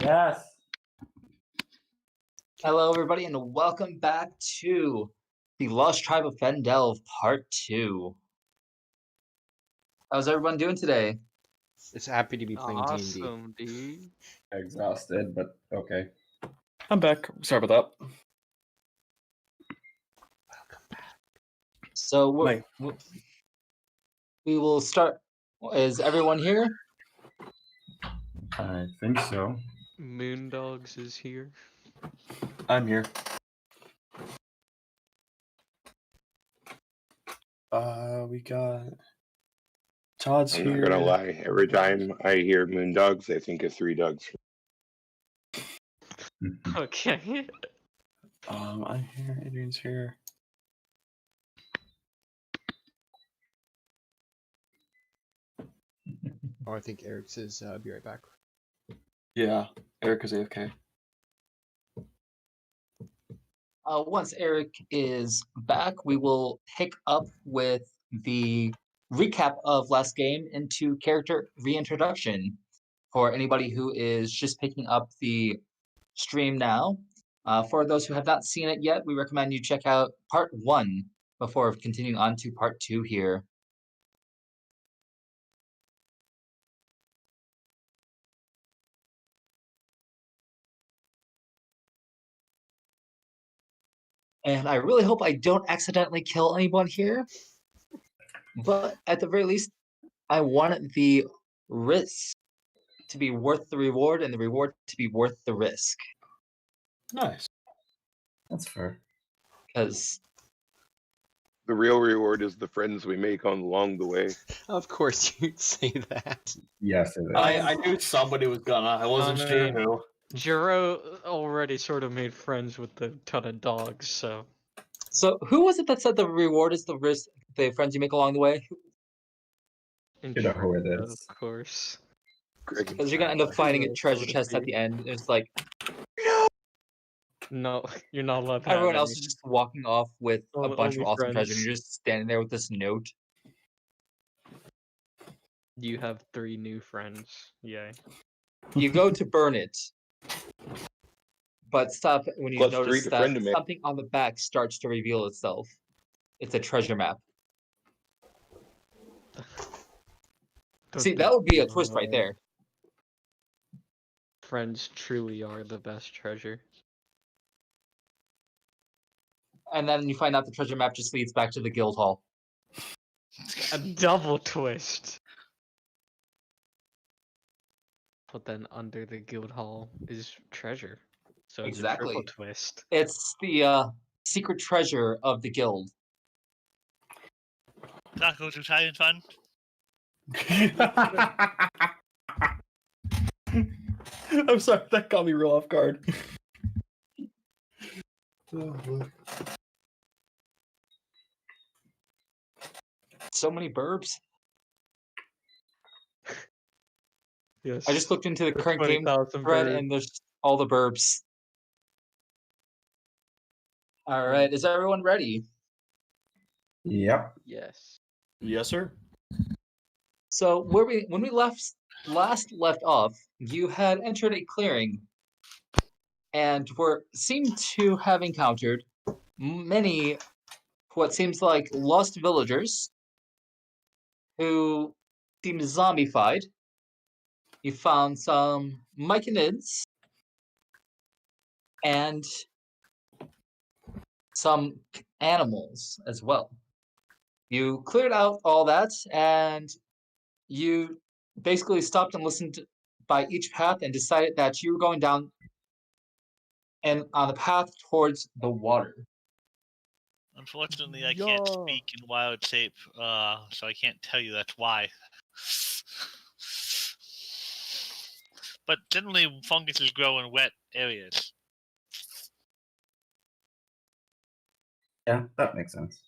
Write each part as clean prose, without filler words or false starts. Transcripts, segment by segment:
Yes. Hello, everybody, and welcome back to the Lost Tribe of Fandelve Part 2. How's everyone doing today? It's happy to be playing D&D. Awesome, dude. Exhausted, but okay. I'm back. Sorry about that. So Wait. we will start. Is everyone here? I think so. Moondogs is here. I'm here. We got Todd's I'm here. not gonna lie. Every time I hear Moondogs, I think of Three Dogs. Okay. I'm here. Adrian's here. Oh, I think Eric says, be right back. Yeah, Eric is AFK. Once Eric is back, we will pick up with the recap of last game into character reintroduction. For anybody who is just picking up the stream now, for those who have not seen it yet, we recommend you check out Part 1 before continuing on to Part 2 here. And I really hope I don't accidentally kill anyone here. But at the very least, I want the risk to be worth the reward and the reward to be worth the risk. Nice. That's fair. Because The real reward is the friends we make along the way. Of course you'd say that. Yes, it is. I knew somebody was gonna. I wasn't sure who. Jiro already sort of made friends with a ton of dogs, so. So who was it that said the reward is the risk, the friends you make along the way? You know who it Jiro, is. Of course. Because you're gonna end up finding a treasure chest at the end. It's like No, you're not allowed to have everyone else any. is just walking off with a Only bunch of awesome treasure, and friends. you're just standing there with this note. You have 3 new friends. Yay. You go to burn it, but stop when you Plus 3 notice to that friend to make. something on the back starts to reveal itself. It's a treasure map. See, that would be a twist right there. Friends truly are the best treasure. And then you find out the treasure map just leads back to the guild hall. A double twist. But then under the guild hall is treasure. So it's Exactly. a triple twist. It's the secret treasure of the guild. Tacos to Italian fun. I'm sorry, that got me real off guard. So many burbs. Yes. I just looked into the current game 20,000 thread, birds. and there's all the burbs. All right, is everyone ready? Yep. Yes. Yes, sir. So when we last left off, you had entered a clearing, and seemed to have encountered many what seems like lost villagers who seemed zombified. You found some myconids and some animals as well. You cleared out all that, and you basically stopped and listened by each path and decided that you were going down and on the path towards the water. Unfortunately, I can't speak in wild shape, so I can't tell you that's why. But generally, funguses grow in wet areas. Yeah, that makes sense.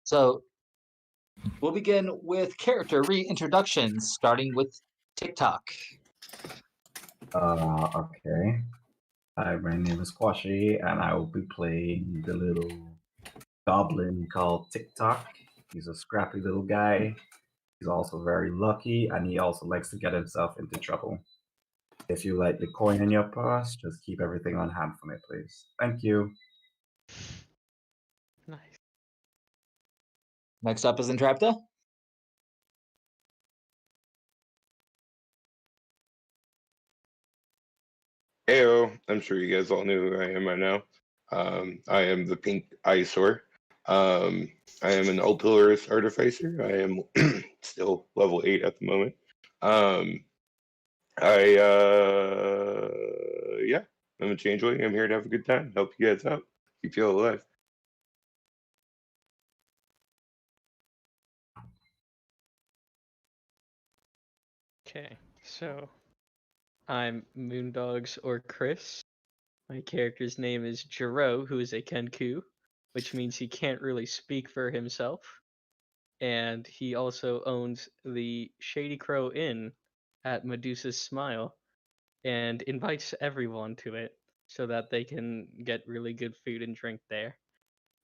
So we'll begin with character reintroductions, starting with TikTok. Okay. Hi, my name is Quashi, and I will be playing the little goblin called TikTok. He's a scrappy little guy. He's also very lucky, and he also likes to get himself into trouble. If you like the coin in your purse, just keep everything on hand for me, please. Thank you. Nice. Next up is Entrapta. Heyo, I'm sure you guys all know who I am by now. I am the Pink Eyesore. I am an Ulpilarus Artificer. I am still level 8 at the moment. Yeah, I'm a changeling. I'm here to have a good time, help you guys out, keep you all alive. Okay, so I'm Moondogs or Chris. My character's name is Jiro, who is a Kenku, which means he can't really speak for himself. And he also owns the Shady Crow Inn at Medusa's Smile and invites everyone to it so that they can get really good food and drink there.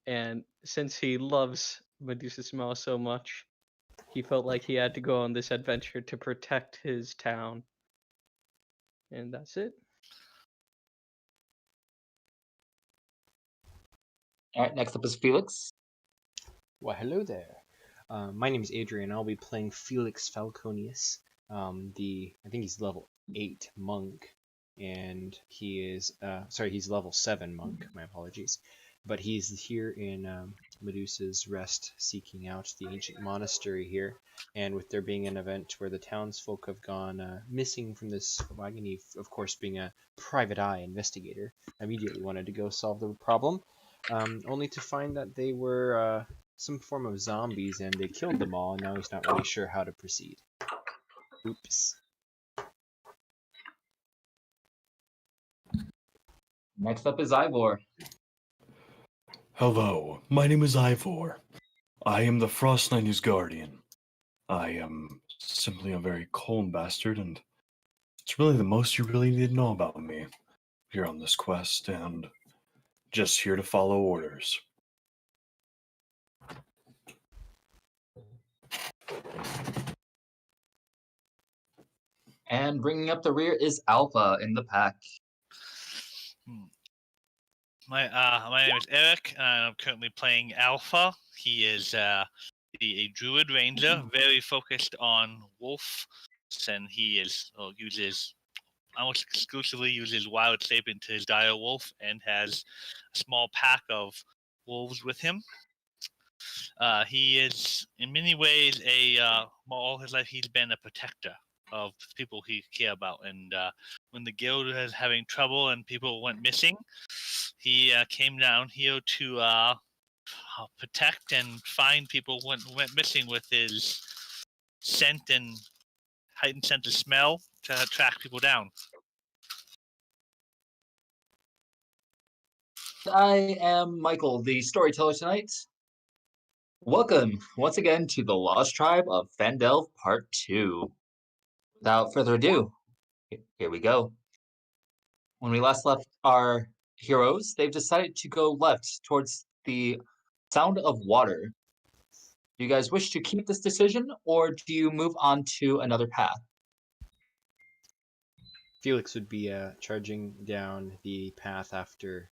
And since he loves Medusa's Smile so much, he felt like he had to go on this adventure to protect his town. And that's it. All right, next up is Felix. Well, hello there. My name is Adrian. I'll be playing Felix Falconius. I think he's level 8 monk, and he is he's level 7 monk. My apologies, but he's here in Medusa's Rest, seeking out the ancient monastery here. And with there being an event where the townsfolk have gone missing from this wagon, he, of course, being a private eye investigator, immediately wanted to go solve the problem. Only to find that they were some form of zombies and they killed them all, and now he's not really sure how to proceed. Oops. Next up is Ivor. Hello, my name is Ivor. I am the Frost Knight's guardian. I am simply a very cold bastard, and it's really the most you really need to know about me here on this quest, and just here to follow orders. And bringing up the rear is Alpha in the pack. My name is Eric, and I'm currently playing Alpha. He is a druid ranger, very focused on wolf, and he almost exclusively uses wild shape into his dire wolf, and has a small pack of wolves with him. He is, in many ways, all his life he's been a protector of people he care about. And when the guild was having trouble and people went missing, he came down here to protect and find people who went missing with his scent and heightened sense of smell to track people down. I am Michael, the storyteller tonight. Welcome once again to the Lost Tribe of Fandelve Part 2. Without further ado, here we go. When we last left our heroes, they've decided to go left towards the sound of water. Do you guys wish to keep this decision, or do you move on to another path? Felix would be charging down the path after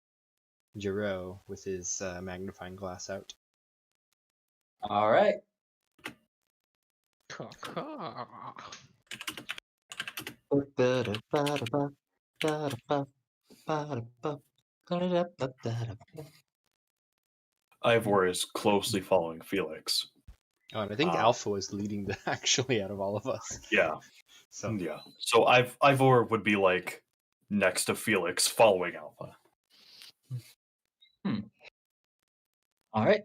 Jiro with his magnifying glass out. All right. Ivor is closely following Felix. Oh, and I think Alpha was leading actually out of all of us. Yeah. So Yeah. So Ivor would be like next to Felix following Alpha. All right.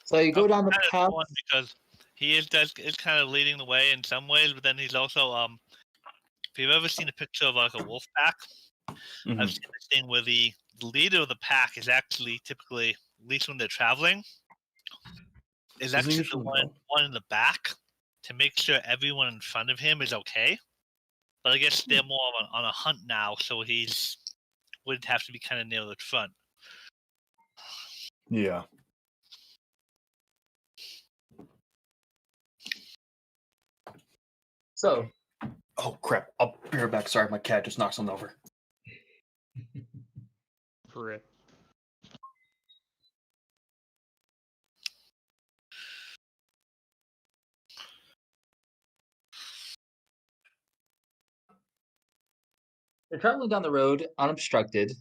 So you go down the path. Because he is kind of leading the way in some ways, but then he's also if you've ever seen a picture of like a wolf pack, I've seen this thing where the leader of the pack is actually typically, at least when they're traveling, is actually the one in the back to make sure everyone in front of him is okay. But I guess they're more on a hunt now, so would have to be kind of near the front. Yeah. So, Oh crap! I'll be right back. Sorry, my cat just knocked something over. Rip. they're traveling down the road unobstructed.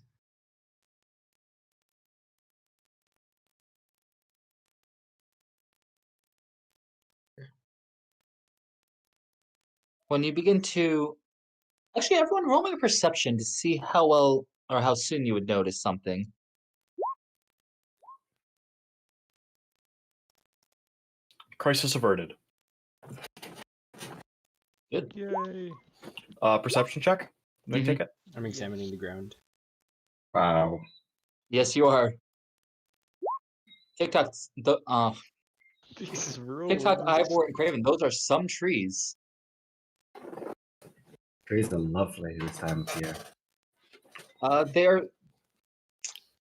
When you begin to... Actually, everyone roll me a perception to see how well or how soon you would notice something. Crisis averted. Good. Yay. Perception check. Let me take it. I'm examining the ground. Wow. Yes, you are. TikTok's These rules. TikTok, Ivor, and Craven. Those are some trees. Trees are lovely this time of year.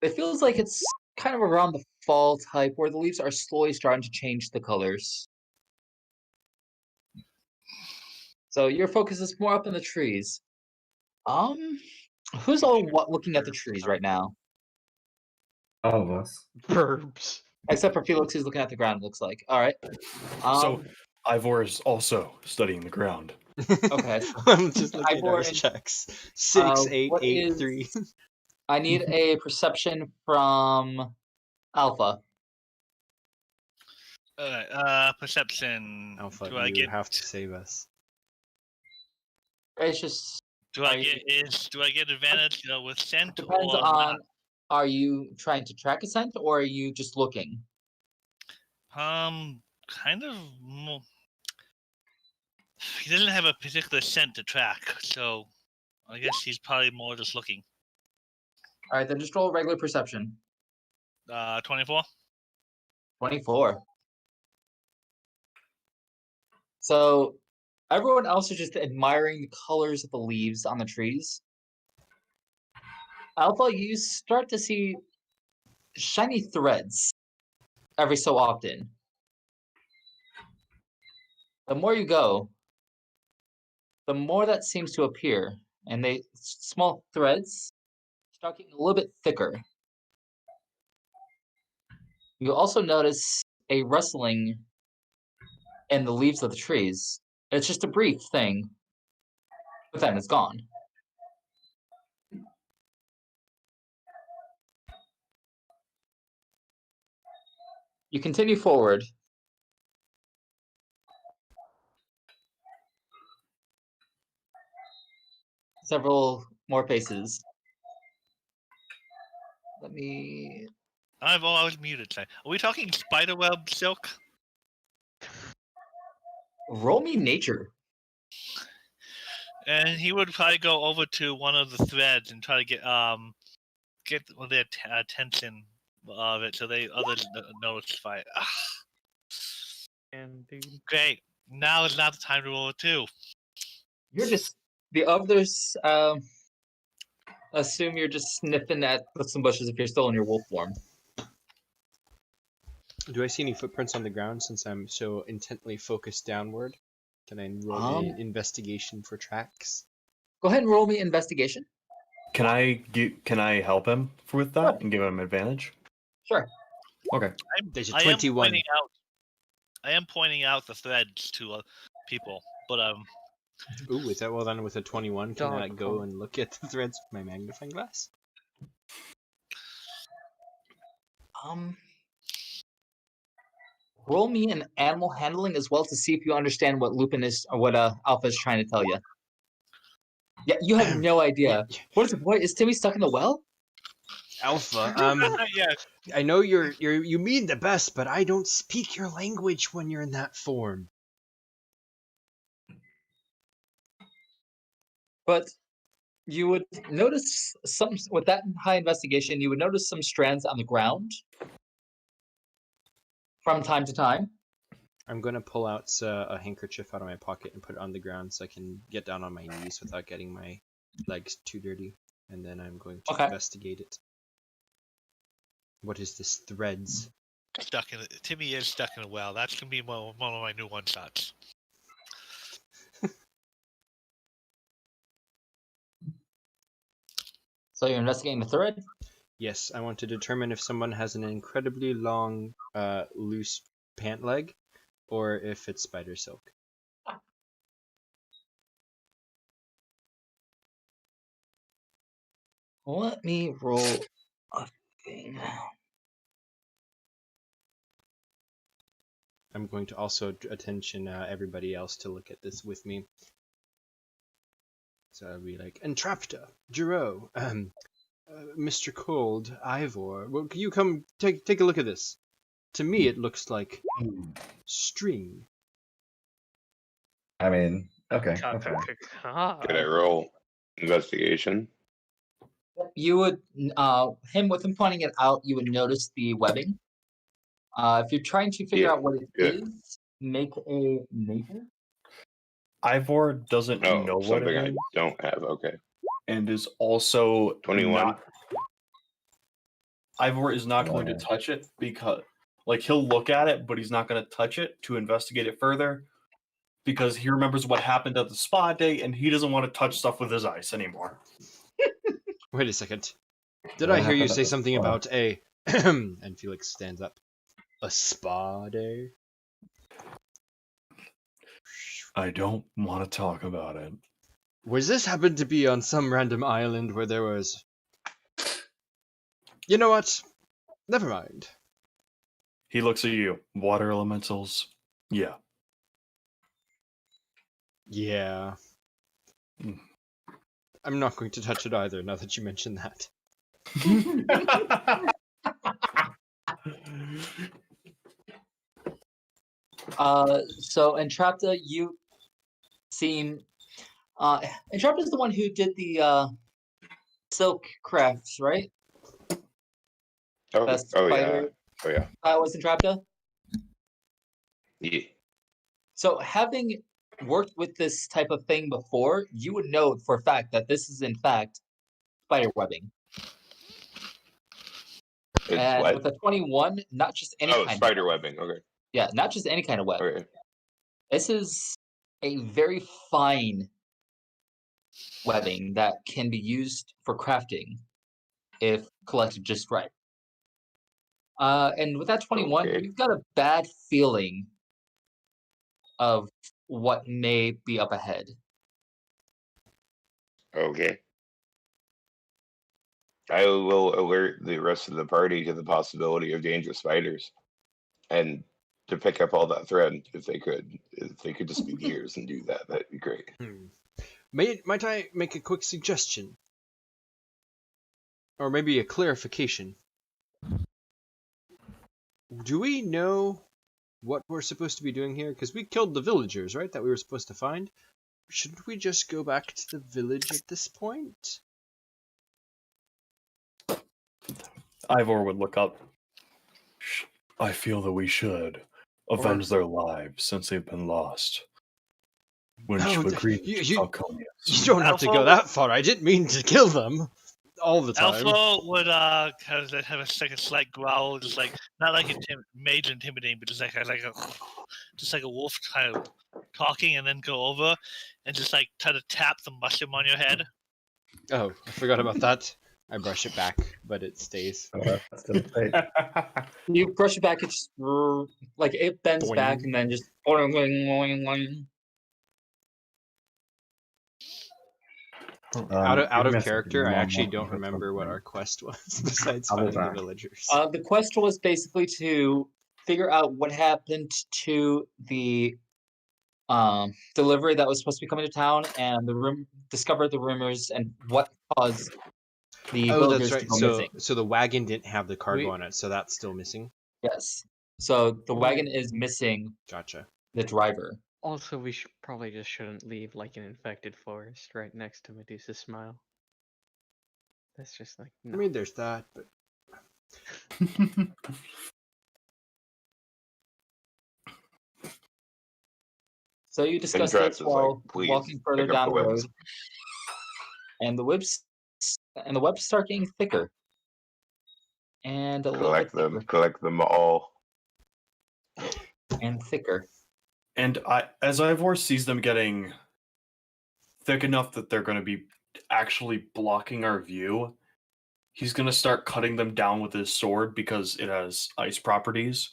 It feels like it's kind of around the fall type where the leaves are slowly starting to change the colors. So your focus is more up in the trees. Who's all looking at the trees right now? All of us. Verbs. Except for Felix, who's looking at the ground. Looks like. All right. So Ivor is also studying the ground. Okay. I'm just looking Ivor at our and- checks. 6, 8, what 8, is- 3. I need a perception from Alpha. Alright, perception. Alpha, do I you get have to save us. Gracious. do I get advantage with scent Depends or on. Are you trying to track a scent or are you just looking? kind of he doesn't have a particular scent to track, so I guess he's probably more just looking. All right, then just roll regular perception. 24. 24. So everyone else is just admiring the colors of the leaves on the trees. Alpha, you start to see shiny threads every so often. The more you go, the more that seems to appear, and small threads start getting a little bit thicker. You also notice a rustling in the leaves of the trees. It's just a brief thing, but then it's gone. You continue forward. Several more paces. Let me... I was muted. Sorry. Are we talking spiderweb silk? Roll me nature. And he would probably go over to one of the threads and try to get their attention of it, so others notify it. And dude. Great. Now is not the time to roll a 2. You're just... The others assume you're just sniffing at some bushes if you're still in your wolf form. Do I see any footprints on the ground since I'm so intently focused downward? Can I roll an investigation for tracks? Go ahead and roll me investigation. Can I help him with that Sure. and give him advantage? Sure. Okay. There's a I am 21. pointing out the threads to people, but Ooh, is that well done with a 21? Can I Dog go call. and look at the threads with my magnifying glass? Roll me an animal handling as well to see if you understand what Lupin is or what Alpha is trying to tell you. Yeah, you have no idea. What is it? What is Timmy stuck in the well? Alpha, yes. I know you mean the best, but I don't speak your language when you're in that form. But you would notice with that high investigation, you would notice some strands on the ground from time to time. I'm going to pull out a handkerchief out of my pocket and put it on the ground so I can get down on my knees without getting my legs too dirty. And then I'm going to investigate it. What is this threads? Timmy is stuck in a well. That's gonna be one of my new one shots. So you're investigating the thread? Yes, I want to determine if someone has an incredibly long, loose pant leg, or if it's spider silk. Let me roll a thing. I'm going to also attention everybody else to look at this with me. So I'll be like, Entrapta, Giro, Mr. Cold, Ivor, well, can you come take a look at this? To me, it looks like string. I mean, okay. Did I roll investigation? You would, with him pointing it out, you would notice the webbing. If you're trying to figure out what it is, make a nature. Ivor doesn't know what something it I is, don't have. Okay. and is also 21. Ivor is not going to touch it because, like, he'll look at it, but he's not going to touch it to investigate it further because he remembers what happened at the spa day, and he doesn't want to touch stuff with his ice anymore. Wait a second. Did I hear you say something about a... and Felix stands up. A spa day? I don't want to talk about it. Was this happened to be on some random island where there was... You know what? Never mind. He looks at you. Water elementals? Yeah. Yeah. I'm not going to touch it either, now that you mention that. So Entrapta, you seem... Entrapta is the one who did the silk crafts, right? Oh yeah. That was Entrapta? Yeah. So having worked with this type of thing before, you would know for a fact that this is in fact spider webbing. It's what? With a 21, not just any kind spider of webbing. Okay. Yeah, not just any kind of web. Okay. This is a very fine webbing that can be used for crafting if collected just right. And with that 21, you've got a bad feeling of what may be up ahead. Okay. I will alert the rest of the party to the possibility of dangerous spiders, and to pick up all that thread if they could just be gears and do that, that'd be great. Might I make a quick suggestion? Or maybe a clarification? Do we know what we're supposed to be doing here? Because we killed the villagers, right? That we were supposed to find. Shouldn't we just go back to the village at this point? Ivor would look up. I feel that we should avenge their lives since they've been lost. Wouldn't you agree, Falconius? You don't have to go that far. I didn't mean to kill them all the time. Alpha would have a slight growl, just like not like major intimidating, but just like a wolf kind of talking, and then go over and just like try to tap the mushroom on your head. Oh, I forgot about that. I brush it back, but it stays. You brush it back, it's like it bends Boing. back and then just. Out of character, I actually don't remember what our quest was besides finding the villagers. The quest was basically to figure out what happened to the delivery that was supposed to be coming to town, and discover the rumors and what caused the villagers to go missing. So the wagon didn't have the cargo on it, so that's still missing. Yes. So the wagon is missing. Gotcha. The driver. Also, we probably just shouldn't leave like an infected forest right next to Medusa's smile. That's just like. No. I mean, there's that, but. So you discuss this while walking further down the road, and the webs start getting thicker. And collect them all, and thicker. And as Ivor sees them getting thick enough that they're going to be actually blocking our view, he's gonna start cutting them down with his sword because it has ice properties.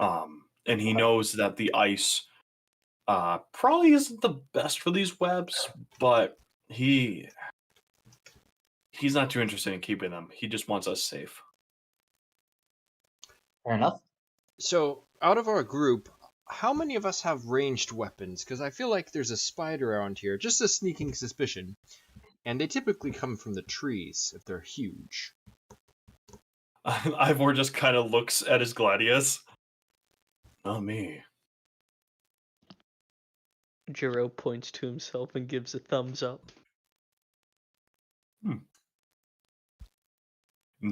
And he knows that the ice probably isn't the best for these webs, but he's not too interested in keeping them. He just wants us safe. Fair enough. So, out of our group, how many of us have ranged weapons? Because I feel like there's a spider around here, just a sneaking suspicion. And they typically come from the trees if they're huge. Ivor just kind of looks at his gladius. Not me. Jiro points to himself and gives a thumbs up. And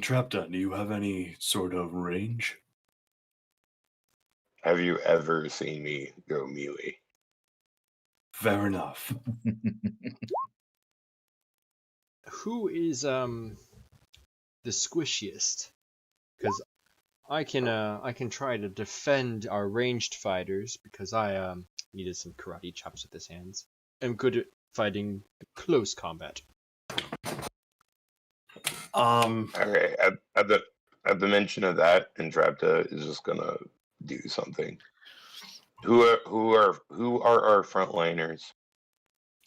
Trapta, do you have any sort of range? Have you ever seen me go melee? Fair enough. Who is the squishiest? Because I can try to defend our ranged fighters because I needed some karate chops with his hands. I'm good at fighting close combat. Okay, at the mention of that, Entrapta is just gonna do something. Who are our frontliners?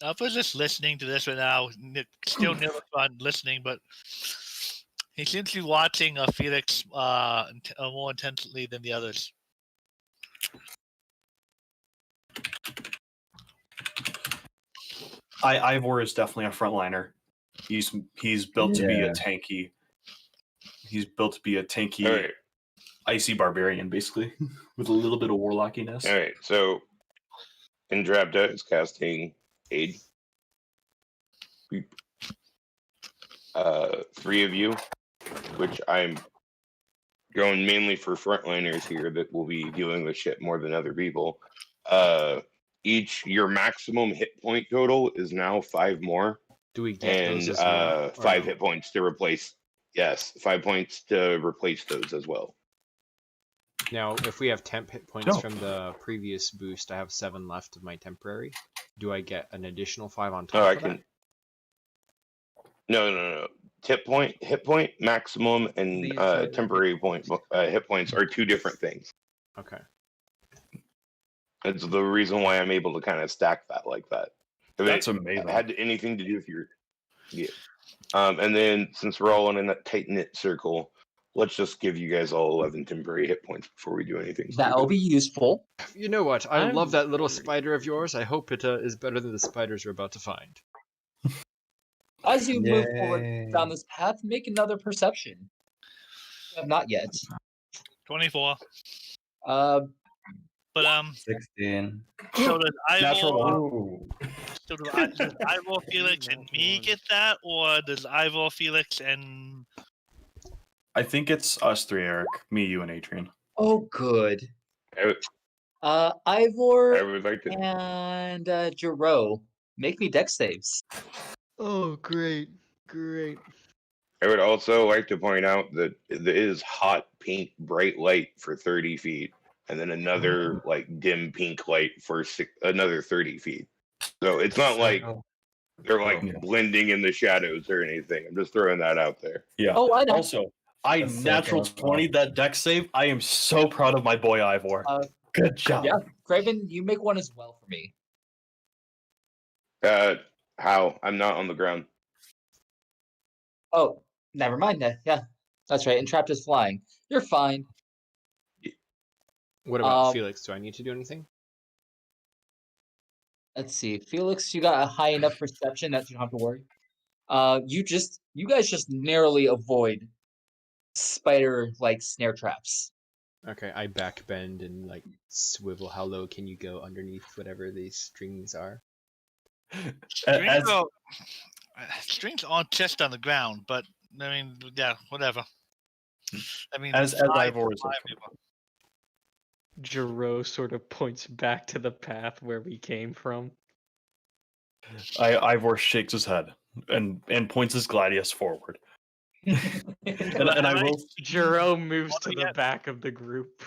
I was just listening to this right now. Still never on listening, but he seems to be watching Felix more intensely than the others. Ivor is definitely a frontliner. He's built to be a Yeah. tanky. He's built to be a tanky, All right, icy barbarian, basically, with a little bit of warlockiness. all right. So Entrapta is casting Aid. Three of you, which I'm going mainly for frontliners here that will be dealing with shit more than other people. Your maximum hit point total is now 5 more, Do we get and those as well? or 5 no? hit points to replace. Yes, 5 points to replace those as well. Now, if we have temp hit points No. from the previous boost, I have 7 left of my temporary. Do I get an additional 5 on top Oh, I of can. that? No. Hit point maximum, and These are temporary hit point points. hit points are 2 different things. Okay. That's the reason why I'm able to kind of stack that like that. If That's it amazing. had anything to do with your, yeah. And then since we're all in that tight knit circle, let's just give you guys all 11 temporary hit points before we do anything. That'll be useful. You know what? I I'm love that little very- spider of yours. I hope it is better than the spiders we're about to find. As you move forward Yay. down this path, make another perception. You have not yet. 24. Uh, But 16. so does Natural Ivor, Ooh. does Ivor, Felix, and me Not get that, or does Ivor, Felix, and I think it's us three, Eric. Me, you, and Adrian. oh, good. I Ivor would like to. and Jiro, make me dex saves. Oh, great. I would also like to point out that there is hot pink bright light for 30 feet, and then another like dim pink light for another 30 feet. So it's not like they're like Yeah. blending in the shadows or anything. I'm just throwing that out there. Yeah. Oh, I know. Also, I That's natural so 20 that deck save. I am so proud of my boy Ivor. Good job. Yeah, Craven, you make one as well for me. How? I'm not on the ground. Oh, never mind that. Yeah, that's right. Entrapped is flying. You're fine. What about Um, Felix? Do I need to do anything? Let's see. Felix, you got a high enough perception that you don't have to worry. You guys just narrowly avoid spider-like snare traps. Okay, I backbend and like swivel. How low can you go underneath whatever these strings are? strings aren't just on the ground? But I mean, yeah, whatever. I mean, As five Ivor to is five like, people. Jiro sort of points back to the path where we came from. Ivor shakes his head and points his gladius forward. And I will. Jiro moves What to do we the get? back of the group.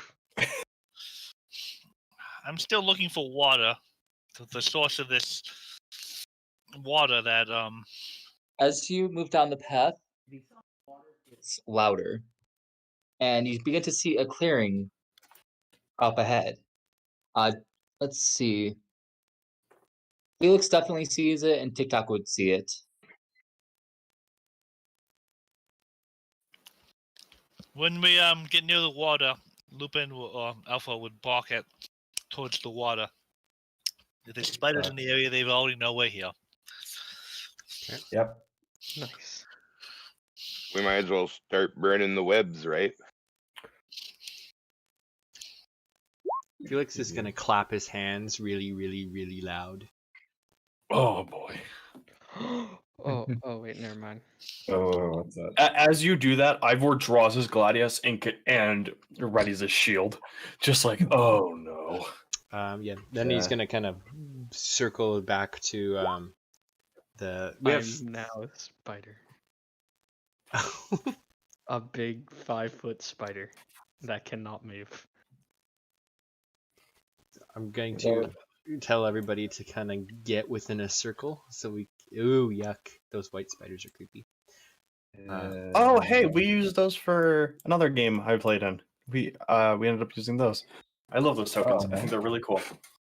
I'm still looking for water. The source of this water that As you move down the path, gets louder, and you begin to see a clearing up ahead. Let's see. Felix definitely sees it, and TikTok would see it. When we get near the water, Lupin or Alpha would bark at towards the water. If there's spiders in the area, they already know we're here. Yep. Nice. We might as well start burning the webs, right? Felix is gonna clap his hands really, really, really loud. Oh boy. oh wait, never mind. Oh, what's that? As you do that, Ivor draws his gladius and readies his shield. Just like, oh no. Yeah. Then he's Yeah. gonna kind of circle back to the. We have. I'm now a spider. A big 5-foot spider that cannot move. I'm going to tell everybody to kind of get within a circle, so we. Ooh, yuck! Those white spiders are creepy. Oh, hey, we used those for another game I played in. We ended up using those. I love those tokens. I think they're really cool.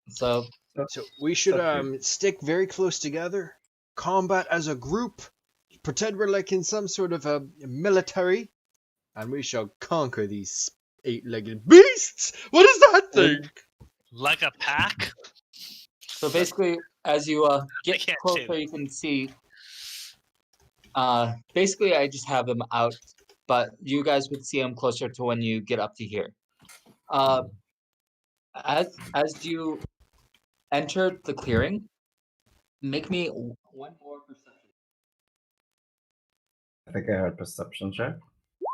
So So we should stick very close together, combat as a group, pretend we're like in some sort of a military, and we shall conquer these 8-legged beasts. What is that thing? Like a pack? So basically, as you get can't closer, see. you can see. Basically, I just have them out, but you guys would see them closer to when you get up to here. As you entered the clearing, make me one more perception. I think I heard perception check.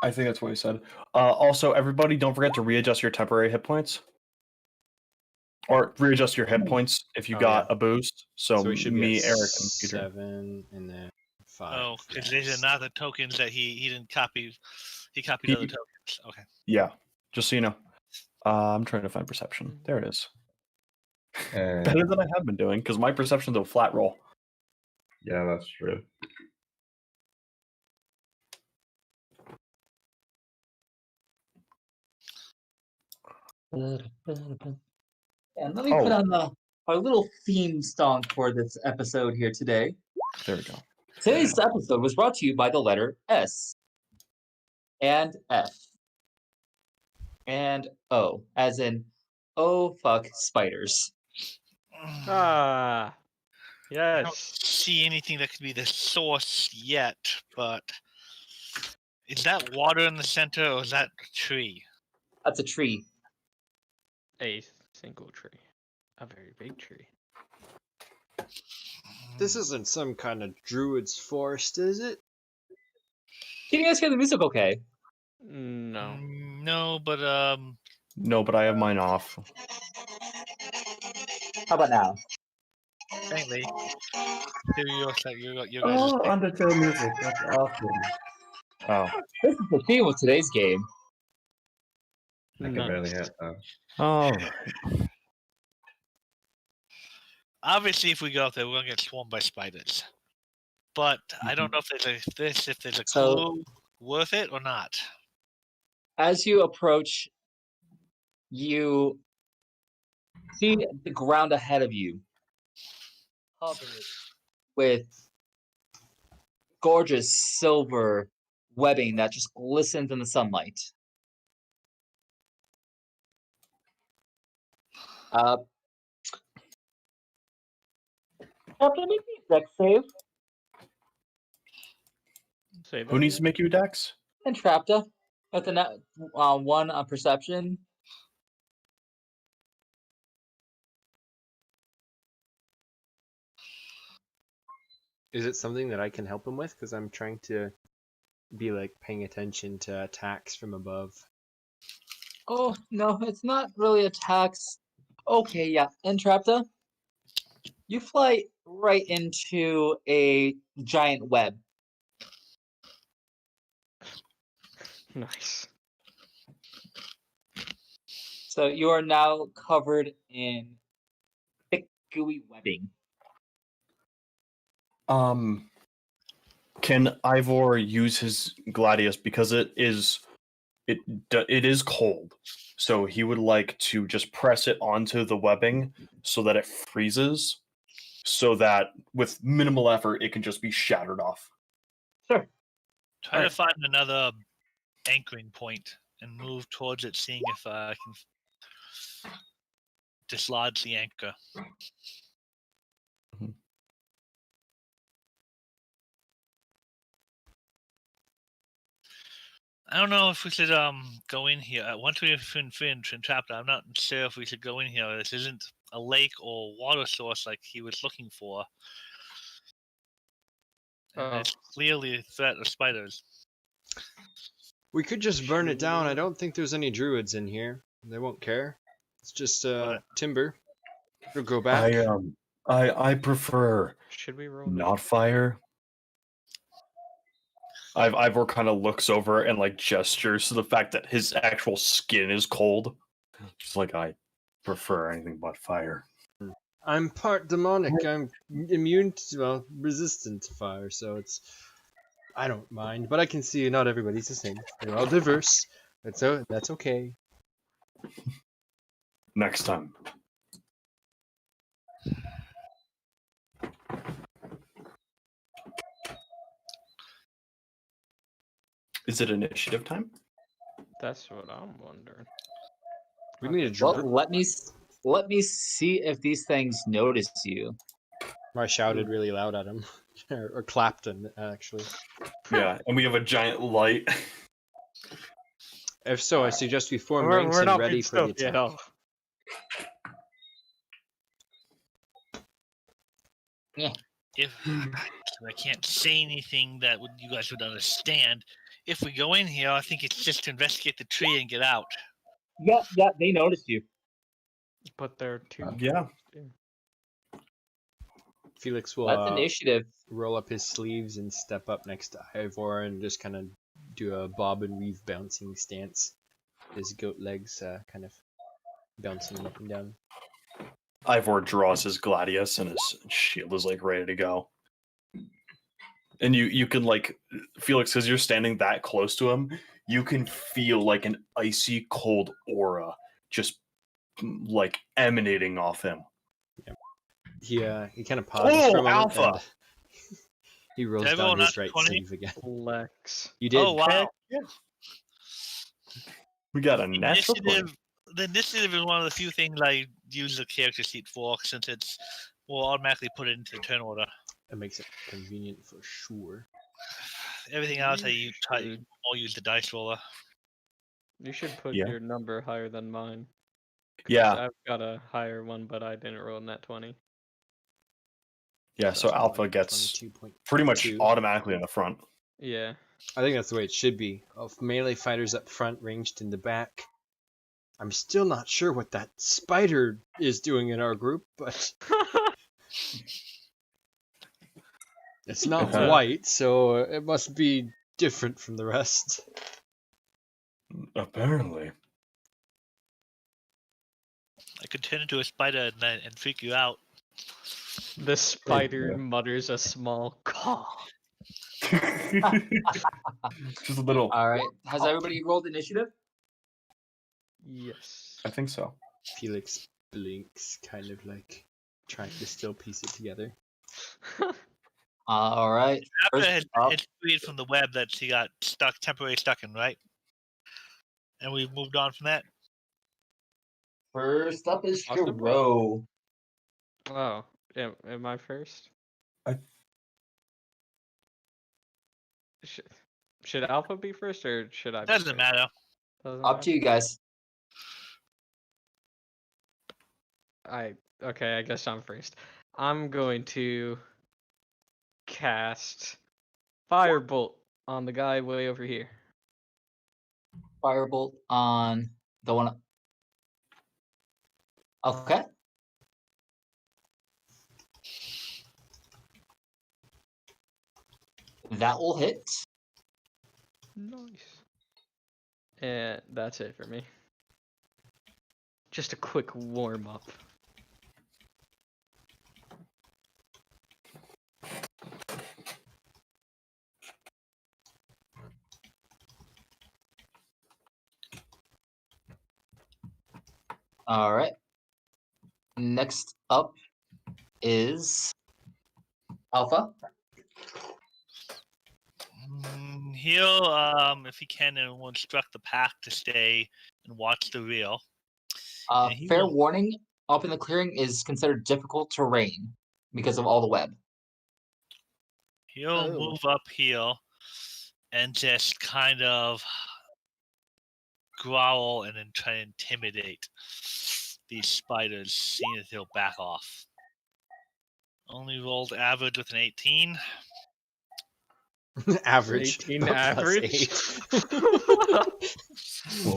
I think that's what he said. Also, everybody, don't forget to readjust your temporary hit points. Or readjust your hit points if you got a boost. So we should be me, at Eric, and Peter. 7 and then 5. Oh, because these are not the tokens that he didn't copy. He copied other tokens. Okay. Yeah, just so you know. I'm trying to find perception. There it is. Better than I have been doing, because my perception's a flat roll. Yeah, that's true. And let me put on our little theme song for this episode here today. There we go. Today's episode was brought to you by the letter S and F and O, as in, oh fuck spiders. Ah, I don't yes. see anything that could be the source yet, but is that water in the center or is that a tree? That's a tree. A single tree. A very big tree. This isn't some kind of druid's forest, is it? Can you guys hear the music okay? No. No, but No, but I have mine off. How about now? faintly. Your guys' Oh, thing. Undertale music. That's awesome. Oh. This is the theme of today's game. I can barely hit that. All right. Obviously, if we go out there, we're gonna get swarmed by spiders. But I don't know if there's a clue worth it or not. As you approach, you see the ground ahead of you covered with gorgeous silver webbing that just glistens in the sunlight. Captain, make me a dex save. Save Who it. needs to make you a dex? And Trapta at the net 1 on perception. Is it something that I can help him with? Because I'm trying to be like paying attention to attacks from above. Oh, no, it's not really attacks. Okay, yeah. Entrapta, you fly right into a giant web. Nice. So you are now covered in thick, gooey webbing. Can Ivor use his Gladius because it is cold? So he would like to just press it onto the webbing so that it freezes, so that with minimal effort it can just be shattered off. Sure. Try to find another anchoring point and move towards it, seeing if I can dislodge the anchor. I don't know if we should go in here. Once we've been trapped, I'm not sure if we should go in here. This isn't a lake or water source like he was looking for. And it's clearly a threat of spiders. We could just burn it down. I don't think there's any druids in here. They won't care. It's just timber. We'll go back. I prefer Should we roll? not fire. Ivor kind of looks over and like gestures to the fact that his actual skin is cold. Just like, I prefer anything but fire. I'm part demonic. I'm immune to, well, resistant to fire, so I don't mind. But I can see not everybody's the same. They're all diverse. That's okay. Next time. Is it initiative time? That's what I'm wondering. We need a druid. Well, let me see if these things notice you. I shouted really loud at him, or clapped him actually. Yeah, and we have a giant light. If so, I suggest we form We're ranks and not ready being for the stealthy at attack. all. If I can't say anything that you guys would understand, if we go in here, I think it's just to investigate the tree and get out. Yeah, they noticed you. But they're too. Yeah. Felix will That's initiative. roll up his sleeves and step up next to Ivor and just kind of do a bob and weave bouncing stance. His goat legs kind of bouncing him up and down. Ivor draws his Gladius and his shield is like ready to go. And you can like, Felix, because you're standing that close to him, you can feel like an icy cold aura just like emanating off him. Yeah. He kind of pauses for a moment Alpha! and he rolls down his right 20? sleeve again. Flex. You did. Oh, wow. We got a natural 20. The initiative is one of the few things I use the character sheet for, since it's will automatically put it into turn order. It makes it convenient for sure. Everything else I use the dice roller. You should put Yeah. your number higher than mine. 'Cause Yeah. I've got a higher one, but I didn't roll net 20. Yeah, so Alpha gets 22.2. pretty much automatically in the front. Yeah. I think that's the way it should be. Of melee fighters up front, ranged in the back. I'm still not sure what that spider is doing in our group, but it's not white, so it must be different from the rest. Apparently. I could turn into a spider and freak you out. The spider yeah. mutters a small caw. Just a little. All right. Has everybody rolled initiative? Yes. I think so. Felix blinks, kind of like trying to still piece it together. All right. After First up- it's freed from the web that she got temporarily stuck in, right? And we've moved on from that. First up is Awesome. Shiro. Oh, am I first? Should Alpha be first, or should I? Doesn't matter. Up to you guys. Okay, I guess I'm first. I'm going to cast Firebolt on the guy way over here. Firebolt on the one. Okay. That will hit. Nice. And that's it for me. Just a quick warm up. All right. Next up is Alpha. He'll, if he can, and will instruct the pack to stay and watch the reel. And he Fair will- warning: up in the clearing is considered difficult terrain because of all the web. He'll Oh. move up here and just kind of growl and then try to intimidate these spiders, seeing as he'll back off. Only rolled average with an 18. Average. 18 plus average. 8.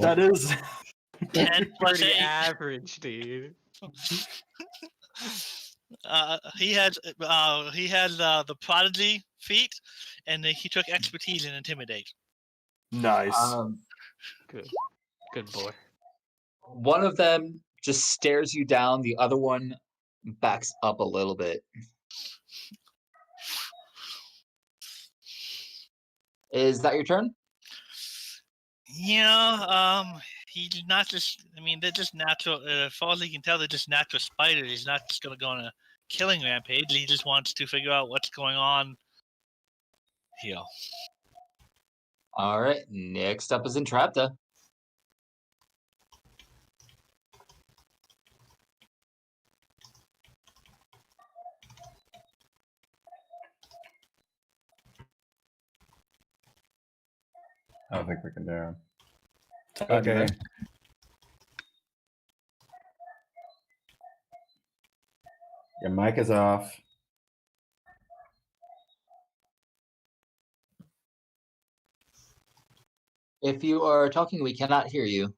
That is. 10 plus Pretty 8. average, dude. He has the prodigy feat, and he took expertise in intimidate. Nice. Good boy. One of them just stares you down. The other one backs up a little bit. Is that your turn? Yeah, he's not just. I mean, they're just natural. As far as he can tell, they're just natural spiders. He's not just gonna go on a killing rampage. He just wants to figure out what's going on here. All right. Next up is Entrapta. I don't think we can do it. Okay. Okay. Your mic is off. If you are talking, we cannot hear you.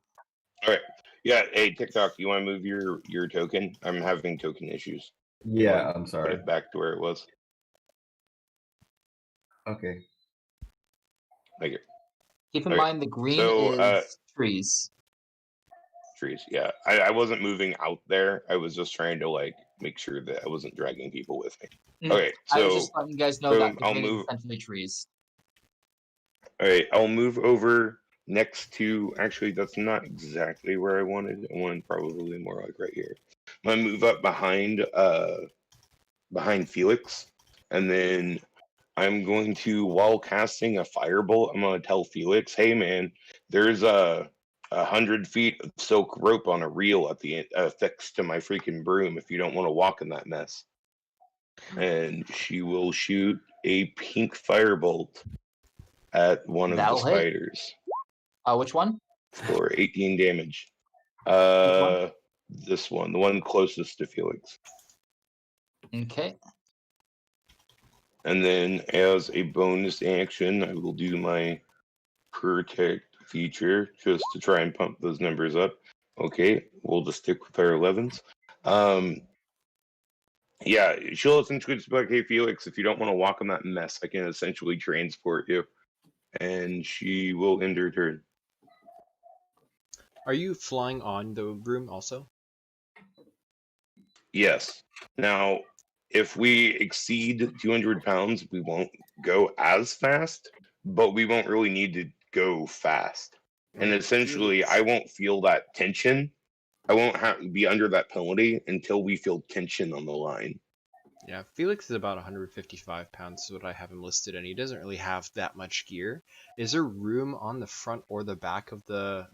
All right. Yeah. Hey, TikTok, you want to move your token? I'm having token issues. Yeah, Like, I'm Put sorry. it back to where it was. Okay. Like it. Keep in Okay, mind the green so, is trees. Trees. Yeah. I wasn't moving out there. I was just trying to like make sure that I wasn't dragging people with me. Mm, Okay. I was So, just letting you guys know so that the I'll green is move. essentially trees. All right. I'll move over next to. Actually, that's not exactly where I wanted. I wanted probably more like right here. I'm gonna move up behind Felix, and then I'm going to, while casting a firebolt, I'm going to tell Felix, "Hey, man, there's a 100 feet of silk rope on a reel at the end, affixed to my freaking broom. If you don't want to walk in that mess." And she will shoot a pink firebolt at one of the That'll hit. spiders Which one? for 18 damage. Which one? This one, the one closest to Felix. Okay. And then, as a bonus action, I will do my protect feature just to try and pump those numbers up. Okay, we'll just stick with our 11s. Yeah, she'll essentially just be like, "Hey, Felix, if you don't want to walk in that mess, I can essentially transport you." And she will end her turn. Are you flying on the broom also? Yes. Now, if we exceed 200 pounds, we won't go as fast, but we won't really need to go fast. And essentially, I won't feel that tension. I won't have to be under that penalty until we feel tension on the line. Yeah, Felix is about 155 pounds, is what I have him listed, and he doesn't really have that much gear. Is there room on the front or the back of the?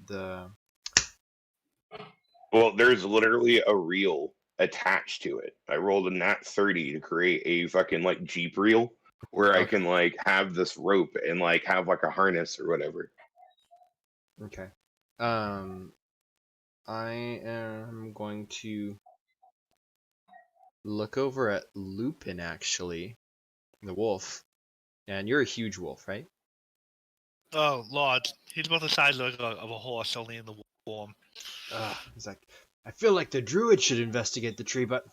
Well, there's literally a reel attached to it. I rolled a nat 30 to create a fucking like Jeep reel where I Okay. can like have this rope and like have like a harness or whatever. Okay. I am going to look over at Lupin, actually, the wolf. And you're a huge wolf, right? Oh Lord, he's about the size of a horse, only in the form. He's like, I feel like the druid should investigate the tree, but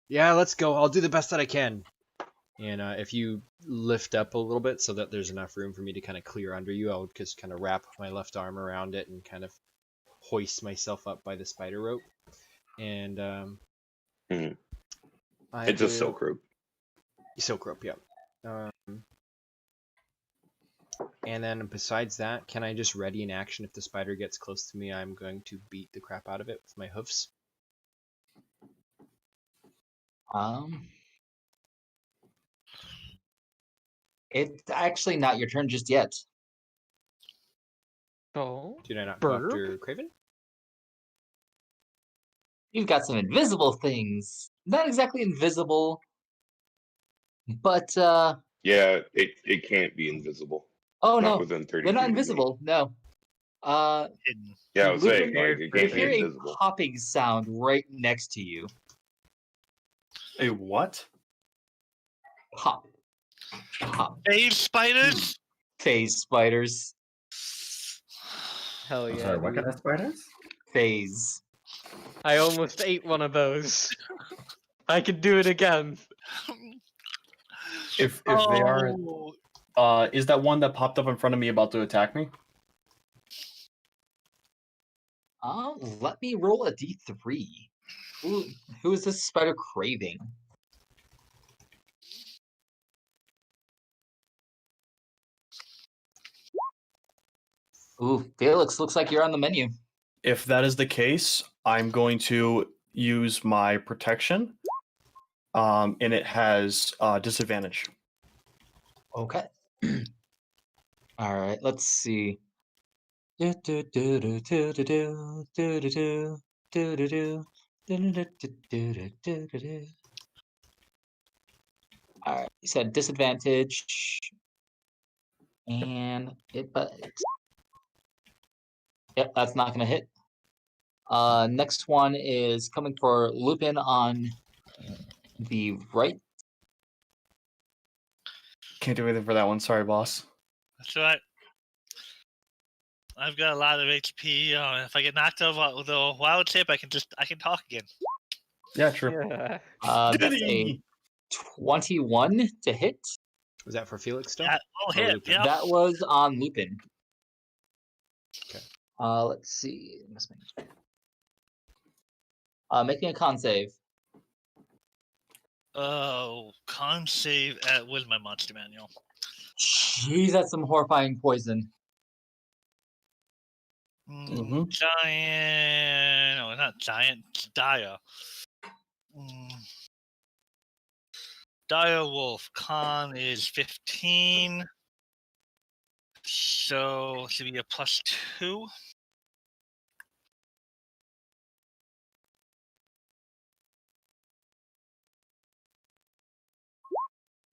yeah, let's go. I'll do the best that I can. And if you lift up a little bit so that there's enough room for me to kind of clear under you, I'll just kind of wrap my left arm around it and kind of hoist myself up by the spider rope. And It's a silk rope. Silk rope, yeah. And then besides that, can I just ready an action if the spider gets close to me? I'm going to beat the crap out of it with my hoofs. It's actually not your turn just yet. Oh, Did I not go Burp. after Craven? You've got some invisible things. Not exactly invisible, but Yeah, it can't be invisible. oh Not no, within 30 they're not feet of me. invisible. No. Hidden. Yeah, I was Lupin, saying, like, it you can't hear be a invisible. popping sound right next to you. A what? Pop. Pop. Phase spiders? Phase spiders. Hell I'm yeah, sorry, what dude. kind of spiders? Phase. I almost ate one of those. I could do it again. If they are, Oh, is that one that popped up in front of me about to attack me? Let me roll a d3. Who is this spider craving? Ooh, Felix, looks like you're on the menu. If that is the case, I'm going to use my protection, and it has disadvantage. Okay. All right, let's see. All right, you said disadvantage, and it bites. Yep, that's not gonna hit. Next one is coming for Lupin on the right. Can't do anything for that one. Sorry, boss. that's right. I've got a lot of HP. If I get knocked over with a wild shape, I can talk again. Yeah, true. Yeah. That's a 21 to hit. Was that for Felix still? Yeah, oh, Or hit. Lupin? Yeah. That was on Lupin. Okay. Let's see. Make me a con save. Oh, con save at with my monster manual. Jeez, that's some horrifying poison. Mhm. Giant. No, not giant. It's dire. Dire wolf. Con is 15. So it should be a +2.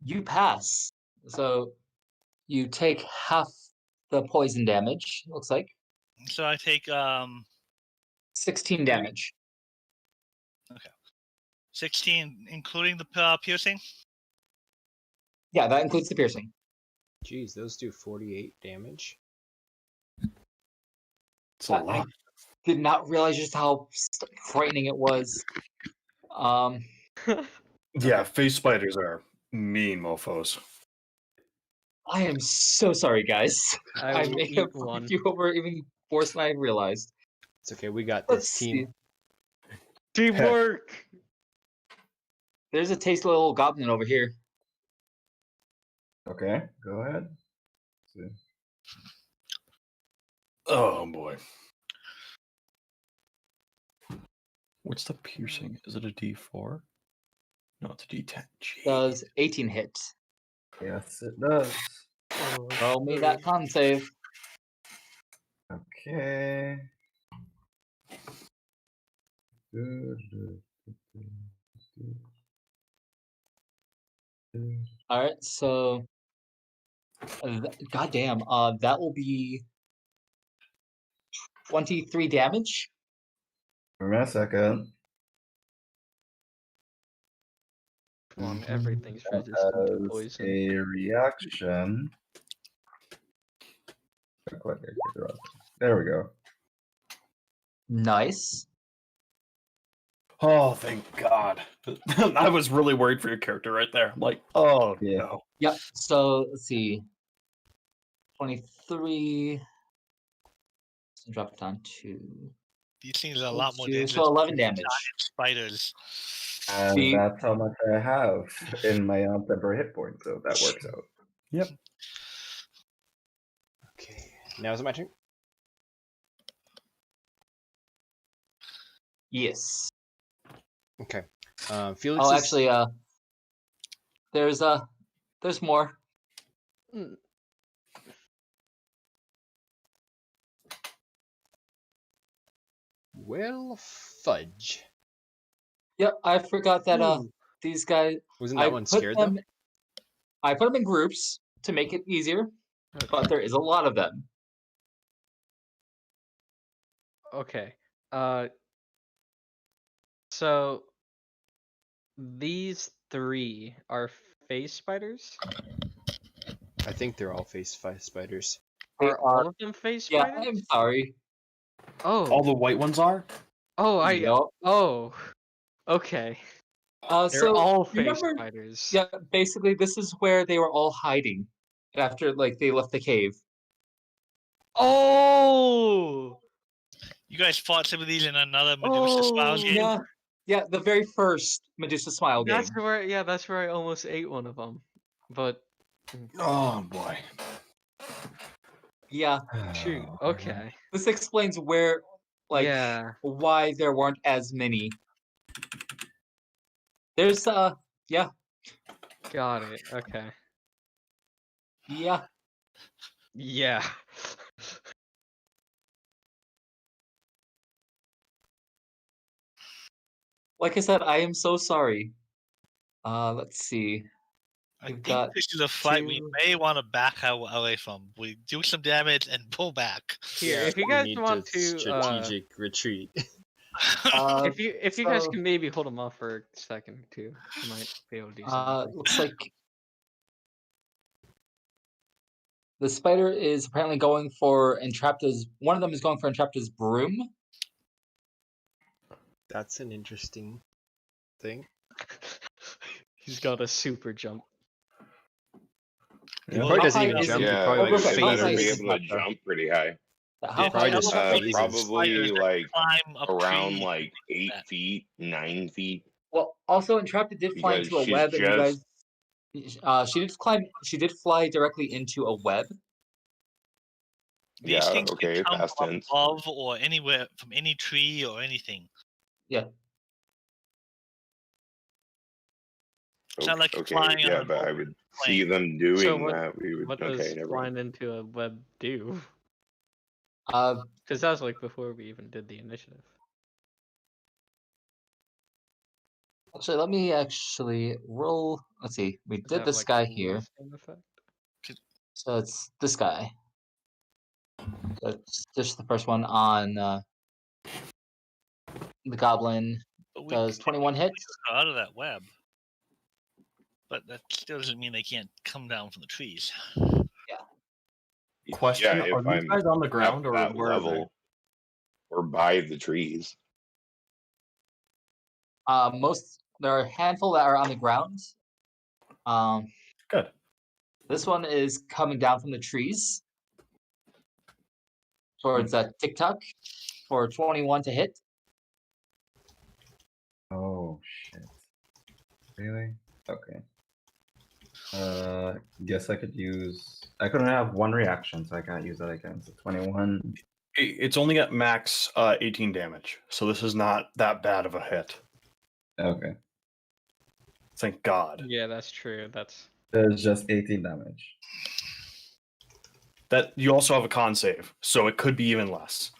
You pass. So you take half the poison damage, looks like. So I take 16 damage. 16, including the piercing. Yeah, that includes the piercing. Jeez, those do 48 damage. It's a I lot. did not realize just how frightening it was. Yeah, face spiders are mean mofos. I am so sorry, guys. I I will may have eat one. fucked you over even worse than I realized. It's okay, we got Let's this see. team. Teamwork. There's a tasty little goblin over here. Okay, go ahead. Let's see. Oh boy. What's the piercing? Is it a D4? No, it's a D10. Jeez. Does 18 hit? Yes, it does. Roll me that con save. Okay. All right, so goddamn, that will be 23 damage. For a second. Come on, everything's That resistant to has poison. a reaction. There we go. Nice. Oh, thank God. I was really worried for your character right there. I'm like, oh Yeah. no. Yep. So let's see. 23. So drop it down to These things are a lot more 2, dangerous. so 11 than damage. giant spiders. And See- that's how much I have in my temporary hit points, so that works out. Yep. Okay, now is it my turn? Yes. Okay. Felix. Oh, is... actually, there's more. Mm, Well, fudge. Yep, I forgot that. Ooh. These guys. Wasn't I that one put scared them. though? I put them in groups to make it easier, Okay. but there is a lot of them. Okay. So these 3 are face spiders. I think they're all face spiders. They Are all of them face Yeah, spiders? I'm sorry. All Oh. the white ones are? Oh, Yup. Oh. Okay. They're So all face remember? spiders. Yeah, basically, this is where they were all hiding after they left the cave. Oh. You guys fought some of these in another Medusa Smile Oh. game? Yeah, the very first Medusa Smile game. That's where I almost ate one of them. But Oh boy. Yeah, shoot. Okay. this explains where, Yeah. why there weren't as many. There's yeah, Got it. Okay. yeah. Yeah. Like I said, I am so sorry. Let's see. I We've think got this is a fight we 2. may want to back away from. We do some damage and pull back. Here, Yeah, if you we guys need want to to, strategic retreat. Uh, if you guys so, can maybe hold them off for a second too, you might be able to do something. looks like the spider is apparently going for Entrapta's. One of them is going for Entrapta's broom. That's an interesting thing. He's got a super jump. He Yeah. probably How doesn't high even is jump. it? He Yeah, probably real like quick, how it better high be is phases. able to Entrapta? jump pretty high. How probably high? just phases. Probably Spiders that like climb up around trees. like 8 feet, 9 feet. Well, also Entrapta did fly Because into a she's web, and you just guys. She did climb. She did fly directly into a web. These things okay, can come past from tense. above or anywhere, from any tree or anything. Yeah. It's not like Okay, flying on yeah, an but I open would plane. see them doing So what? that. We would. What Okay, does never mind. flying into a web do? Uh, Because that was like before we even did the initiative. actually, let me roll. Let's see. We Does did that, this like, guy the here, same effect? so it's this guy. So it's just the first one on the goblin. But we Does can 21 hits? get out of that web. But that still doesn't mean they can't come down from the trees. Question: Yeah, Are if these I'm guys on the at ground or that where are they? level or by the trees. There are a handful that are on the ground. Good. This one is coming down from the trees towards that TikTok for 21 to hit. Oh shit. Really? Okay. Guess I could use. I couldn't have one reaction, so I can't use that again. So 21. It's only at max 18 damage, so this is not that bad of a hit. Okay. Thank God. Yeah, that's true. That's There's just 18 damage. That you also have a con save, so it could be even less.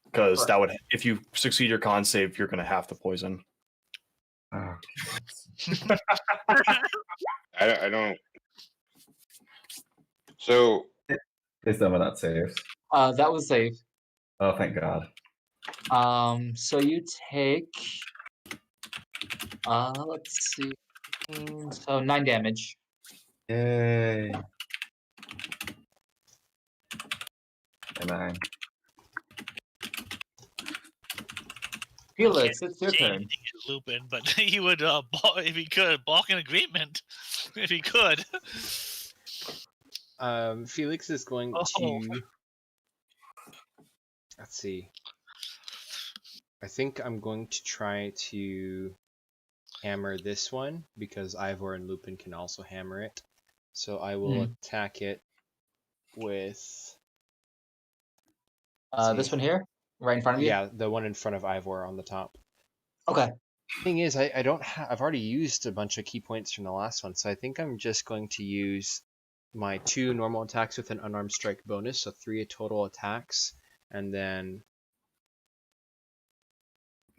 Because that would, if you succeed your con save, you're going to have to poison. Okay. I don't. So Please tell me that saves. That was save. Oh, thank God. So you take. Let's see. So 9 damage. Yay. And 9. Felix, it's your Say turn. anything to Lupin, but he would, if he could, balk in agreement. If he could. Felix is going Oh. to. Let's see. I think I'm going to try to hammer this one because Ivor and Lupin can also hammer it. So I will attack it with. This one here, right in front of you. Yeah, the one in front of Ivor on the top. Okay. Thing is, I don't have. I've already used a bunch of key points from the last one, so I think I'm just going to use my 2 normal attacks with an unarmed strike bonus, so 3 total attacks, and then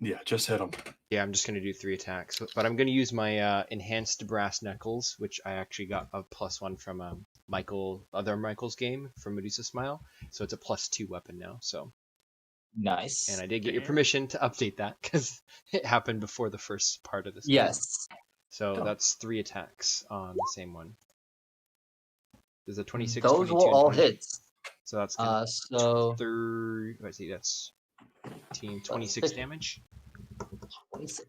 Yeah, just hit him. yeah, I'm just gonna do 3 attacks. But I'm gonna use my enhanced brass knuckles, which I actually got a +1 from other Michael's game from Medusa Smile, so it's a +2 weapon now. So. Nice. And I did get your Damn. permission to update that because it happened before the first part of this game. Yes. So that's 3 attacks on the same one. There's a 26, Those 22, will and all 20. hit. So that's gonna So let's see, that's 18, 26 damage. 26.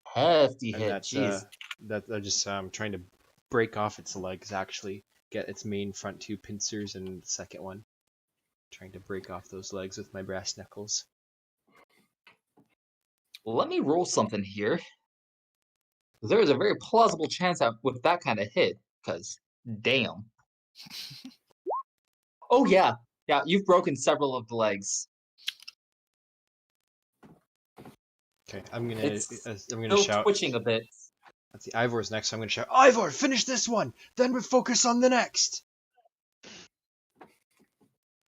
Hefty And hit. that's Jeez. that I just trying to break off its legs, actually get its main front 2 pincers and the second one. Trying to break off those legs with my brass knuckles. Let me roll something here. There is a very plausible chance that with that kind of hit, because damn. Oh yeah, you've broken several of the legs. Okay, I'm gonna It's shout. still twitching a bit. Let's see, Ivor's next, so I'm gonna shout, Ivor, finish this one! Then we focus on the next!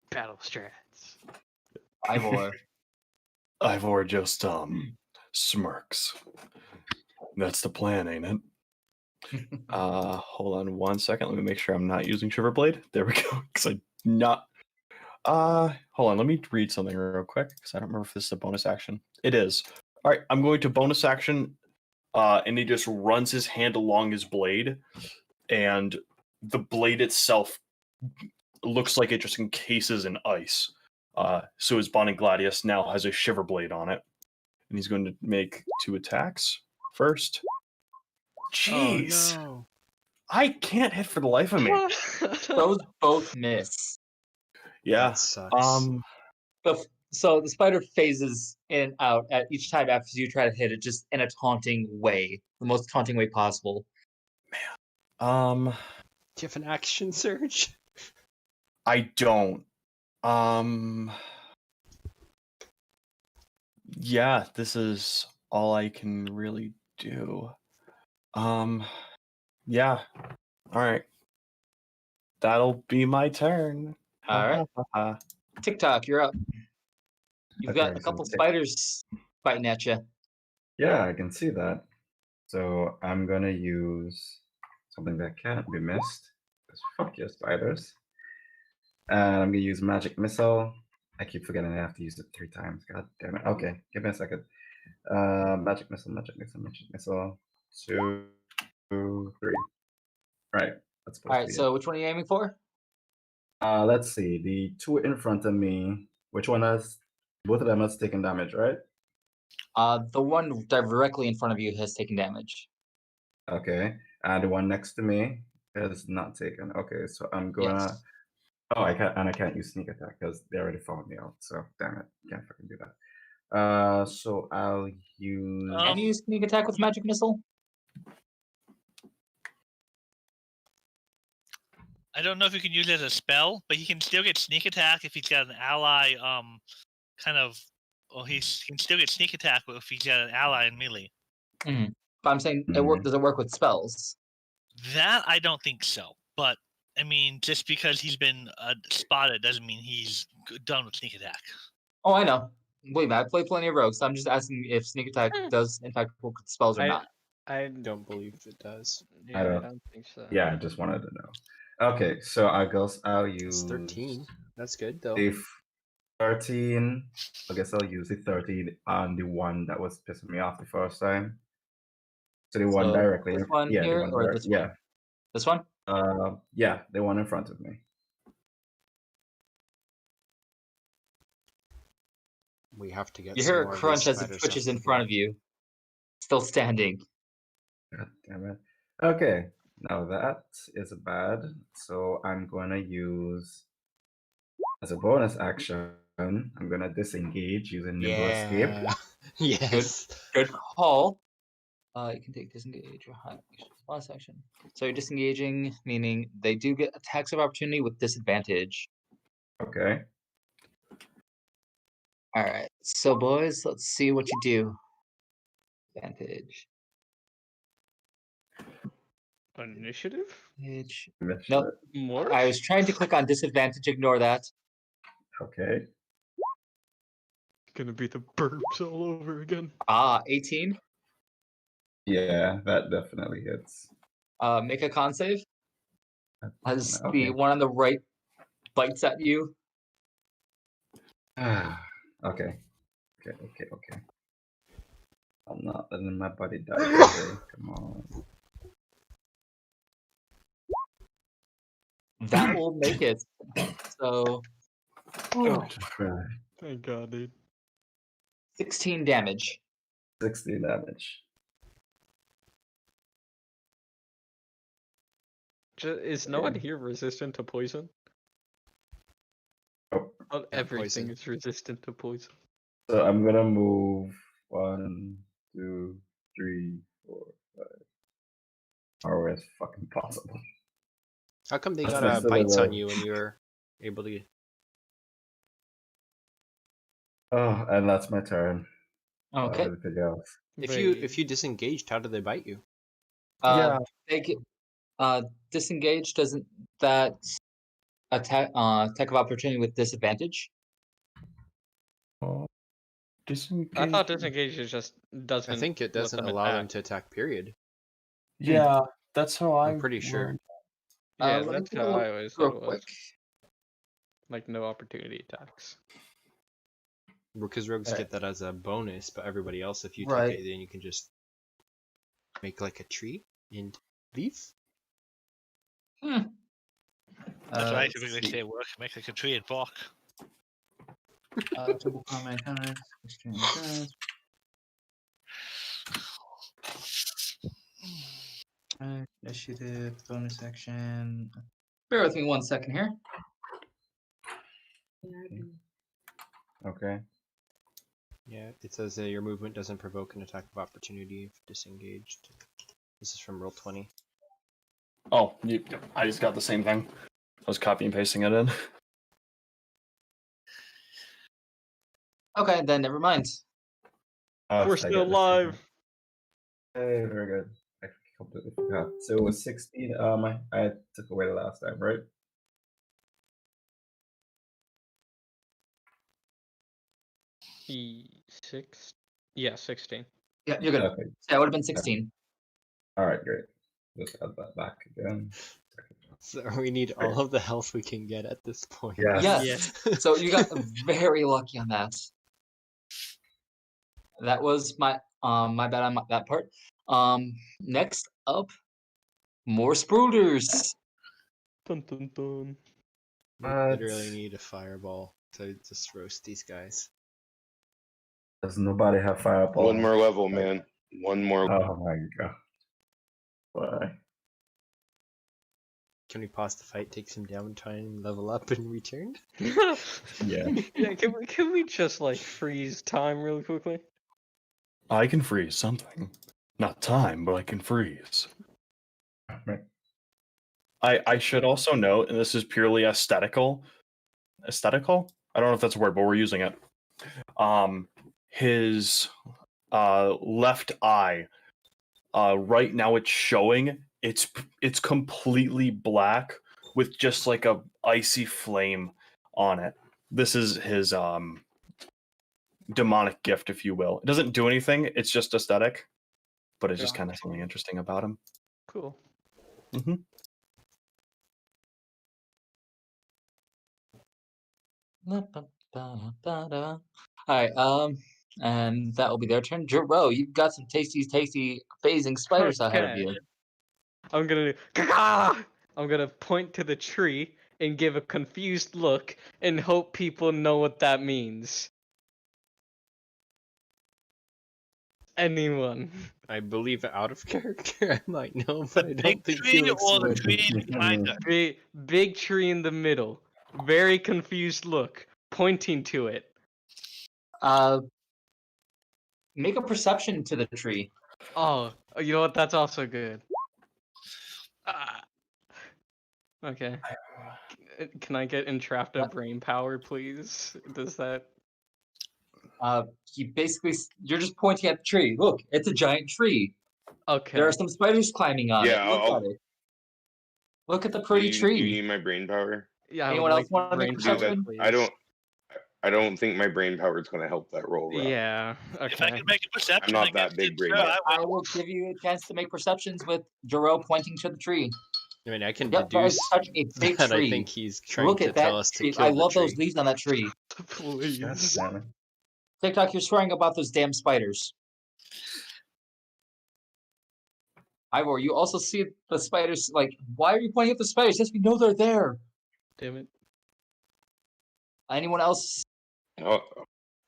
Battle strats. Ivor. Ivor just smirks. That's the plan, ain't it? Hold on 1 second. Let me make sure I'm not using Shiver Blade. There we go. Because I not. Hold on. Let me read something real quick because I don't remember if this is a bonus action. It is. All right. I'm going to bonus action. And he just runs his hand along his blade, and the blade itself looks like it just encases in ice. So his Bonnie Gladius now has a Shiver Blade on it, and he's going to make 2 attacks first. Jeez, Oh, no. I can't hit for the life of me. Those both miss. Yeah. That sucks. So the spider phases in and out at each time after you try to hit it, just in a taunting way, the most taunting way possible. Do you have an action surge? I don't. Yeah, this is all I can really do. Yeah. All right. That'll be my turn. All right. TikTok, you're up. You've got Okay, a couple so- spiders fighting at you. Yeah, I can see that. So I'm gonna use something that can't be missed. Because fuck your spiders. And I'm gonna use magic missile. I keep forgetting I have to use it 3 times. God damn it. Okay, give me a second. Magic missile, magic missile, magic missile. 2, 3. Right. That's supposed All to right, be so which one are you aiming for? it. Let's see. The 2 in front of me. Which one has? Both of them has taken damage, right? The one directly in front of you has taken damage. Okay. And the one next to me is not taken. Okay, so I'm gonna. Yes. Oh, I can't use sneak attack because they already found me out. So damn it, can't fucking do that. So I'll use. Can you sneak attack with magic missile? I don't know if you can use it as a spell, but he can still get sneak attack if he's got an ally. Kind of. Well, he can still get sneak attack if he's got an ally in melee. Mm-hmm. But I'm saying, does it work with spells? That I don't think so. But I mean, just because he's been spotted doesn't mean he's done with sneak attack. Oh, I know. Believe me, I play plenty of rogues. So I'm just asking if sneak attack does in fact work with spells or not. I Don't believe it does. Yeah, I don't think so. Yeah, I just wanted to know. Okay, so I'll It's use 13. That's good, though. the 13. I guess I'll use the 13 on the one that was pissing me off the first time. So the one So directly. this one yeah, here the one or direct- this one? Yeah. This one? Yeah, the one in front of me. We have to get You some hear a more of crunch these as it spiders twitches off in the front board. of you. Still standing. God damn it. Okay, now that is bad. So I'm gonna use as a bonus action. I'm gonna disengage using Nimble Escape. Yes. Good call. You can take disengage or hide action. Bonus action. So you're disengaging, meaning they do get attacks of opportunity with disadvantage. Okay. All right. So boys, let's see what you do. Advantage. Initiative? Advantage. Missed Nope. it. More? I was trying to click on disadvantage. Ignore that. Okay. Gonna be the burps all over again. 18. Yeah, that definitely hits. Make a con save. As Okay. the one on the right bites at you. Okay. Okay. I'm not letting my body die today. Come on. That will make it. So Right. Thank God, dude. 16 damage. 60 damage. Is no one here resistant to poison? Oh, Not Yeah, everything poison. is resistant to poison. so I'm gonna move 1, 2, 3, 4, 5. Or as fucking possible. How come they That's got my silver bites on roll. you and you're able to? Oh, and that's my turn. Okay. Everything else. If you disengaged, how do they bite you? They get, disengage. Doesn't that attack of opportunity with disadvantage? Oh, disengage. I thought disengage is just doesn't. I think it let doesn't them allow them attack. to attack. Period. Yeah, that's how I'm pretty sure. learned. Yeah, Let me that's take how a look I always real thought it was. quick. Like no opportunity attacks. Because rogues Right. get that as a bonus, but everybody else, if you Right. take it, then you can just make like a tree and leave. That's right. Let's I think they see. say work, make like a tree and bark. Triple combat encounters, extreme endurance. Initiative, bonus action. Bear with me 1 second here. Okay. Yeah, it says your movement doesn't provoke an attack of opportunity if disengaged. This is from Roll20. Oh, I just got the same thing. I was copy and pasting it in. Okay, then never mind. Oh, We're so I still get this alive. thing. Hey, very good. I completely forgot. So it was 16. I took away the last time, right? Six. Yeah, 16. Yeah, you're good. Okay. That would have been 16. All right, great. Just add that back again. So we need all of the health we can get at this point. Yes. Yes. So you got very lucky on that. That was my my bad on that part. Next up, more Sprouters. Dun dun dun. We literally need a fireball to just roast these guys. Does nobody have fireball? One more level, man. One more. Oh my god. Why? Can we pause the fight, take some downtime, level up, and return? Yeah. Yeah, can we just like freeze time really quickly? I can freeze something. Not time, but I can freeze. Right. I should also note, and this is purely aesthetical. Aesthetical? I don't know if that's a word, but we're using it. His left eye. Right now it's showing. It's completely black with just like a icy flame on it. This is his demonic gift, if you will. It doesn't do anything. It's just aesthetic, but it's just kind of something interesting about him. Cool. Mm-hmm. Alright, and that will be their turn. Jero, you've got some tasty phasing spiders ahead of Okay. you. I'm gonna Caca! I'm gonna point to the tree and give a confused look and hope people know what that means. Anyone? I believe out of character, I might know, but I Big don't think tree Felix or the would. tree behind us? Big tree in the middle. Very confused look, pointing to it. Make a perception to the tree. Oh, you know what? That's also good. Ah. Okay. Can I get entrapped of brain power, please? Does that? You're just pointing at the tree. Look, it's a giant tree. Okay. There are some spiders climbing on Yeah, it. Look at it. Look at the pretty you tree. need my brain power? Yeah, I Anyone would else like want to make brain Dude, perception? power, I please. don't think my brain power is going to help that roll. Rob. Yeah. If I Okay. can make a perception, I'm not that against big it, brain sure, yet. I I will. will give you a chance to make perceptions with Jero pointing to the tree. I mean, I can Yep, that is deduce such a big that tree. I think he's trying Look to at that tell us to tree. kill I the love tree. those leaves on that tree. Please. TikTok, you're swearing about those damn spiders. Ivor, you also see the spiders. Like, why are you pointing at the spiders? Yes, we know they're there. Damn it. Anyone else? Hold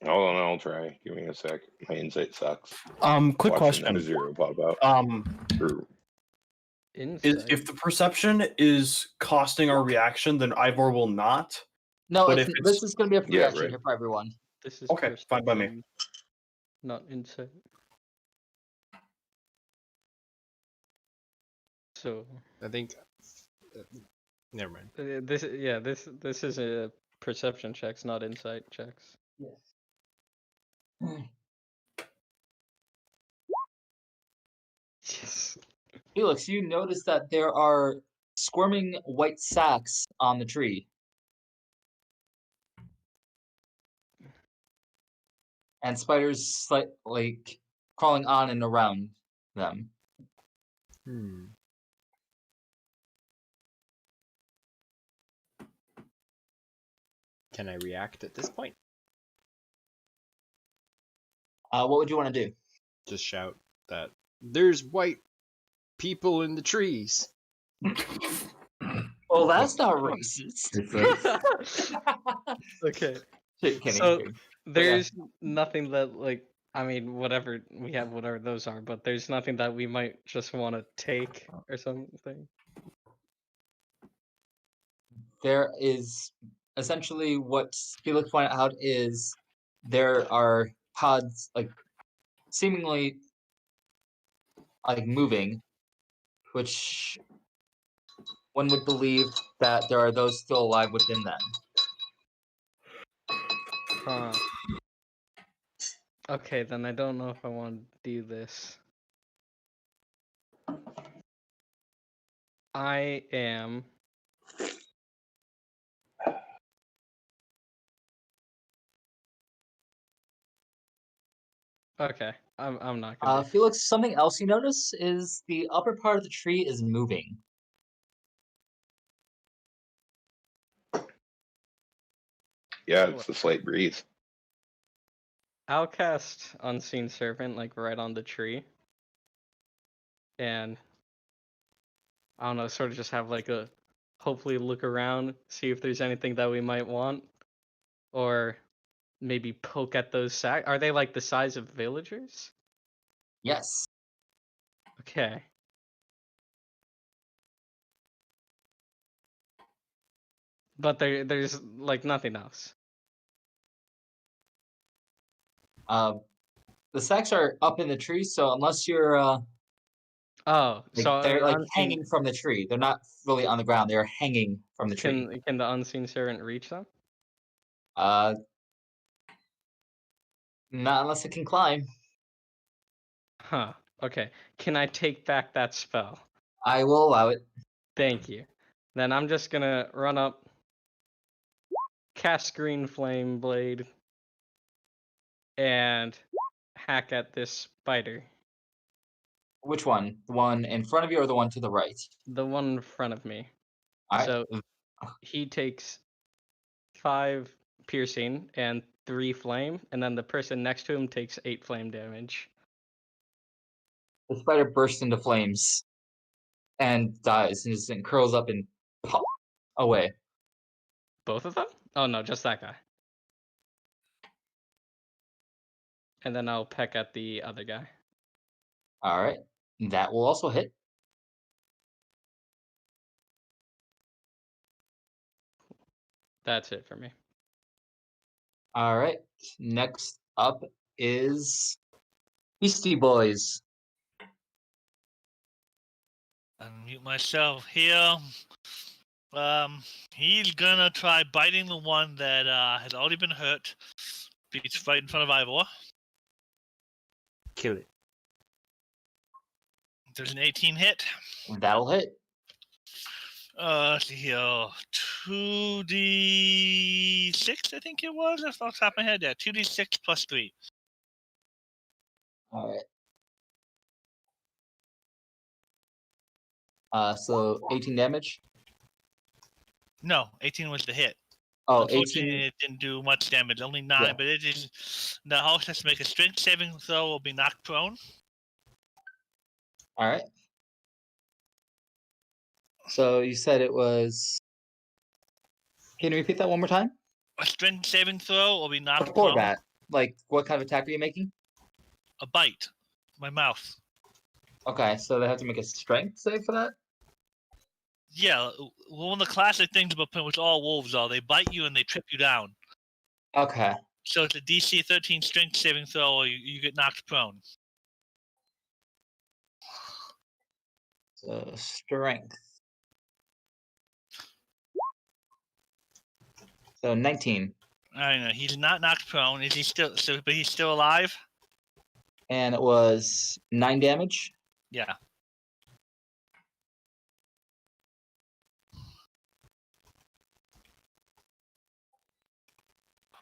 on, I'll try. Give me a sec. My insight sucks. Quick Watching that question. zero pop out. Or- Insight. If the perception is costing our reaction, then Ivor will not. No, But it's, if it's- this is going to be a free Yeah, action right. here for everyone. This is Okay, fine by me. perception, not insight. So I think. Never mind. this is a perception checks, not insight checks. Yes. Yes. Felix, you notice that there are squirming white sacks on the tree. And spiders like crawling on and around them. Can I react at this point? What would you want to do? Just shout that there's white people in the trees. Well, that's not racist. Okay. Kidding. So kidding. there's nothing that like I mean whatever we have whatever those are, but there's nothing that we might just want to take or something. There is essentially what Felix pointed out is there are pods like seemingly like moving, which one would believe that there are those still alive within them. Huh. Okay, then I don't know if I want to do this. I am okay. I'm not gonna. do Felix, something else you notice is the upper part of the tree is moving. Yeah, it's a slight breeze. I'll cast Unseen Servant like right on the tree. And I don't know, sort of just have like a hopefully look around, see if there's anything that we might want. Or maybe poke at those sacks. Are they like the size of villagers? Yes. Okay. But there's like nothing else. The sacks are up in the tree, so unless you're Oh, so they're like unseen, hanging from the tree. They're not really on the ground. They're hanging from the tree. can the unseen servant reach them? Not unless it can climb. Huh. Okay. Can I take back that spell? I will allow it. Thank you. Then I'm just gonna run up, cast Green Flame Blade, and hack at this spider. Which one? The one in front of you or the one to the right? The one in front of me. All right. So he takes 5 piercing and 3 flame, and then the person next to him takes 8 flame damage. The spider bursts into flames and dies and curls up and pops away. Both of them? Oh no, just that guy. And then I'll peck at the other guy. All right. That will also hit. That's it for me. All right. Next up is Beastie Boys. Unmute myself here. He's gonna try biting the one that has already been hurt Beats right in front of Ivor. Kill it. There's an 18 hit. That'll hit. Let's see here. 2d6, I think it was, off the top of my head. Yeah, 2d6 plus 3. All right. So 18 damage. No, 18 was the hit. Oh, Unfortunately, 18. it didn't do much damage, only 9, Yeah. but it is. The host has to make a strength saving throw or be knocked prone. All right. So you said it was. Can you repeat that one more time? A strength saving throw or be knocked Before prone. that, like, what kind of attack are you making? A bite. My mouth. Okay, so they have to make a strength save for that? Yeah, one of the classic things about with all wolves are they bite you and they trip you down. Okay. So it's a DC 13 strength saving throw or you get knocked prone. So strength. So 19. I know he's not knocked prone. Is he still? But he's still alive. And it was 9 damage. Yeah.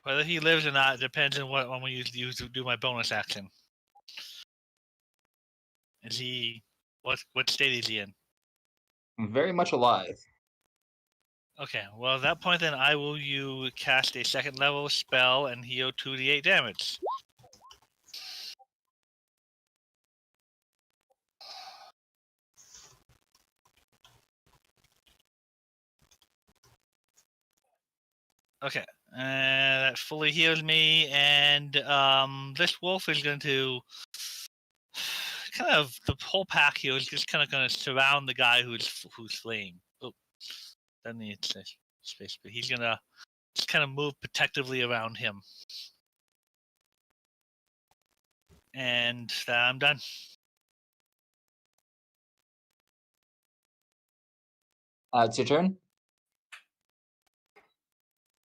Whether he lives or not depends on what when we use to do my bonus action. Is he? What state is he in? Very much alive. Okay, well at that point then I will cast a second level spell and heal 2d8 damage. Okay, that fully heals me, and this wolf is going to kind of the whole pack here is just kind of going to surround the guy who's fleeing. Oh, that needs space, but he's gonna just kind of move protectively around him, and I'm done. It's your turn.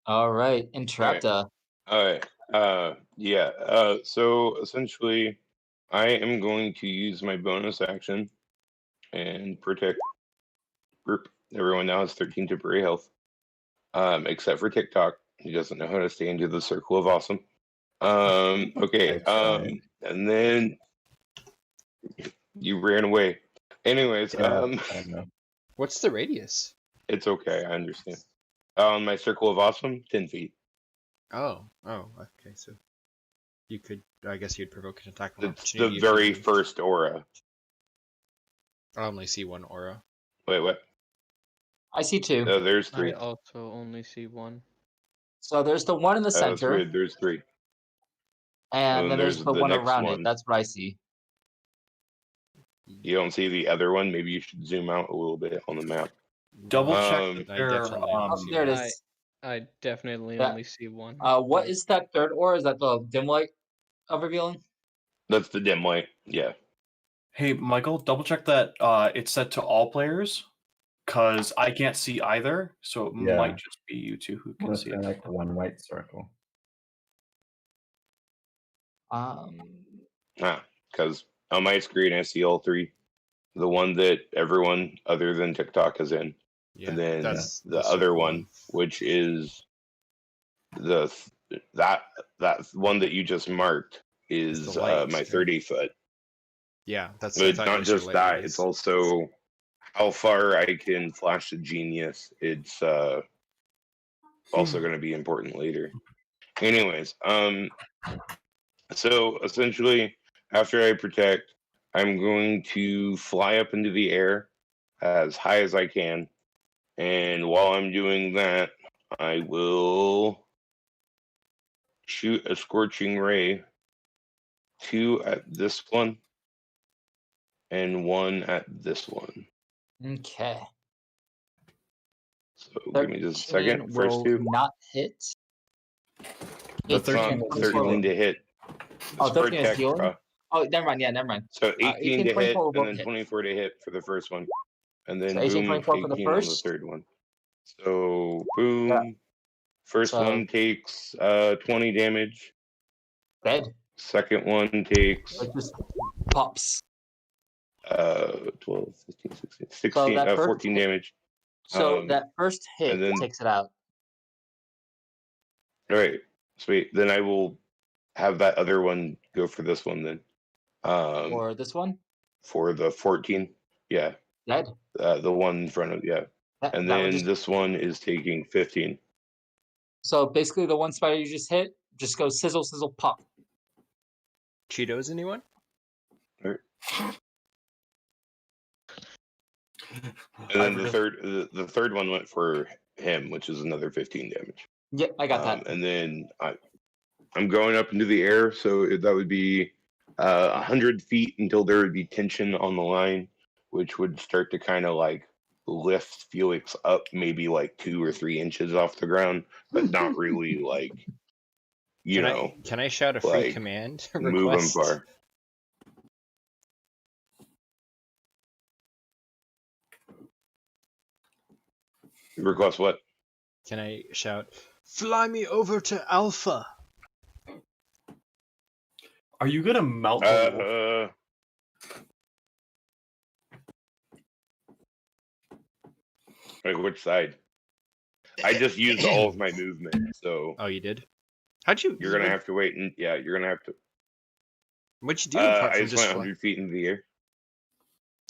All right, Interrupta. All right. Yeah. So essentially, I am going to use my bonus action and protect group. Everyone now has 13 temporary health, except for TikTok. He doesn't know how to stay into the circle of awesome. Okay. And then you ran away. Anyways, I know. What's the radius? it's okay. I understand. My circle of awesome, 10 feet. Oh, okay. So you could, I guess, you'd provoke an attack of It's the opportunity. very first aura. I only see one aura. Wait, what? I see 2. No, there's I 3. also only see one. So there's the one in the That's center, weird. There's 3. and then there's the one next around one. it. That's what I see. You don't see the other one? Maybe you should zoom out a little bit on the map. Double check Um, that I they're, definitely don't Oh, see there it one. is. I definitely Yeah. only see one. What is that third aura? Is that the dim light of revealing? That's the dim light. Yeah. Hey, Michael, double check that it's set to all players, because I can't see either, so it Yeah. might just be you two who can Let's see say it. like one white circle. Because on my screen I see all 3. The one that everyone other than TikTok is in, Yeah, and then that's the other circle one, which is that one that you just marked is the light, my right? 30 foot. Yeah, that's. But it's not just that; it's also how far I can flash the genius. It's also going to be important later. Anyways, so essentially, after I protect, I'm going to fly up into the air as high as I can, and while I'm doing that, I will shoot a scorching ray, 2 at this one, and 1 at this one. Okay. So give me just a second. First will 2. not hit. The 13 to hit. Oh, It's 13 is protect, healing? bro. Oh, never mind. Yeah, never mind. So 18 to 24 hit, will and both then hit. 24 to hit for the first one. And then So 18, boom, 24 for the 18 on the first? third one. So boom. Yeah. First So- one takes 20 damage. Dead. Second one takes It just pops. 12, 15, 16, 16 that first 14 hit- damage. So that first hit and then- takes it out. All right, sweet. Then I will have that other one go for this one then. Or this one? For the 14, yeah, Dead. the one in front of and that would then just... this one is taking 15. So basically, the one spider you just hit just goes sizzle, sizzle, pop. Cheetos, anyone? And then the third one went for him, which is another 15 damage. Yep, I got that. And then I'm going up into the air, so that would be 100 feet until there would be tension on the line, which would start to kind of like lift Felix up maybe like 2 or 3 inches off the ground, but not really like, Can I shout a free like, command move him request? far. Request what? Can I shout, fly me over to Alpha? Are you gonna melt the wolf? Like which side? I just used all of my movement, so. Oh, you did? How'd you? You're gonna have to wait, and you're gonna have to. What'd you do apart I from just went fly? 100 feet into the air,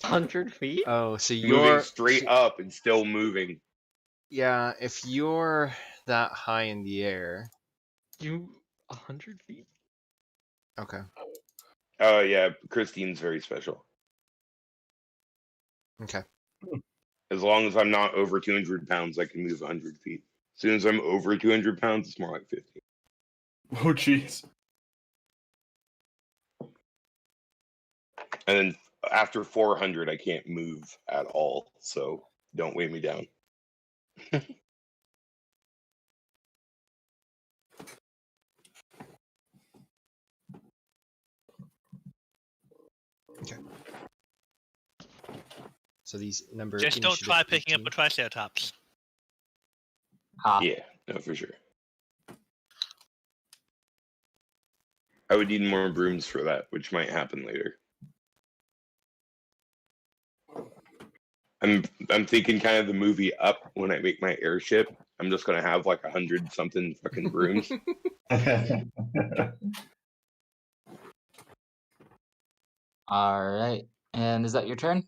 100 feet? Oh, so moving you're straight up and still moving. Yeah, if you're that high in the air. You 100 feet? Okay. Oh yeah, Christine's very special. Okay. As long as I'm not over 200 pounds, I can move 100 feet. As soon as I'm over 200 pounds, it's more like 50. Oh, jeez. And then after 400, I can't move at all. So don't weigh me down. Okay. So these number. Just don't initiative try picking up 18. a Triceratops. Yeah, no, for sure. I would need more brooms for that, which might happen later. I'm thinking kind of the movie Up when I make my airship. I'm just gonna have like 100 something fucking brooms. All right. And is that your turn?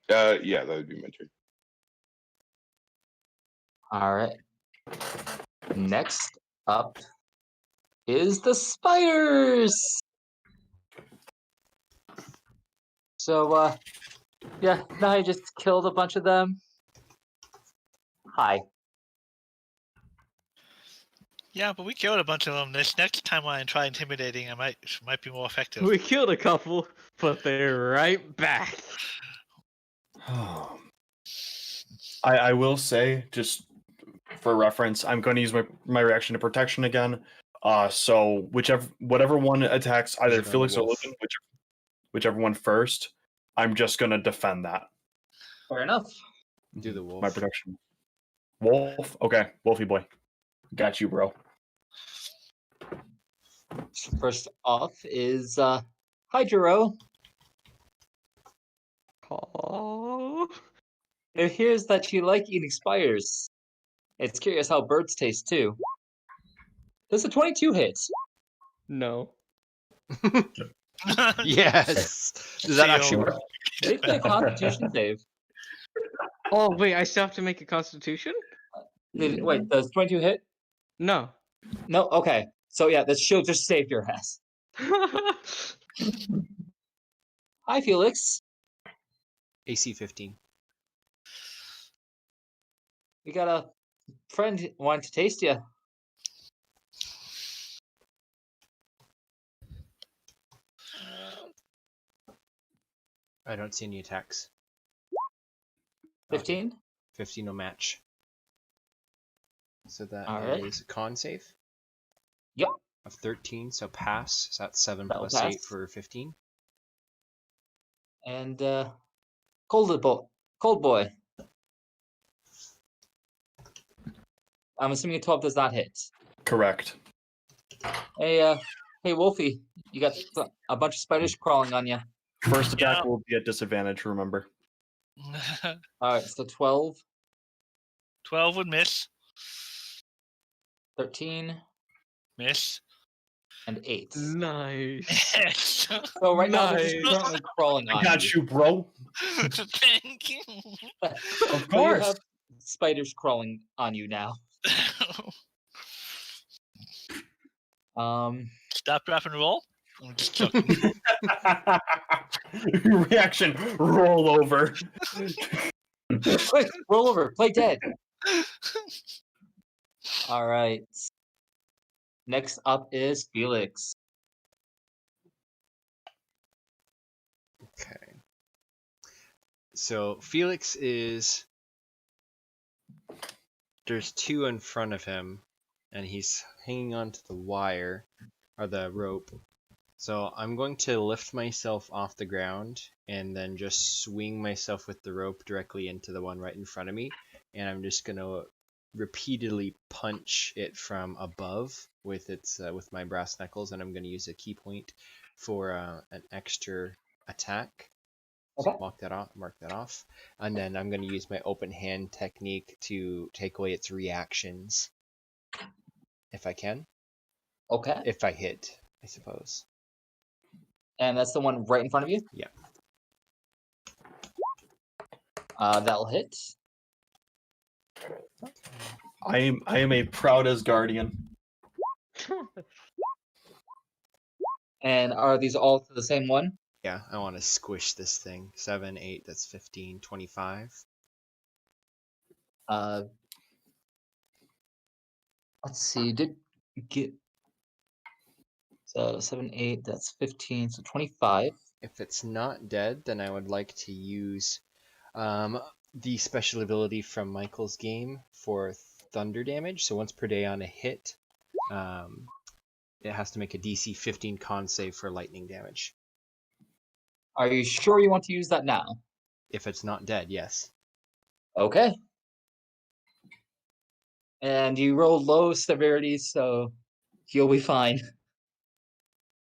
Yeah, that would be my turn. All right. Next up is the spiders. So, yeah, now I just killed a bunch of them. Hi. Yeah, but we killed a bunch of them. This next time when I try intimidating, I might be more effective. We killed a couple, but they're right back. I will say, just for reference, I'm going to use my reaction to protection again. So whatever one attacks either Should have Felix the or wolf. Logan, whichever one first, I'm just going to defend that. Fair enough. Do the wolf. My protection. Wolf? Okay, Wolfie boy. Got you, bro. First off is Hydro. Oh. It appears that you like eating spiders. It's curious how birds taste too. Does a 22 hit? No. Yes. Does that actually work? Make me a Constitution save. Oh, wait, I still have to make a constitution? Wait, does 22 hit? No. No? Okay. So yeah, that should just save your ass. Hi, Felix. AC 15. We got a friend wanting to taste you. I don't see any attacks. 15? 15 no match. So that Alright. is a con save. Yep. Of 13, so pass. So that's 7 That'll plus pass. 8 for 15. And Cold Boy. I'm assuming a 12 does not hit. Correct. Hey, Wolfie, you got a bunch of spiders crawling on you. First attack Yeah. will be at disadvantage, remember. All right, so 12, 12 would miss. 13, Miss. and 8. Nice. Yes. So right now they're just Nice. currently crawling on I got you, bro. Thank you. Of So you course. have spiders crawling on you now. Stop, drop, and roll. I'm just joking. Reaction, roll over. Quick, roll over, play dead. All right. Next up is Felix. Okay. So Felix is. There's 2 in front of him, and he's hanging onto the wire or the rope. So I'm going to lift myself off the ground and then just swing myself with the rope directly into the one right in front of me, and I'm just gonna repeatedly punch it from above with with my brass knuckles, and I'm gonna use a key point for an extra attack. So Okay. mark that off, and then I'm gonna use my open hand technique to take away its reactions, if I can. Okay. If I hit, I suppose. And that's the one right in front of you? Yeah. That'll hit. I am a proud as guardian. And are these all to the same one? Yeah, I want to squish this thing. 7, 8, that's 15, 25. Let's see. Did get so 7, 8, that's 15, so 25. If it's not dead, then I would like to use the special ability from Michael's game for thunder damage. So once per day on a hit, it has to make a DC 15 con save for lightning damage. Are you sure you want to use that now? If it's not dead, yes. Okay. And you roll low severity, so you'll be fine.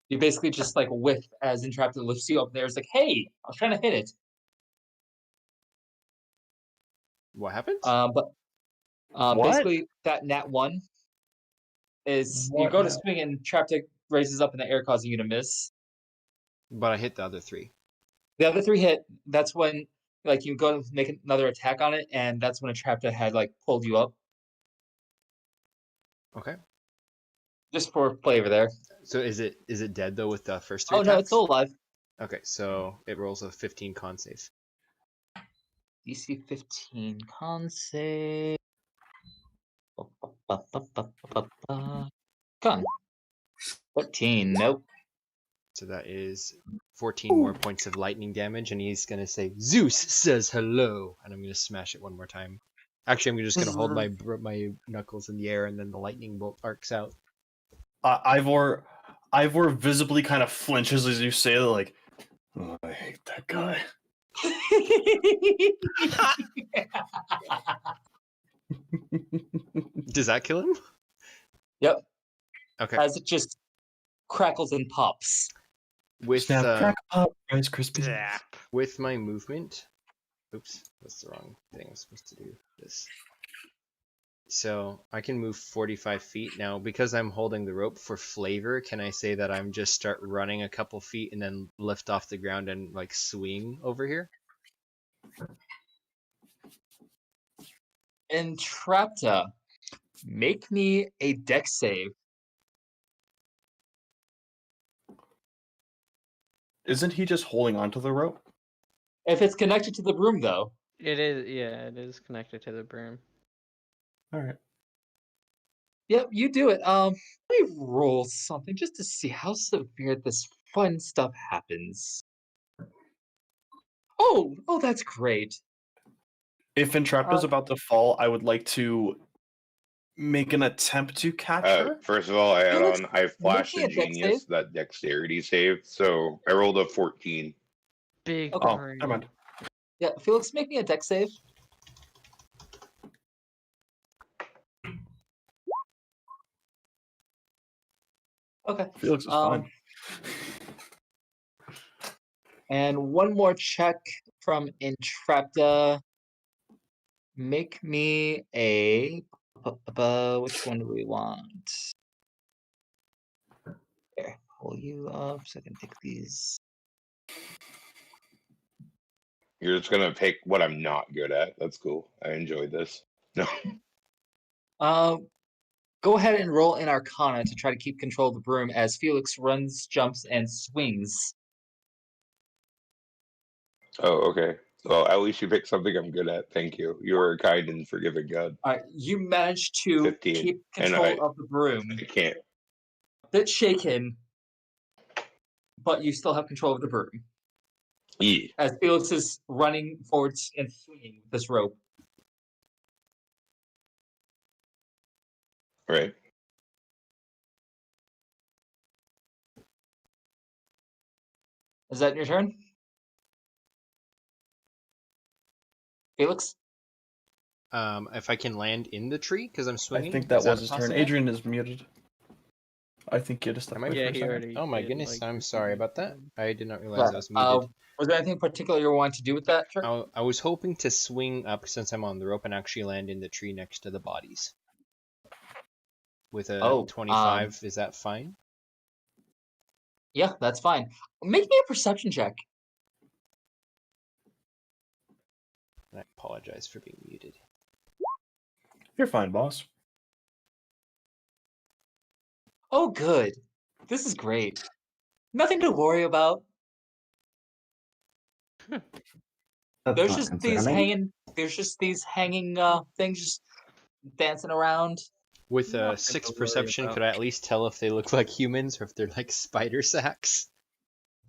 You basically just like whiff as Entrapta lifts you up there. It's like, hey, I was trying to hit it. What happens? But What? basically that nat 1 is you What go to now? swing and Entrapta raises up in the air, causing you to miss. But I hit the other 3. The other 3 hit. That's when like you go to make another attack on it, and that's when Entrapta had like pulled you up. Okay. Just for flavor there. So is it dead though with the first 3 Oh attacks? no, it's still alive. Okay, so it rolls a 15 con save. DC 15 con save. Con. 13. Nope. So that is 14 more points of lightning damage, and he's gonna say, "Zeus says hello," and I'm gonna smash it one more time. Actually, I'm just gonna hold my knuckles in the air, and then the lightning bolt arcs out. Ivor visibly kind of flinches as you say that, like, oh, I hate that guy. Does that kill him? Yep. Okay. As it just crackles and pops. With Snap, crack, pop, Rice Krispies. Zap. with my movement. Oops, that's the wrong thing I was supposed to do. This. So I can move 45 feet now because I'm holding the rope for flavor. Can I say that I'm just start running a couple feet and then lift off the ground and like swing over here? Entrapta, make me a dex save. Isn't he just holding onto the rope? If it's connected to the broom, though. It is, yeah, it is connected to the broom. All right. Yep, you do it. Let me roll something just to see how severe this fun stuff happens. Oh, that's great. If Entrapta's about to fall, I would like to make an attempt to catch her. First of all, I add Felix, on. I flashed me a a dex genius save. that dexterity save, so I rolled a 14. Big Okay. Oh, brain. never mind. Yeah, Felix, make me a dex save. Okay. Felix is fine. And one more check from Intrepta. Make me a. Which one do we want? There, pull you up so I can take these. You're just gonna pick what I'm not good at. That's cool. I enjoyed this. No. Go ahead and roll in Arcana to try to keep control of the broom as Felix runs, jumps, and swings. Oh, okay. Well, at least you picked something I'm good at. Thank you. You are a kind and forgiving God. All right, you managed to 15, keep and control of the broom. I can't. A bit shaken, but you still have control of the broom. Yeah. As Felix is running forwards and swinging with this rope. Right. Is that your turn? Felix? If I can land in the tree because I'm I swinging. think that is was a his turn. possibility? Adrian is muted. I think you just stepped Am I- away Yeah, for a he second. already. Oh my did, goodness, like, I'm this sorry is- about that. I did not realize I was muted. Was there anything particular you wanted to do with that turn? I was hoping to swing up since I'm on the rope and actually land in the tree next to the bodies. With a 25, is that fine? Yeah, that's fine. Make me a perception check. I apologize for being muted. You're fine, boss. Oh, good. This is great. Nothing to worry about. That's There's not just these concerning. hanging. There's just these hanging things just dancing around. With Nothing a to 6 worry perception, about. could I at least tell if they look like humans or if they're like spider sacks?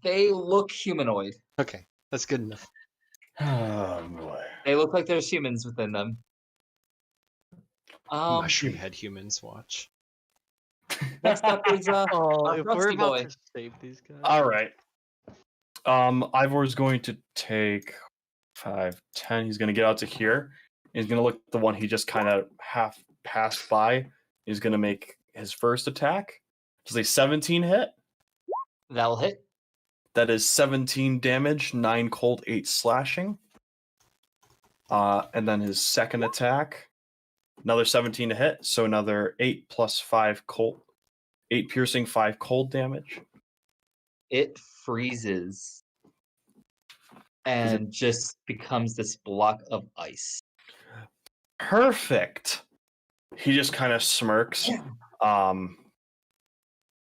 They look humanoid. Okay, that's good enough. Oh boy. They look like there's humans within them. Mushroom head humans, watch. Next up is Oh, if we're Rusty about Boy. to save these guys. All right. Ivor's going to take 5, 10. He's going to get out to here. He's going to look at the one he just kind of half passed by. He's going to make his first attack. Does a 17 hit? That'll hit. That is 17 damage, 9 cold, 8 slashing. And then his second attack, another 17 to hit, so another 8 plus 5 cold, 8 piercing, 5 cold damage. It freezes and just becomes this block of ice. Perfect. He just kind of smirks.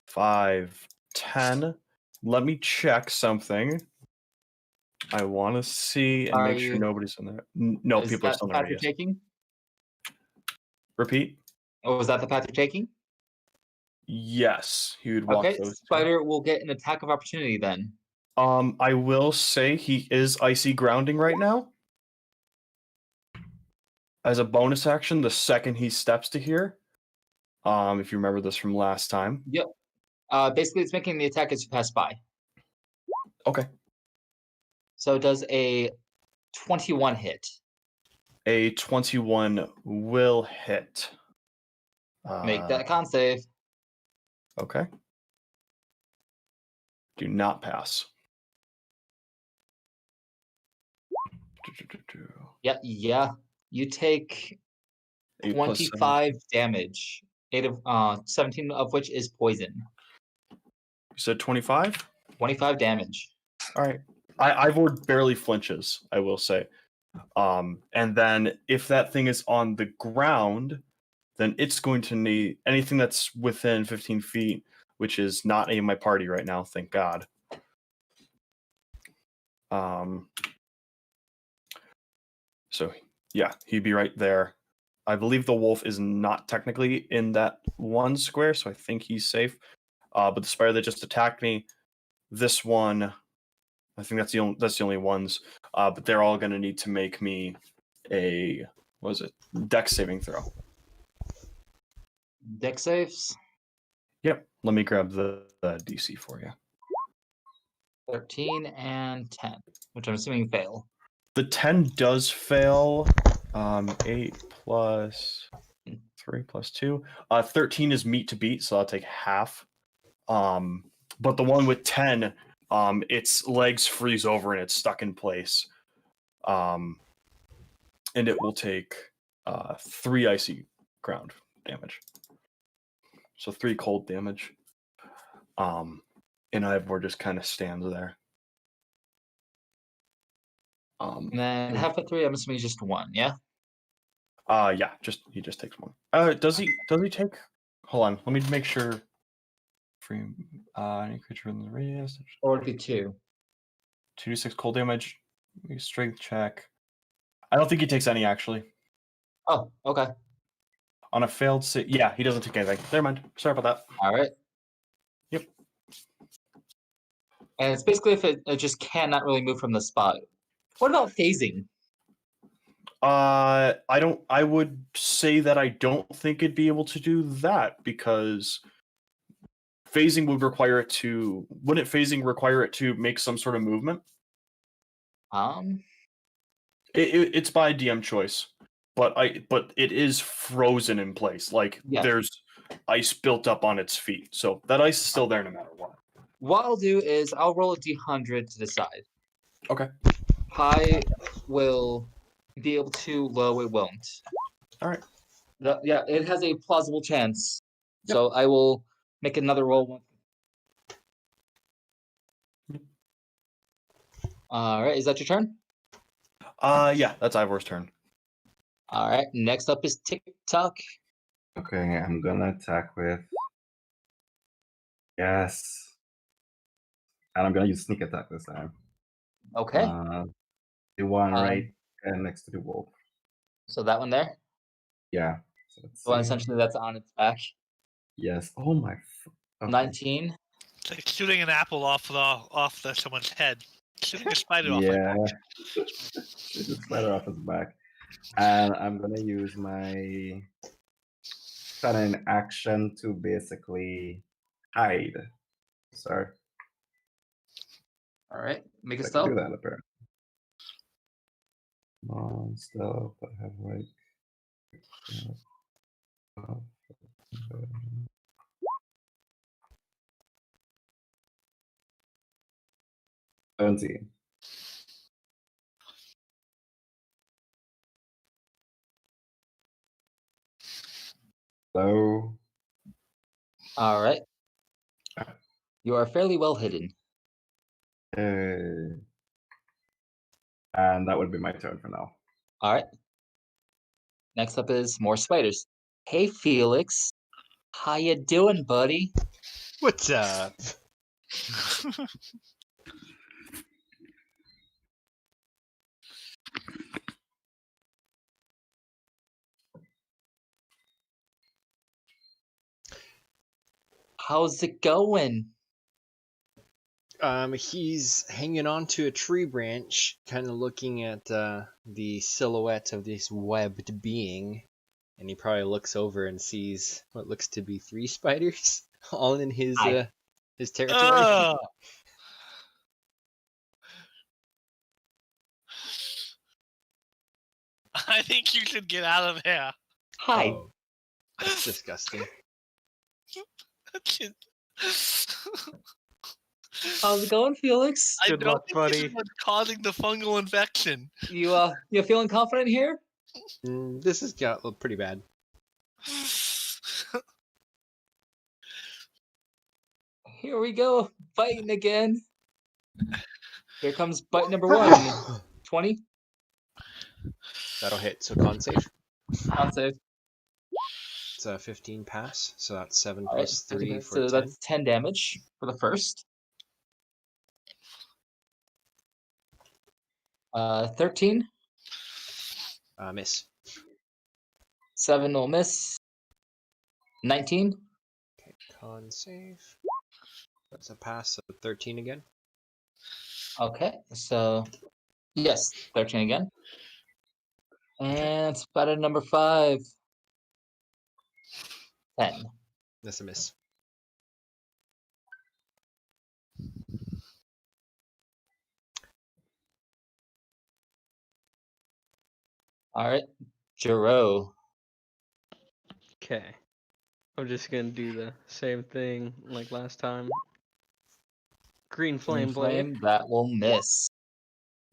5, 10. Let me check something. I want to see and make sure nobody's in there. No, Is people are that still the in path there. you're taking? Repeat. Oh, was that the path you're taking? Yes, he would walk Okay, those two. Spider will get an attack of opportunity then. I will say he is icy grounding right now. As a bonus action, the second he steps to here. If you remember this from last time. Yep. Basically, it's making the attack as you pass by. Okay. So it does a 21 hit. A 21 will hit. Make that con save. Okay. Do not pass. Yeah. You take 8 plus 25 damage. 17 of which is poison. You said 25? 25 damage. All right. Ivor barely flinches, I will say. And then if that thing is on the ground, then it's going to need anything that's within 15 feet, which is not any of my party right now, thank God. So, yeah, he'd be right there. I believe the wolf is not technically in that one square, so I think he's safe. But the spider that just attacked me, this one, I think that's the only ones. But they're all going to need to make me a dex saving throw. Dex saves. Yep. Let me grab the DC for you. 13 and 10, which I'm assuming fail. The 10 does fail. 8 plus 3 plus 2. 13 is meat to beat, so I'll take half. But the one with 10, its legs freeze over and it's stuck in place. And it will take 3 icy ground damage. So 3 cold damage. And Ivor just kind of stands there. And then half of 3, I'm assuming is just 1, yeah? Yeah, he just takes 1. Does he take? Hold on, let me make sure. Free any creature in the radius. Or would it be 2? 2d6 cold damage. Strength check. I don't think he takes any actually. Oh, okay. On a failed save, yeah, he doesn't take anything. Never mind. Sorry about that. All right. Yep. And it's basically if it just cannot really move from the spot. What about phasing? I would say that I don't think it'd be able to do that because phasing would require it to. Wouldn't phasing require it to make some sort of movement? It's by DM choice, but it is frozen in place. Like there's ice built up on its feet, so that ice is still there no matter what. What I'll do is I'll roll a d100 to decide. Okay. High will be able to, low it won't. All right. Yeah, it has a plausible chance. Yep. So I will make another roll. All right, is that your turn? Yeah, that's Ivor's turn. All right, next up is TikTok. Okay, I'm gonna attack with. Yes. And I'm gonna use sneak attack this time. Okay. The one right next to the wolf. So that one there? Yeah. So essentially that's on its back. Yes. Oh my. Okay. 19. It's like shooting an apple off someone's head. Shooting a spider off. Yeah. Shoot the spider off his back. And I'm gonna use my sudden action to basically hide. Sir. All right. Make a I stealth. can do that apparently. Stealth. I have like. 17. Hello. All right. You are fairly well hidden. And that would be my turn for now. All right. Next up is more spiders. Hey, Felix. How you doing, buddy? What's up? How's it going? He's hanging onto a tree branch, kind of looking at the silhouette of this webbed being, and he probably looks over and sees what looks to be 3 spiders, all in his territory. I think you should get out of here. Hi. Oh, that's disgusting. How's it going, Felix? I Good don't luck, think buddy. this is what's causing the fungal infection. You feeling confident here? This has got pretty bad. Here we go, biting again. Here comes bite number 1. 20. That'll hit. So con save. Con save. It's a 15 pass, so that's 7 All plus right, 3 so for 10. that's 10 damage for the first. 13. Miss. 7 will miss. 19. Okay, con save. That's a pass, so 13 again. Okay, so yes, 13 again. And spider number 5. 10. That's a miss. All right, Jiro. Okay. I'm just gonna do the same thing like last time. Green Green flame blade. flame, that will miss.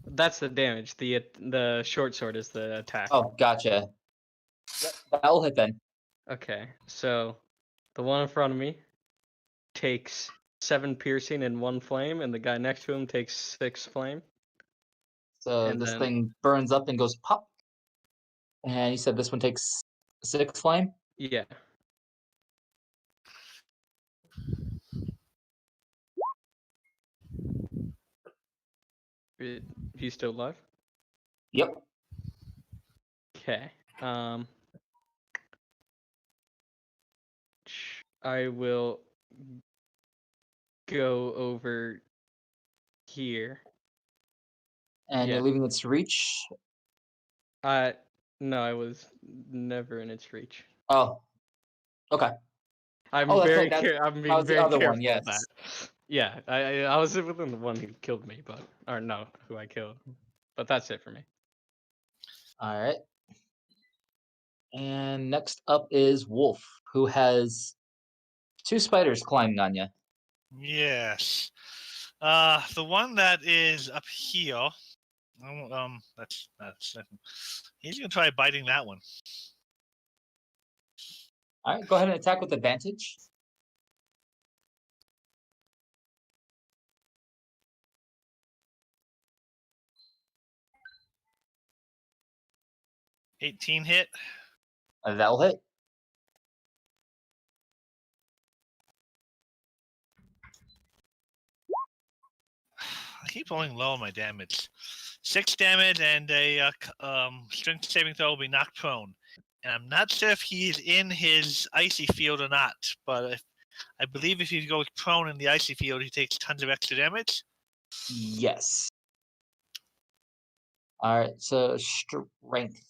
That's the damage. The short sword is the attack. Oh, gotcha. That will hit then. Okay, so the one in front of me takes 7 piercing and 1 flame, and the guy next to him takes 6 flame. So And this then- thing burns up and goes pop. And you said this one takes 6 flame? Yeah. He's still alive? Yep. Okay. I will go over here. And Yeah. you're leaving its reach? No, I was never in its reach. Oh. Okay. I'm Oh, that's very right, I'm that being was the very other careful one, of that. yes. Yeah, I was within the one who killed me, or no, who I killed. But that's it for me. Alright. And next up is Wolf, who has 2 spiders climbing on you. Yes. The one that is up here. That's he's gonna try biting that one. Alright, go ahead and attack with advantage. $18 hit. That'll hit. I keep rolling low on my damage. 6 damage and a strength saving throw will be knocked prone. And I'm not sure if he's in his icy field or not, but I believe if he goes prone in the icy field, he takes tons of extra damage. Yes. Alright, so strength.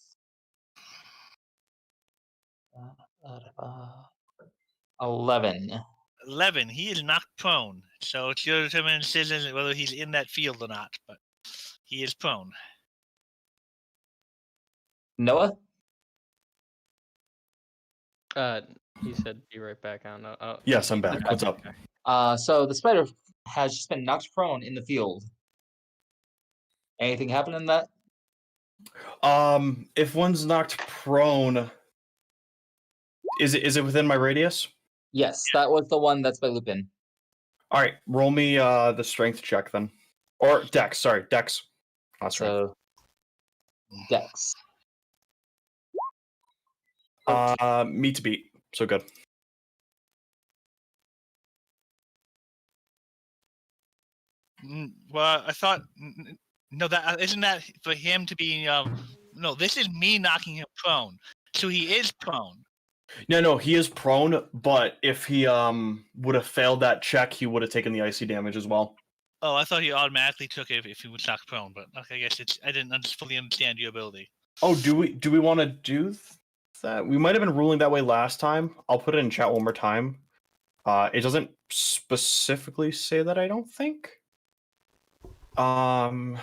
11. 11. He is knocked prone, so it's your determined decision whether he's in that field or not. But he is prone. Noah? He said, "Be right back." I don't know. Oh, Yes, I'm back. What's up? So the spider has just been knocked prone in the field. Anything happen in that? If one's knocked prone, is it within my radius? Yes, that was the one that's by Lupin. All right, roll me the strength check then, or dex. Sorry, dex. Not strength. So, Dex. Meet to beat. So good. Well, I thought no, that isn't that for him to be. No, this is me knocking him prone, so he is prone. No, he is prone, but if he would have failed that check, he would have taken the icy damage as well. Oh, I thought he automatically took it if he was knocked prone, but okay, I guess I didn't fully understand your ability. Oh, do we want to do that? We might have been ruling that way last time. I'll put it in chat one more time. It doesn't specifically say that, I don't think. It's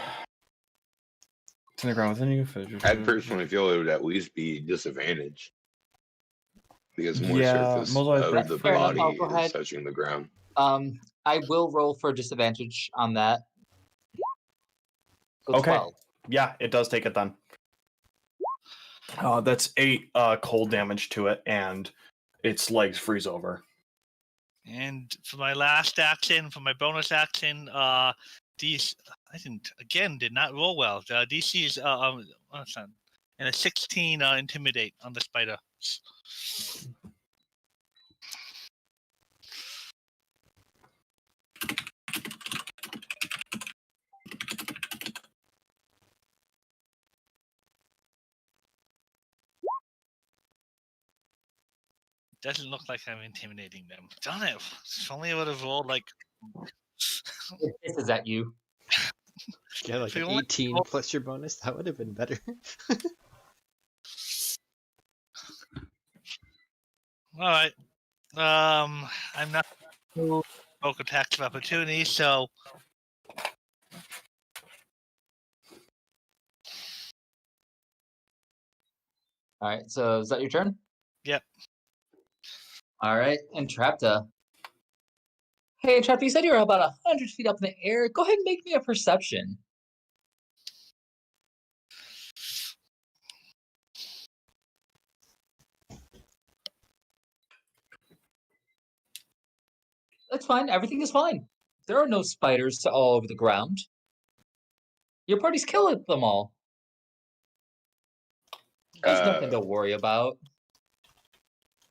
in the ground within you. I personally feel it would at least be disadvantage because more surface most likely of the fair enough. body I'll go is ahead. touching the ground. I will roll for disadvantage on that. So Okay. 12. Yeah, it does take it then. That's 8 cold damage to it, and its legs freeze over. And for my last action, for my bonus action, these did not roll well. DC is and a 16 intimidate on the spider. Doesn't look like I'm intimidating them. Darn it! If only I would have rolled like. It hisses at you. Yeah, like If an you only 18 rolled- plus your bonus, that would have been better. All right. I'm not poke attacks of opportunity, so Alright, so is that your turn? Yep. All right, Entrapta. Hey, Entrapta, you said you were about 100 feet up in the air. Go ahead and make me a perception. That's fine. Everything is fine. There are no spiders all over the ground. Your party's killing them all. There's nothing to worry about.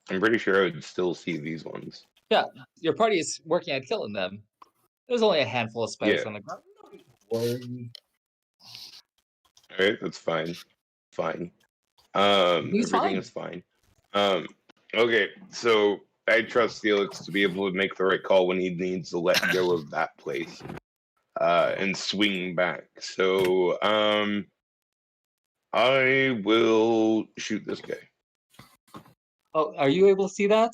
I'm pretty sure I would still see these ones. Yeah, your party is working at killing them. There's only a handful of spiders Yeah. on the ground. No need to worry. All right, that's fine. Fine. He's Everything fine. is fine. Okay, so I trust Felix to be able to make the right call when he needs to let go of that place and swing back. So I will shoot this guy. Oh, are you able to see that?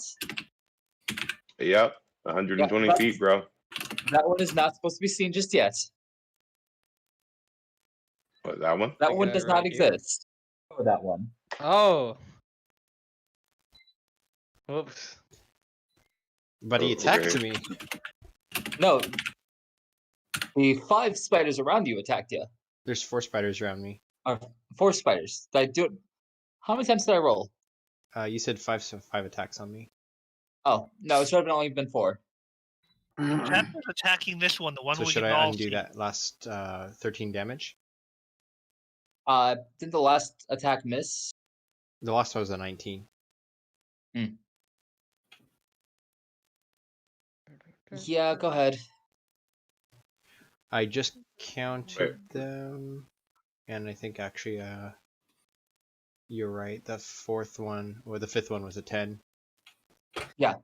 Yep, 120 Yeah, feet, bro. That one is not supposed to be seen just yet. What, that one? That The one guy does not right here? exist. Oh, that one. Oh. Whoops. But he Oh, attacked okay. me. No. The 5 spiders around you attacked you. There's 4 spiders around me. 4 spiders. Did I do it? How many times did I roll? You said 5, so 5 attacks on me. Oh, no, it should have only been 4. Chapter's attacking this one, the one So we should can I all undo see. that last 13 damage? Didn't the last attack miss? The last one was a 19. Yeah, go ahead. I just counted them, and I think actually, you're right. The 4th one, or the 5th one was a 10. Yeah.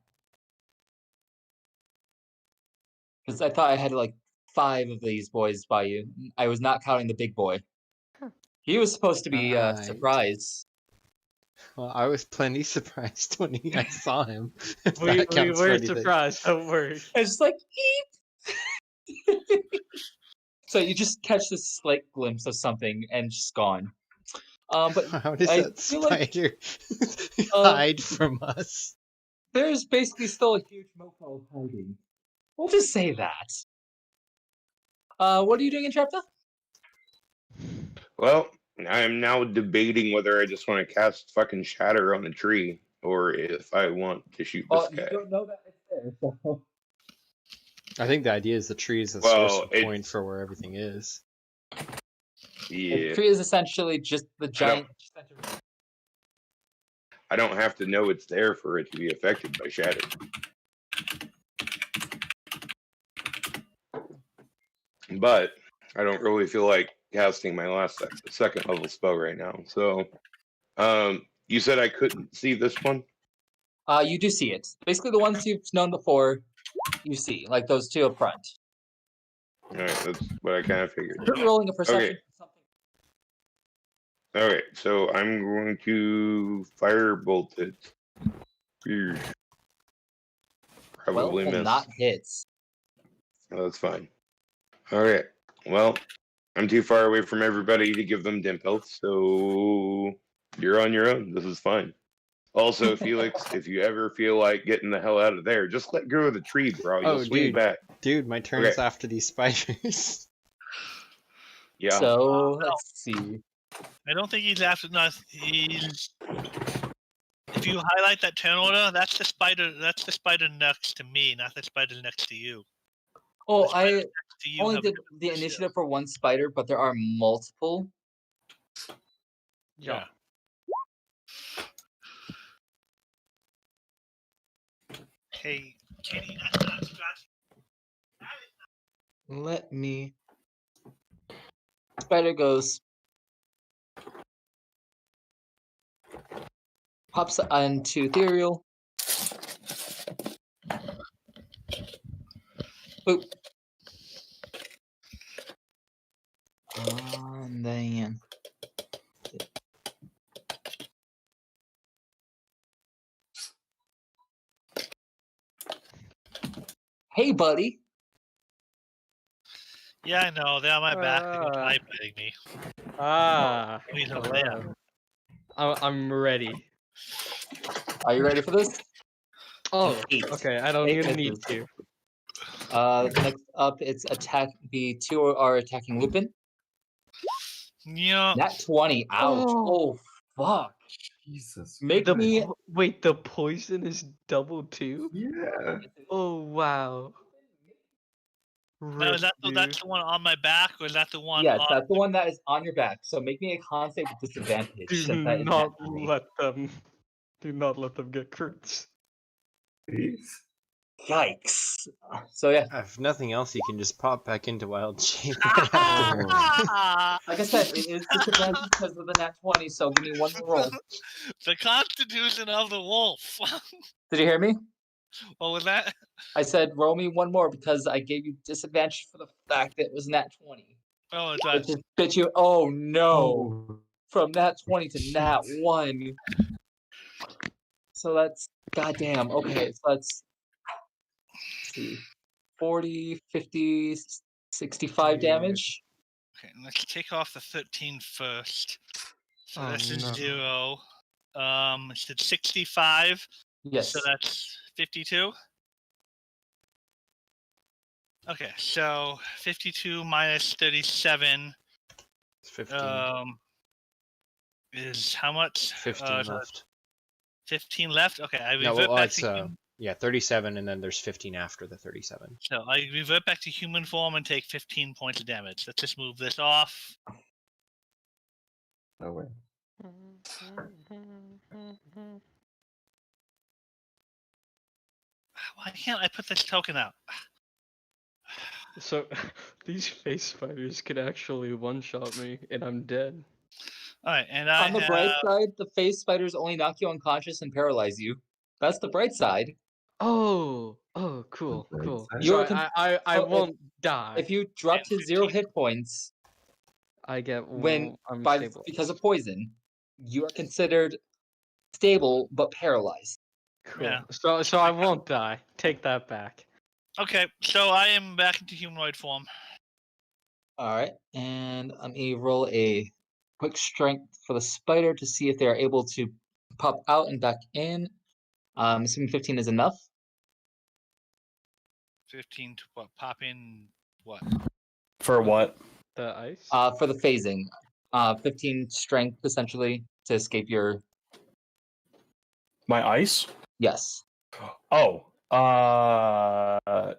Because I thought I had like 5 of these boys by you. I was not counting the big boy. He was supposed to be a Right. surprise. Well, I was plenty surprised when I saw him. If We that counts for were anything. surprised. Don't worry. It's just like, eep! So you just catch this slight glimpse of something and just gone. But How does I that feel like spider hide from us? there's basically still a huge mofo hiding. We'll just say that. What are you doing in Trapta? Well, I am now debating whether I just want to cast fucking shatter on the tree or if I want to shoot this Oh, guy. you don't know that it's there, so... I think the idea is the tree is the Well, source it's- point for where everything is. Yeah. The tree is essentially just the giant center. I don't have to know it's there for it to be affected by shatter. But I don't really feel like casting my last second level spell right now. So, you said I couldn't see this one? You do see it. Basically, the ones you've known before, you see, like those 2 up front. All right, that's what I kind of figured. You're rolling a perception. Okay. All right, so I'm going to firebolt it. Eesh. Probably Will miss. not hit. Oh, that's fine. All right. Well, I'm too far away from everybody to give them dim health, so you're on your own. This is fine. Also, Felix, if you ever feel like getting the hell out of there, just let go of the tree, bro. You'll Oh, swing dude. back. Dude, my turn's Okay. after these spiders. Yeah. So let's see. I don't think he's after. No, he's. If you highlight that turn order, that's the spider. That's the spider next to me, not the spider next to you. Oh, The spider I next to you only have a did different the initiative. initiative for 1 spider, but there are multiple. Yeah. Hey, Kenny, that's not scratch. Let me. Spider goes. Pops onto ethereal. Boop. And then. Hey, buddy. Yeah, I know. They're on my back. They're eye biting me. Ah. He's over there. hello. I'm ready. Are you ready for this? Oh, 8. okay. I don't 8 even need misses. to. Next up, it's attack. The 2 are attacking Lupin. Yeah. Nat 20. Ouch. Oh. Oh, fuck. Jesus. Make The me. wait, the poison is double too? Yeah. Oh wow. Now, is Rip, that's the one on my back, or is that the one Yes, on? that's the one that is on your back. So make me a con save with disadvantage. Do Since that is not nat 20. do not let them get crits. Please. Yikes. So yeah, If nothing else, you can just pop back into wild shape right after. like I said, it is disadvantage because of the nat 20. So give me one more roll. The Constitution of the Wolf. Did you hear me? What was that? I said roll me one more because I gave you disadvantage for the fact that it was nat 20. Oh, it's Which is bitch you. Oh no. From nat 20 to nat 1. So that's goddamn. Okay, so let's see. 40, 50, 65 damage. Okay, let's take off the 13 first. So Oh, this is no. 0. It's 65. Yes. So that's 52. Okay, so 52 minus 37 It's 15. is how much? 15 left. 15 left? Okay, I No, revert well, back it's to human. yeah, 37, and then there's 15 after the 37. So I revert back to human form and take 15 points of damage. Let's just move this off. No way. Why can't I put this token out? So these face spiders could actually one-shot me and I'm dead. Alright, and I On the bright side, the phase spiders only knock you unconscious and paralyze you. That's the bright side. Oh, cool. So I Oh, won't die. If you drop to 0 hit points I get I'm stable. because of poison, you are considered stable but paralyzed. Cool. Yeah. So I won't die. Take that back. Okay, so I am back into humanoid form. Alright, and let me roll a quick strength for the spider to see if they are able to pop out and back in. Assuming 15 is enough. 15 to what? Pop in what? For what? The ice? For the phasing. 15 strength essentially to escape your. My ice? Yes. Oh.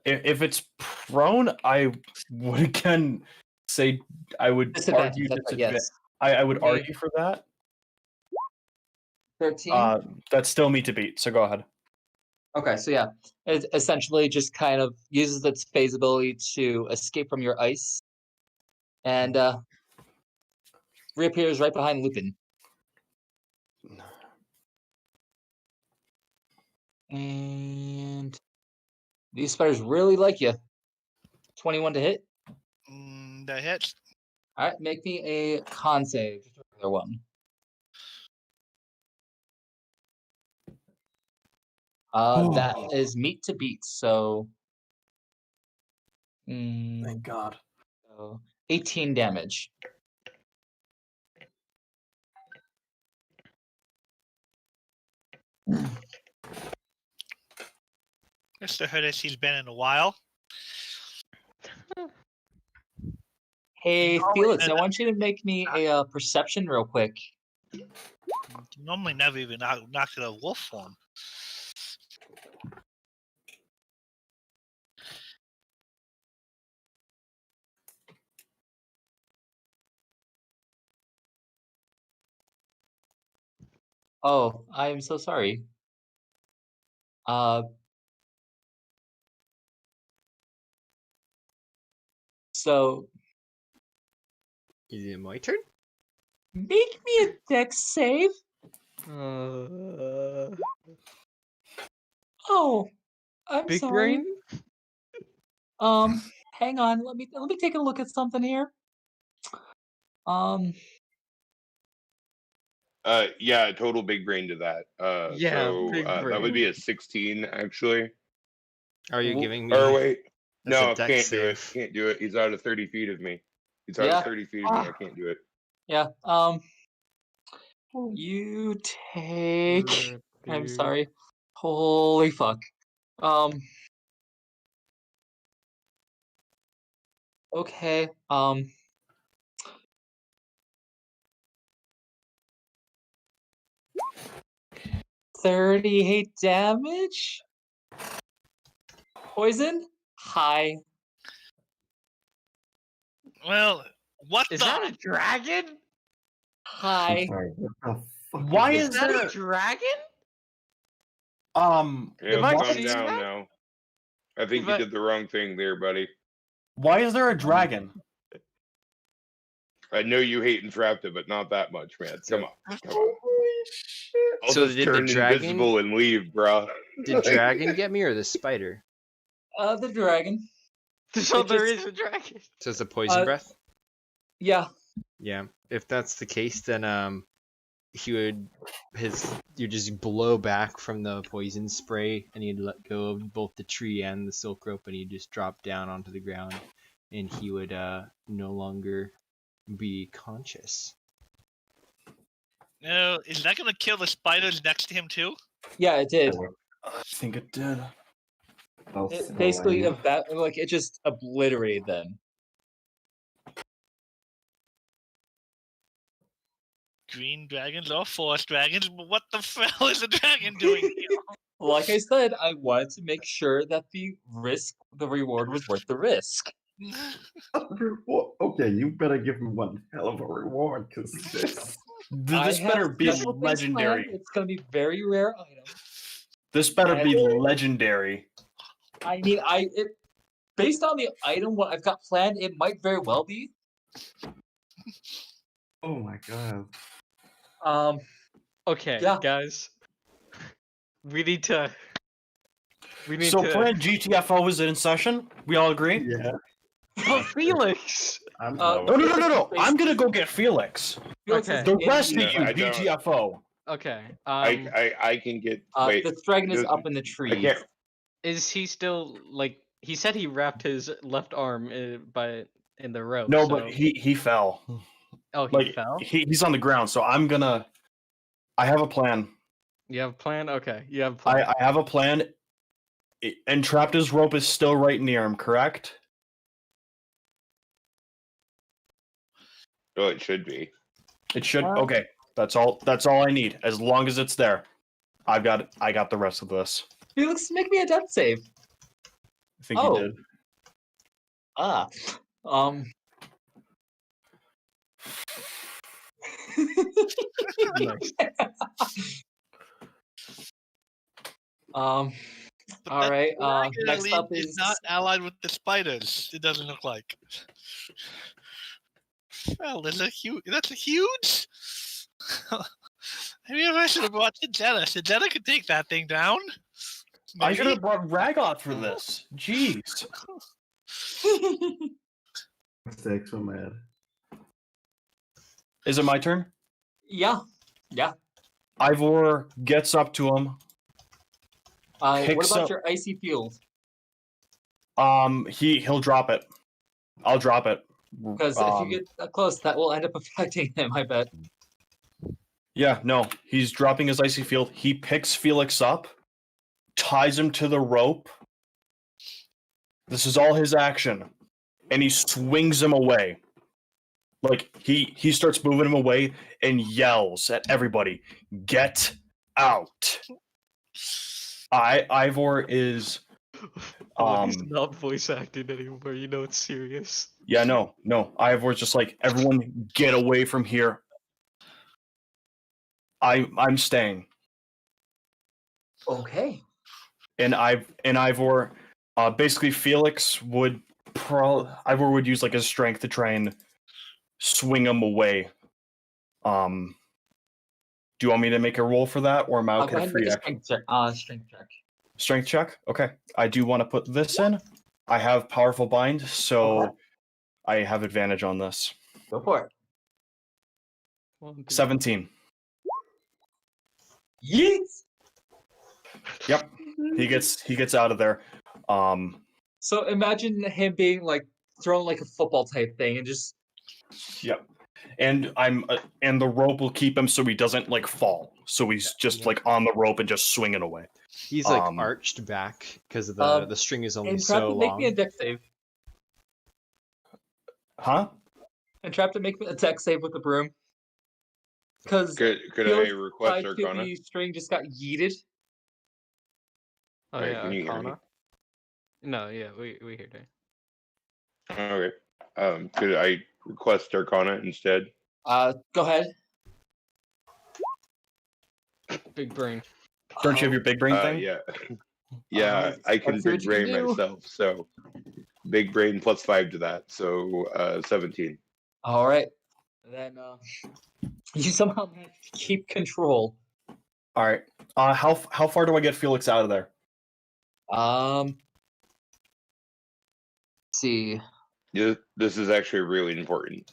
If it's prone, I would again say I would Disadvantage, argue that's right, disadvantage. yes. I would Okay. argue for that. 13? That's still me to beat, so go ahead. Okay, so yeah, it essentially just kind of uses its phase ability to escape from your ice, and reappears right behind Lupin. And these spiders really like you. 21 to hit. That hits. All right, make me a con save. Just a regular one. That is meat to beat. So. Thank God. So 18 damage. Mr. Hurtis, he's been in a while. Hey, No, Felix, and- I want you to make me a perception real quick. Normally never even knocked it a wolf form. Oh, I am so sorry. So Is it my turn? make me a dex save. Oh, I'm Big sorry. brain? Hang on. Let me take a look at something here. Yeah, total big brain to that. Yeah, So big that brain. would be a 16 actually. Are you Well, giving me? Or wait, That's a no, dex can't do it. save. Can't do it. He's out of 30 feet of me. He's out Yeah. of 30 feet of me. I can't do it. Yeah. You take. I'm sorry. Holy fuck. Okay. 38 damage? Poison? Hi. Well, what Is the? that a dragon? I'm Hi. sorry. What the fuck? Why is is Is that there a dragon? Yeah, I calm seen down that? now. I think If you I- did the wrong thing there, buddy. Why is there a dragon? I know you hate Entrapta, but not that much, man. Come on. Come on. Holy shit! I'll So just did the turn dragon- invisible and leave, bro. Did dragon get me or the spider? The dragon. So It there just- is a dragon. So it's a poison breath? Yeah. Yeah. If that's the case, then you just blow back from the poison spray and you'd let go of both the tree and the silk rope and he'd just drop down onto the ground and he would no longer be conscious. No, is that gonna kill the spiders next to him too? Yeah, it did. I think it did. It basically it just obliterated them. Green dragons or forest dragons? But what the hell is a dragon doing here? Like I said, I wanted to make sure that the reward was worth the risk. Okay, you better give me one hell of a reward, because this. I This have better be special things legendary. planned. It's gonna be very rare item. This better be legendary. I mean, based on the item, what I've got planned, it might very well be. Oh my god. Okay, Yeah. guys. We need to. So Plan GTFO is in session? We all agree? Yeah. Oh, Felix! I'm Uh, No, no, no, no, no. I'm gonna go get Felix. Felix Okay. is The in rest of the- you, I don't- GTFO. Okay. I can get. Wait. this dragon is Dude, up in the I tree. can't. Is he still like? He said he wrapped his left arm in the rope. No, so... but he fell. Oh, he Like fell. he's on the ground, so I'm gonna. I have a plan. You have a plan? Okay, you have a plan. I have a plan. Entrapta's rope is still right near him, correct? Oh, it should be. It should. Okay, that's all. That's all I need. As long as it's there, I got the rest of this. Felix, make me a death save. I think Oh. you did. Nice. All But right. that dragon at Next least up is is not allied with the spiders. It doesn't look like. Well, that's a huge. Maybe I should have brought Sejetta. Sejetta could take that thing down. I should Maybe. have brought Ragoth for this. Jeez. Mistakes were mad. Is it my turn? yeah. Ivor gets up to him. What Picks about up- your icy field? He'll drop it. I'll drop it. Because if you get that close, that will end up affecting him. I bet. Yeah, no, he's dropping his icy field. He picks Felix up, ties him to the rope. This is all his action, and he swings him away. Like he starts moving him away and yells at everybody, "Get out!" Ivor is. He's not voice acting anymore. You know it's serious. Yeah, no. Ivor's just like, everyone get away from here. I'm staying. Okay. And Ivor, basically Felix would Ivor would use like his strength to try and swing him away. Do you want me to make a roll for that, or am I Go okay ahead to and make free a action? strength check. Strength check? Okay. I do want to put this in. I have powerful bind, so Okay. I have advantage on this. Go for it. 17. Yeet! Yep. He gets out of there. So imagine him being like thrown like a football type thing and just Yep. And and the rope will keep him so he doesn't like fall. So he's just like on the rope and just swinging away. He's like Um, arched back because the string is only And so Trapta, make me a long. deck save. Huh? And Trapta, make me a deck save with the broom. Because Could I Felix request tied to Arcana? the string just got yeeted. Oh Right, yeah, can you hear me? Arcana. No, yeah, we hear you. Okay. Could I request Arcana instead? Go ahead. Big brain. Don't you have your big brain thing? Yeah. Yeah, I can let's see what big you can brain do. myself, so big brain plus 5 to that, so 17. All right. Then you somehow managed to keep control. All right. How far do I get Felix out of there? Let's see. Yeah, this is actually really important.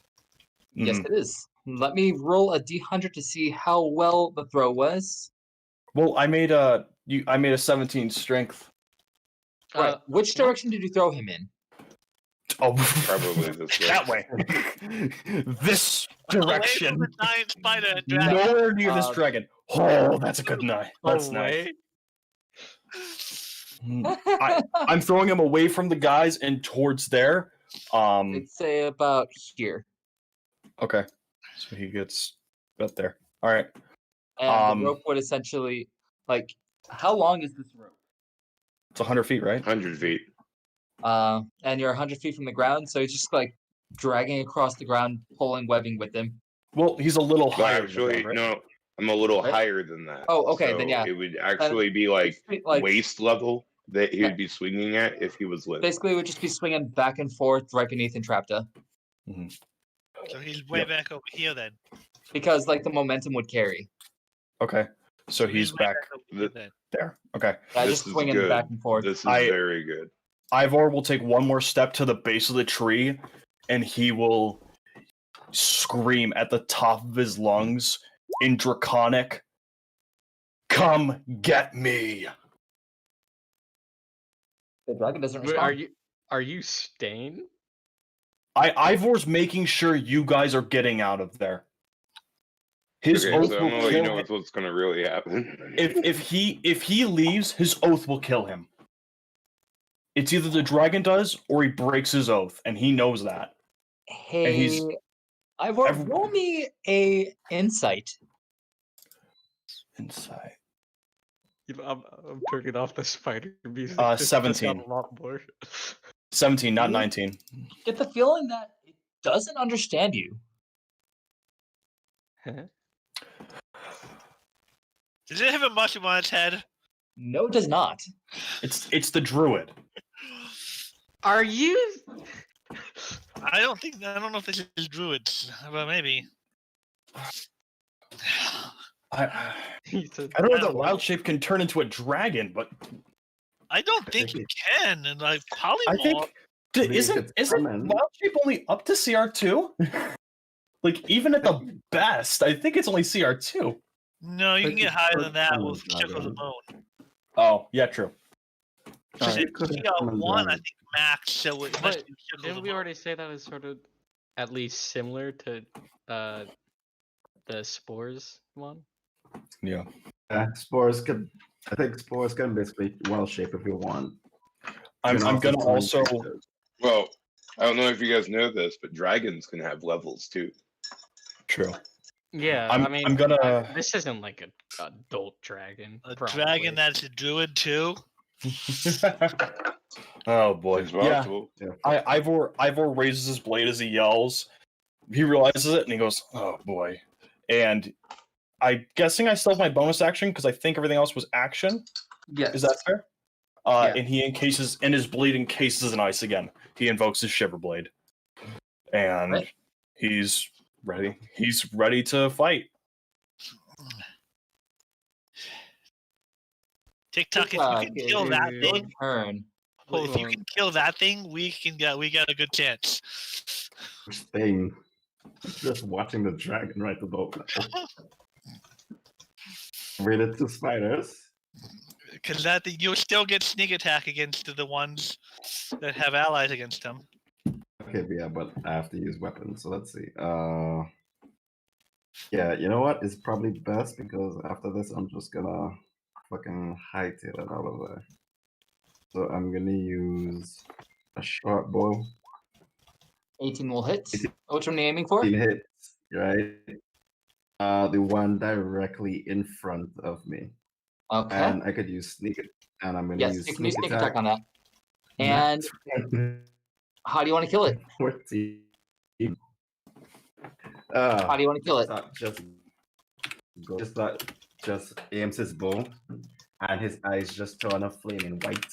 Yes, Mhm. it is. Let me roll a d100 to see how well the throw was. Well, I made a 17 strength. Right. Which direction did you throw him in? Oh, Probably this way. that way. This direction. Away from the giant spider and dragon. Nowhere near this dragon. Oh, that's a good night. That's nice. I'm throwing him away from the guys and towards there. I'd say about here. Okay. So he gets up there. All right. And the rope would essentially, like, how long is this rope? It's 100 feet, right? 100 feet. And you're 100 feet from the ground, so he's just like dragging across the ground, pulling webbing with him. Well, he's a little Well, higher. actually, than that, right? no, I'm a little Right? higher than that. Oh, okay, so then yeah. It would actually be like Like waist level that he would be swinging at if he was living. basically, it would just be swinging back and forth right beneath Entrapta. So he's way back over here then. Because like the momentum would carry. Okay. So he's way back over here then. there. Okay. Yeah, This just is swinging good. back and forth. This is very good. Ivor will take one more step to the base of the tree, and he will scream at the top of his lungs in Draconic, "Come get me!" The dragon doesn't Wait, respond. are you Stain? Ivor's making sure you guys are getting out of there. His Okay, oath so I'm will gonna let you kill know him. what's gonna really happen. If he leaves, his oath will kill him. It's either the dragon does or he breaks his oath, and he knows that. Hey, And he's Ivor, roll me a insight. inside. You know, I'm turning off the spider music. 17. A lot more. 17, not 19. Get the feeling that it doesn't understand you. Does it have a mushroom on its head? No, it does not. It's the druid. Are you? I don't know if this is druids, but maybe. I don't know that wild shape can turn into a dragon, but I don't think you can, and like polymorph. I think isn't wild shape only up to CR2? Like even at the best, I think it's only CR2. No, you can get higher than that with Circle of the Moon. Oh, yeah, true. Because it's CR1, I think max. So it must But be Circle of didn't the we Moon. already say that is sort of at least similar to the spores one? Yeah. Spores can. I think spores can basically well shape if you want. I'm gonna also. Well, I don't know if you guys know this, but dragons can have levels too. True. Yeah, I'm gonna. This isn't like an adult dragon. A probably. dragon that's a druid too. Oh boy. It's possible. Yeah. Ivor raises his blade as he yells. He realizes it and he goes, "Oh boy!" And I'm guessing I still have my bonus action because I think everything else was action. Yes. Is that fair? Yeah. And he encases, and his blade encases in ice again. He invokes his Shiver Blade, and he's ready. He's ready to fight. TikTok, if you can kill that thing, turn. if you can kill that thing, we got a good chance. Thing. Just watching the dragon right above now. Rated to spiders. Because that thing, you'll still get sneak attack against the ones that have allies against them. Okay, yeah, but I have to use weapons, so let's see. Yeah, you know what? It's probably best because after this, I'm just gonna fucking hightail it out of there. So I'm gonna use a short bow. 18 will hit. Which one are you aiming for? 18 hits, right? The one directly in front of me. Okay. And I could use sneak it, and I'm gonna Yes, use you can use sneak sneak attack on that. Nat And how do you want to kill it? 14. How do you want to kill it? Just aims his bow, and his eyes just turn a flaming white.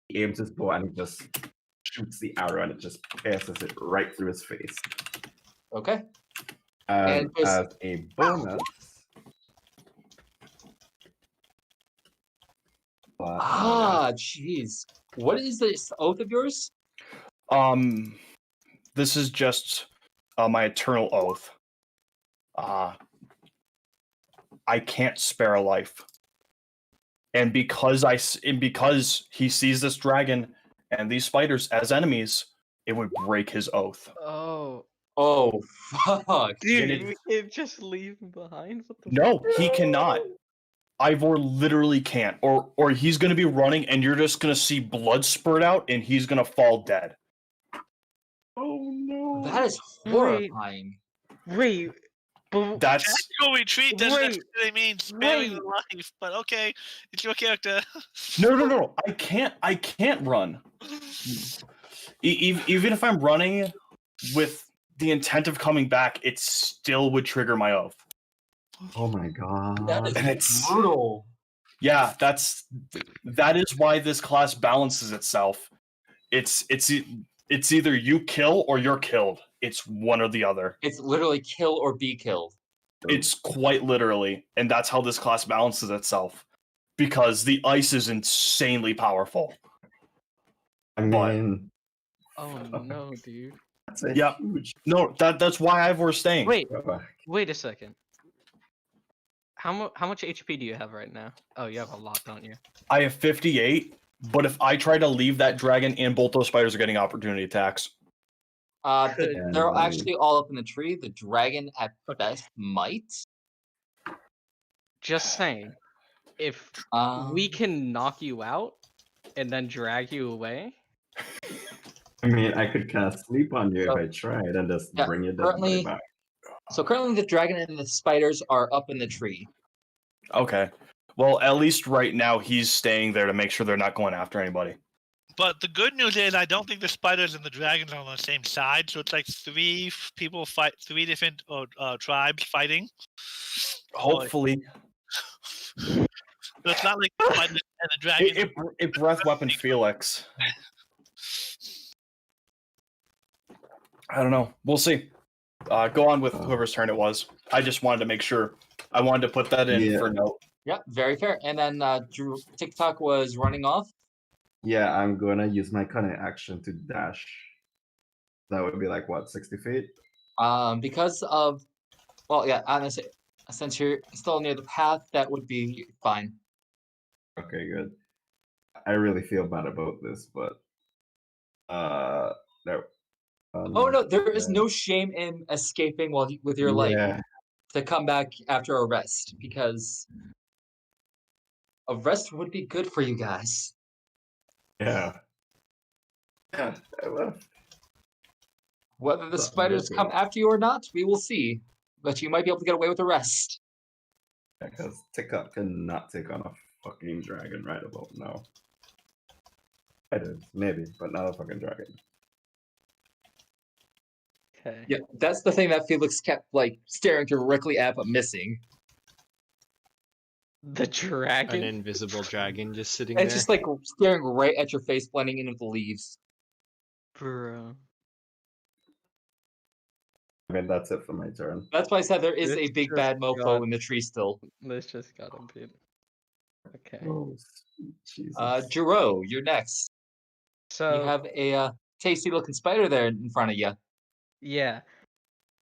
He aims his bow and he just shoots the arrow, and it just pierces it right through his face. Okay. And just- as a bonus, jeez. What is this oath of yours? This is just my eternal oath. I can't spare a life, and because he sees this dragon and these spiders as enemies, it would break his oath. Oh, fuck. Dude, we can't just leave him behind? What the No, he cannot. Ivor literally can't. Or he's going to be running and you're just going to see blood spurt out and he's going to fall dead. oh no! That is horrifying. Wait, but That's Tactical retreat doesn't Wait, necessarily mean sparing the life, but okay, it's your character. no. I can't run. Even if I'm running with the intent of coming back, it still would trigger my oath. Oh my god! That is And it's brutal. Yeah, that is why this class balances itself. It's either you kill or you're killed. It's one or the other. It's literally kill or be killed. It's quite literally, and that's how this class balances itself. Because the ice is insanely powerful. I mean, oh no, dude. that's a Yeah. huge. No, that's why Ivor's staying. Wait a second. How much HP do you have right now? Oh, you have a lot, don't you? I have 58, but if I try to leave that dragon and both those spiders are getting opportunity attacks. They're actually all up in the tree. The dragon at best might. Just saying. If we can knock you out and then drag you away. I mean, I could cast sleep on you if I tried and just bring you down right back. So currently the dragon and the spiders are up in the tree. Okay. Well, at least right now he's staying there to make sure they're not going after anybody. But the good news is, I don't think the spiders and the dragons are on the same side. So it's like three different tribes fighting. Hopefully. So it's not like the spiders and the dragons. It breath weapon Felix. I don't know. We'll see. Go on with whoever's turn it was. I just wanted to make sure. I wanted to put that in for note. Yeah, very fair. And then TikTok was running off. Yeah, I'm gonna use my cunning action to dash. That would be like what, 60 feet? Because of, well, yeah, honestly, since you're still near the path, that would be fine. Okay, good. I really feel bad about this, but there. Oh no, there is no shame in escaping with your life to come back after a rest, because a rest would be good for you guys. Yeah. Yeah, I left. Whether the spiders come after you or not, we will see. But you might be able to get away with a rest. Because TikTok cannot take on a fucking dragon right about now. It is, maybe, but not a fucking dragon. Okay. Yeah, that's the thing that Felix kept like staring directly at but missing. The dragon? An invisible dragon just sitting It's there. just like staring right at your face, blending in with the leaves. Bro. I mean, that's it for my turn. That's why I said there is This a big just bad mofo got- in the tree still. This just got him, dude. Okay. Oh, Jesus. Jiro, you're next. So You have a tasty looking spider there in front of you. yeah.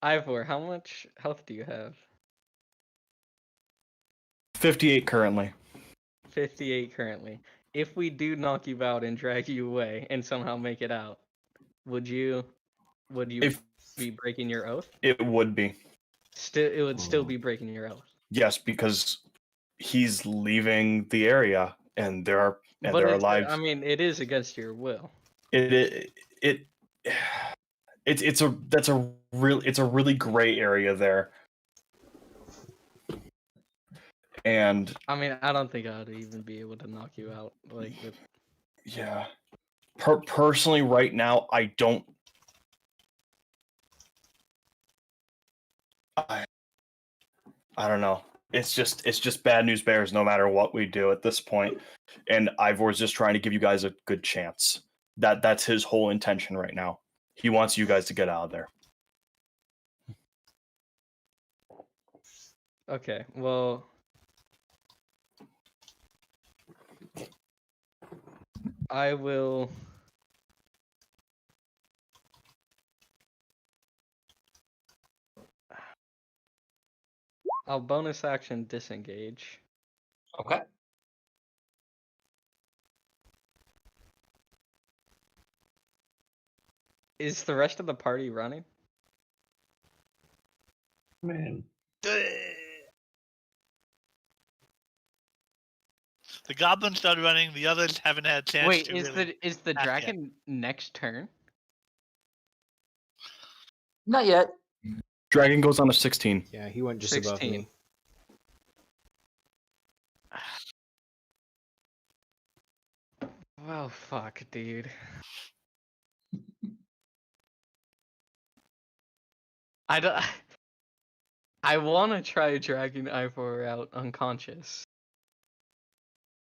Ivor, how much health do you have? 58 currently. 58 currently. If we do knock you out and drag you away and somehow make it out, would you be breaking your oath? It would be. It would still be breaking your oath. Yes, because he's leaving the area, and there are lives. I mean, it is against your will. It's a really gray area there. And I mean, I don't think I'd even be able to knock you out. Like, with... yeah, personally, right now, I don't. I don't know. It's just bad news bears no matter what we do at this point. And Ivor's just trying to give you guys a good chance. That's his whole intention right now. He wants you guys to get out of there. Okay, well, I will. I'll bonus action disengage. Okay. Is the rest of the party running? Man. The goblins started running. The others haven't had a chance Wait, to is really the act yet. dragon next turn? Not yet. Dragon goes on a 16. Yeah, he went just above 16. me. Well, fuck, dude. I don't. I want to try dragging Ivor out unconscious.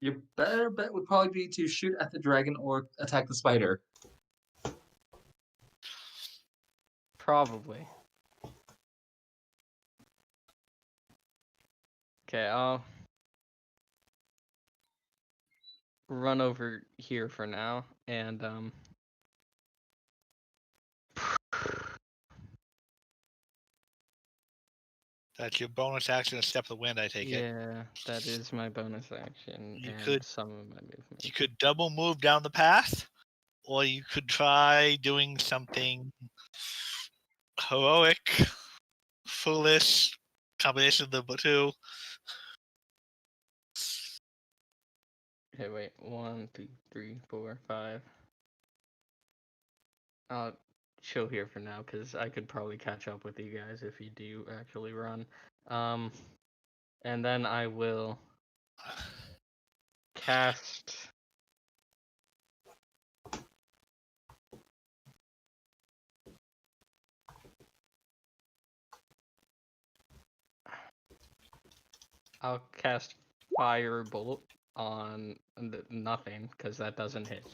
Your better bet would probably be to shoot at the dragon or attack the spider. Probably. Okay, I'll run over here for now, and That's your bonus action, a step of the wind, I take it. yeah, that is my bonus action You and could- some of my movement. You could double move down the path, or you could try doing something heroic, foolish, combination of the two. Okay, wait. 1, 2, 3, 4, 5. I'll chill here for now because I could probably catch up with you guys if you do actually run. And then I will cast. I'll cast Firebolt on nothing because that doesn't hit.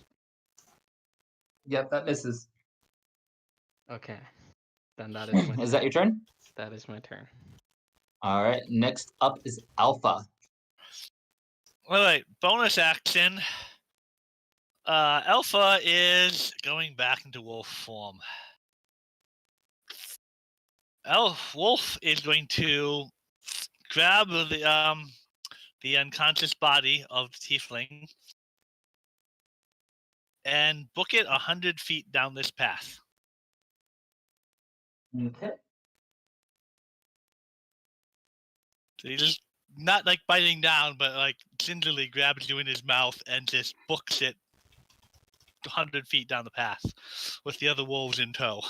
Yep, that misses. Okay, then that is my Is that your turn? that is my turn. All right. Next up is Alpha. All right, bonus action. Alpha is going back into wolf form. Wolf is going to grab the unconscious body of the tiefling and book it 100 feet down this path. Okay. So he's just not like biting down, but like gingerly grabs you in his mouth and just books it 100 feet down the path with the other wolves in tow.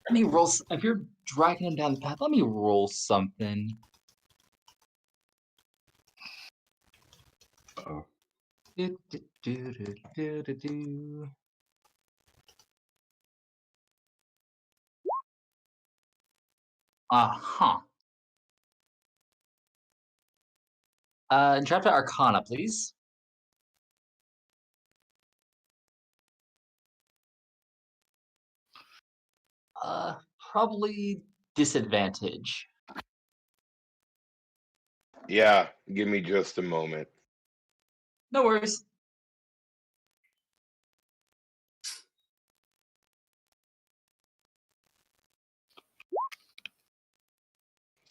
Let me roll. If you're dragging him down the path, let me roll something. Uh-oh. Do, do, do, do, do, do, do. Uh-huh. Entrapment Arcana, please. Probably disadvantage. Yeah, give me just a moment. No worries.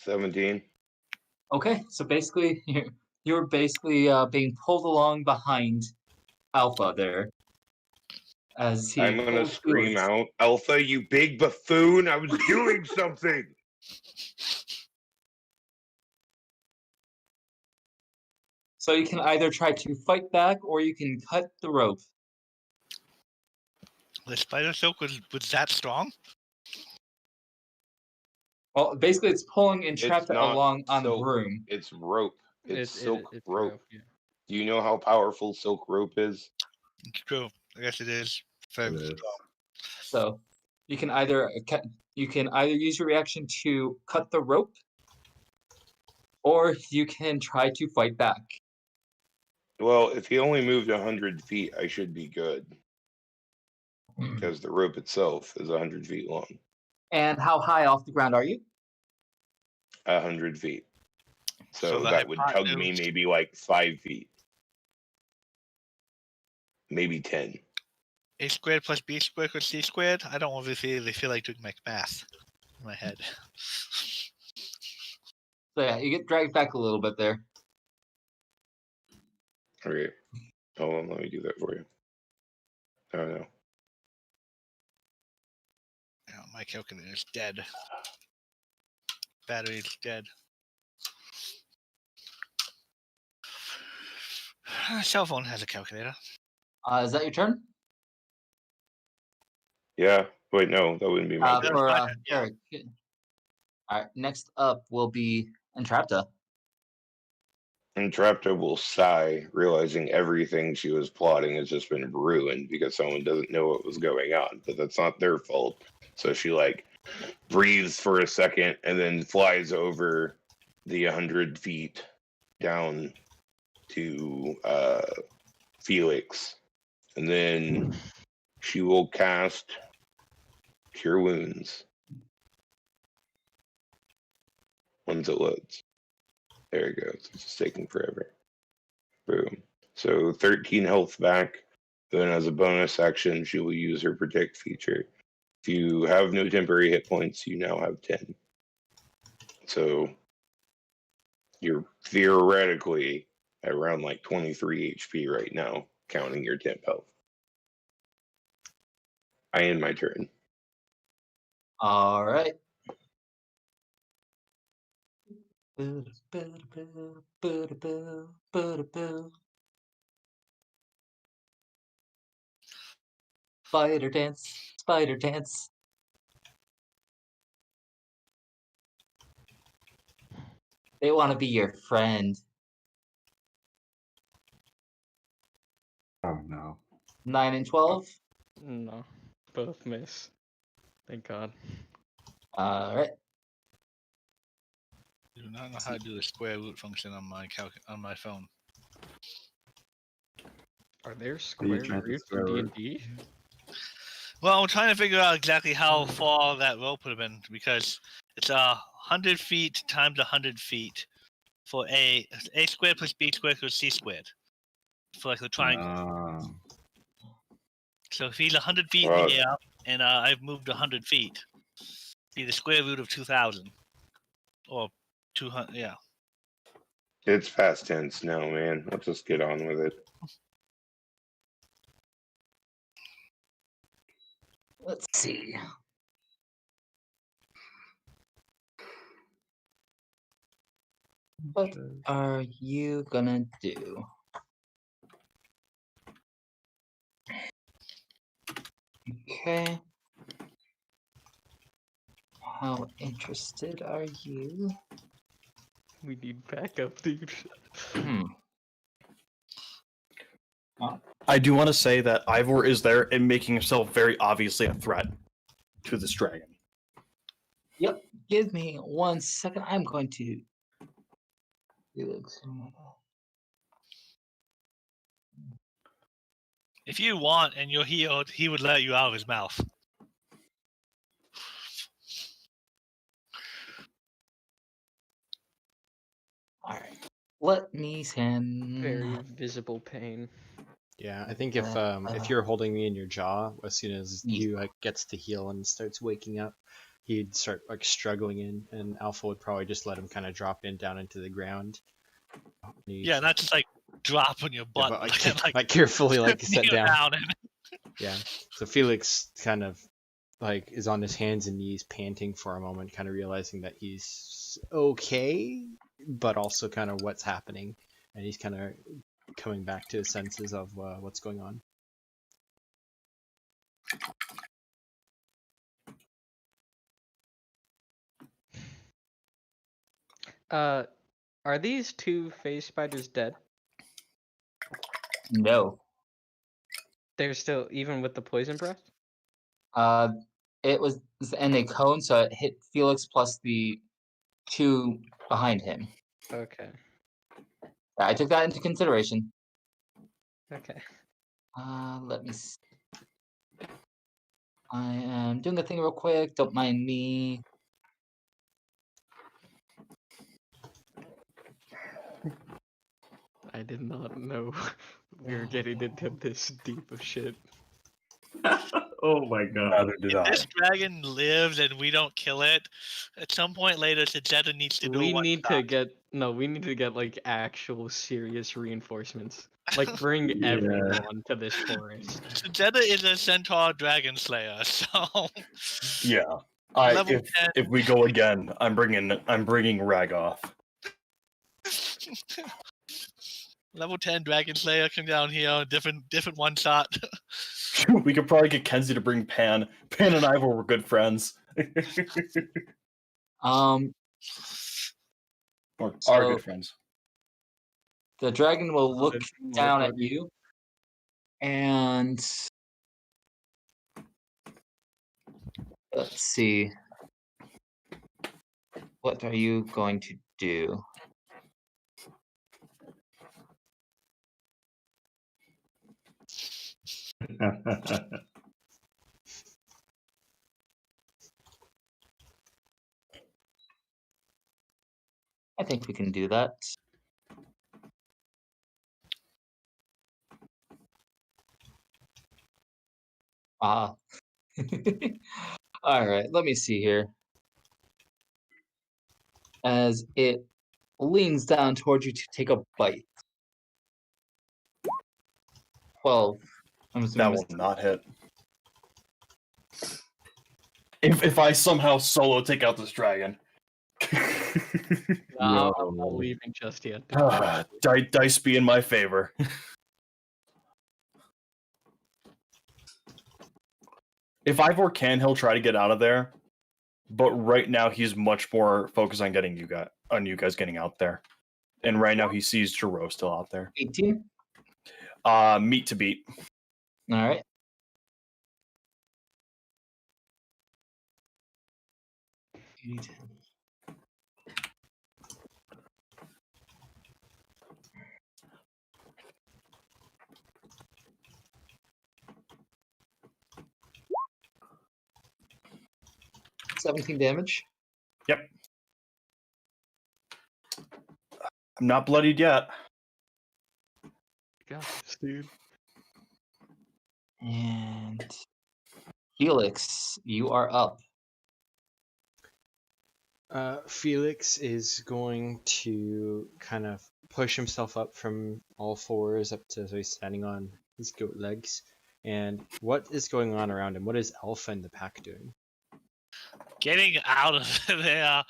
$17. Okay, so basically, you're basically being pulled along behind Alpha there. As he I'm gonna pulls scream Felix. out, Alpha, you big buffoon! I was doing something. So you can either try to fight back or you can cut the rope. The spider silk was that strong? Well, basically, it's pulling It's Entrapta not along on the silk. broom. It's rope. It's silk it's rope. Yeah. Do you know how powerful silk rope is? It's true. I guess it is. Very It is. strong. So you can either use your reaction to cut the rope, or you can try to fight back. Well, if he only moved 100 feet, I should be good. Because the rope itself is 100 feet long. And how high off the ground are you? 100 feet. So the that would tug me hypotenuse- maybe like 5 feet. Maybe 10. A squared plus B squared equals C squared. I don't obviously feel like doing my math in my head. So yeah, you get dragged back a little bit there. Okay. Hold on, let me do that for you. Oh no. Oh, my calculator is dead. Battery is dead. Cell phone has a calculator. Is that your turn? Yeah. Wait, no, that wouldn't be my turn. For my turn, yeah. Eric. All right. Next up will be Entrapta. Entrapta will sigh, realizing everything she was plotting has just been ruined because someone doesn't know what was going on. But that's not their fault. So she like breathes for a second and then flies over the 100 feet down to Felix. And then she will cast Cure Wounds once it loads. There it goes. It's just taking forever. Boom. So 13 health back. Then as a bonus action, she will use her protect feature. If you have no temporary hit points, you now have 10. So you're theoretically at around like 23 HP right now, counting your temp health. I end my turn. All right. Spider dance, spider dance. They want to be your friend. Oh no. 9 and 12. No, both miss. Thank God. All right. I do not know how to do the square root function on my phone. Are there you square trying to roots square in root? D&D? Well, I'm trying to figure out exactly how far that rope would have been because it's 100 feet times 100 feet for a squared plus B squared equals C squared for like the triangle. So if he's 100 feet in the air and I've moved 100 feet, be the square root of 2,000 or 200. Yeah. It's past tense now, man. Let's just get on with it. Let's see. What are you gonna do? Okay. How interested are you? We need backup, dude. Hmm. I do want to say that Ivor is there and making himself very obviously a threat to this dragon. Yep. Give me 1 second. I'm going to. If you want and you're healed, he would let you out of his mouth. All right. Let me send. Very visible pain. Yeah, I think if you're holding me in your jaw, as soon as he like gets to heal and starts waking up, he'd start like struggling in, and Alpha would probably just let him kind of drop in down into the ground. Yeah, not just like drop on your butt, but but like carefully like set kneel down. and Yeah. So Felix kind of like is on his hands and knees, panting for a moment, kind of realizing that he's okay, but also kind of what's happening, and he's kind of coming back to his senses of what's going on. Are these two phase spiders dead? No. They're still, even with the poison breath? It was in a cone, so it hit Felix plus the 2 behind him. Okay. I took that into consideration. Okay. Let me see. I am doing a thing real quick. Don't mind me. I did not know we were getting into this deep of shit. Oh my god. Neither did I. This dragon lives and we don't kill it. At some point later, Sajeda needs to do We one need shot. to get we need to get like actual serious reinforcements. Like bring Yeah. everyone to this forest. Sajeda is a centaur dragon slayer, so Yeah. Level 10. If we go again, I'm bringing Ragoth. level 10 dragon slayer come down here, different one shot. We could probably get Kenzie to bring Pan. Pan and Ivor were good friends. Or So- are good friends. The dragon will look That's more down at funny. you, and let's see. What are you going to do? I think we can do that. Ah. All right, let me see here. As it leans down towards you to take a bite. 12. I'm assuming That will not hit. If I somehow solo take out this dragon. No, Yo. I'm not leaving just yet. Dice be in my favor. If Ivor can, he'll try to get out of there. But right now he's much more focused on getting you guys getting out there. And right now he sees Jiro still out there. 18. Meat to beat. All right. $17 damage. Yep. I'm not bloodied yet. Got this, dude. And Felix, you are up. Felix is going to kind of push himself up from all fours up to so he's standing on his goat legs. And what is going on around him? What is Alpha and the pack doing? Getting out of there.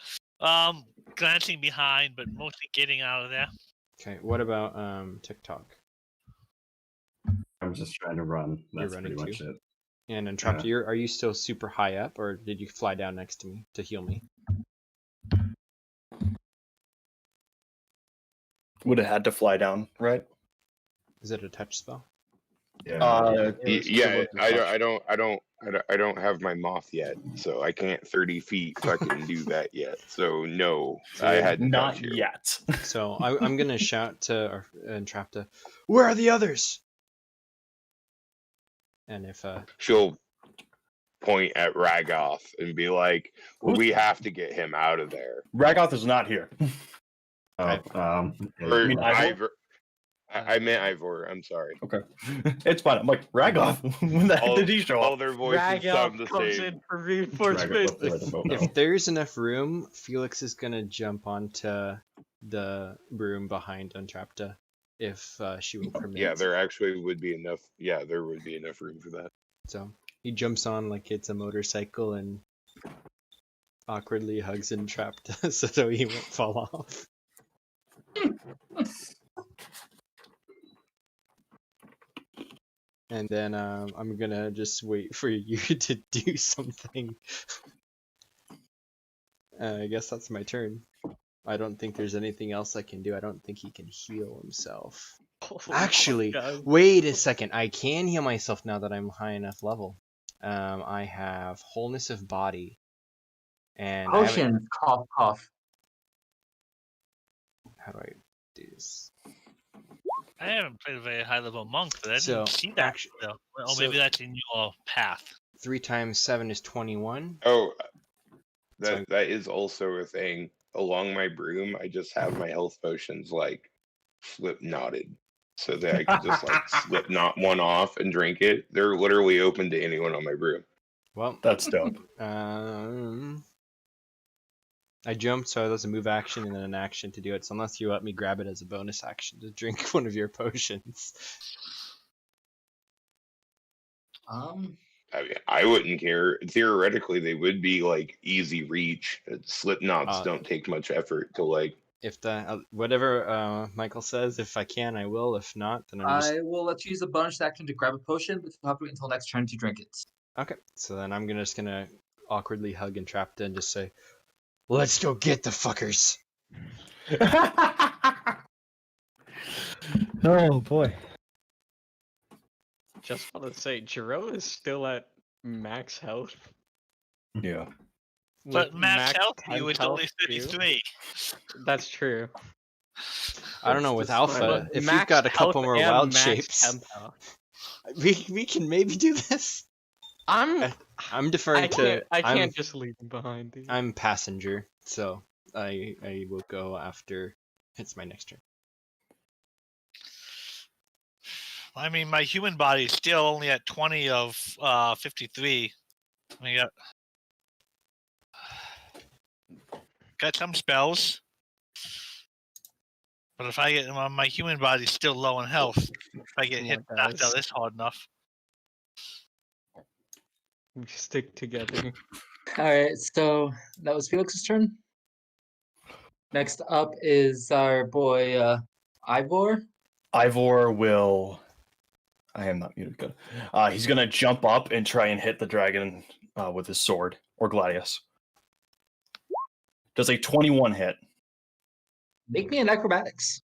Glancing behind, but mostly getting out of there. Okay, what about TikTok? I'm just trying to run. You're That's running pretty much too? it. And Entrapped, are you still super high up, or did you fly down next to me to heal me? Would have had to fly down, right? Is it a touch spell? Yeah. Yeah, I don't have my moth yet, so I can't 30 feet fucking do that yet. So no, I had to Not touch you. yet. So I'm gonna shout to Entrapped, "Where are the others?" And if She'll point at Ragoth and be like, "We have to get him out of there." Ragoth is not here. Oh, Or mean Ivor? Ivor. I meant Ivor. I'm sorry. Okay. It's fine. I'm like, Ragoth? When the heck did he show All up? their voices sound the comes same. in for reinforcements. if there's enough room, Felix is gonna jump onto the broom behind Entrapta. if she will permit. Yeah, there actually would be enough. Yeah, there would be enough room for that. So he jumps on like it's a motorcycle and awkwardly hugs and trapped so he won't fall off. And then I'm gonna just wait for you to do something. I guess that's my turn. I don't think there's anything else I can do. I don't think he can heal himself. Oh my Actually, God. wait a second. I can heal myself now that I'm high enough level. I have wholeness of body. And I haven't, Potion, cough, cough. how do I do this? I haven't played a very high level monk, but I So, didn't see that. actu- Though. Well, so- maybe that's in your path. 3 times 7 is 21. Oh, So- that is also a thing. Along my broom, I just have my health potions like slip knotted, so that I can just like slip knot one off and drink it. They're literally open to anyone on my broom. Well, That's dope. I jumped, so that's a move action and then an action to do it. So unless you let me grab it as a bonus action to drink one of your potions. I mean, I wouldn't care. Theoretically, they would be like easy reach. Slip knots don't take much effort to like. If the whatever Michael says, if I can, I will. If not, then I'm just I will let you use a bonus action to grab a potion, but you'll have to wait until next turn to drink it. okay. So then I'm just gonna awkwardly hug and trap and just say, "Let's go get the fuckers." Oh boy. Just want to say, Jiro is still at max health. Yeah. But with max health, you 10 was only health, too. 33. That's true. I don't know with Alpha. If you've Max got a couple health more and wild max shapes, temp health. we can maybe do this. I'm deferring to. I can't just leave him behind. Dude. I'm passenger, so I will go after it's my next turn. I mean, my human body is still only at 20 of 53. I mean, got some spells. But if I get my human body's still low in health, if I get hit after this hard enough. We stick together. Alright, so that was Felix's turn. Next up is our boy Ivor. Ivor will. I am not muted. Good. He's gonna jump up and try and hit the dragon with his sword or gladius. Does a 21 hit? Make me an acrobatics.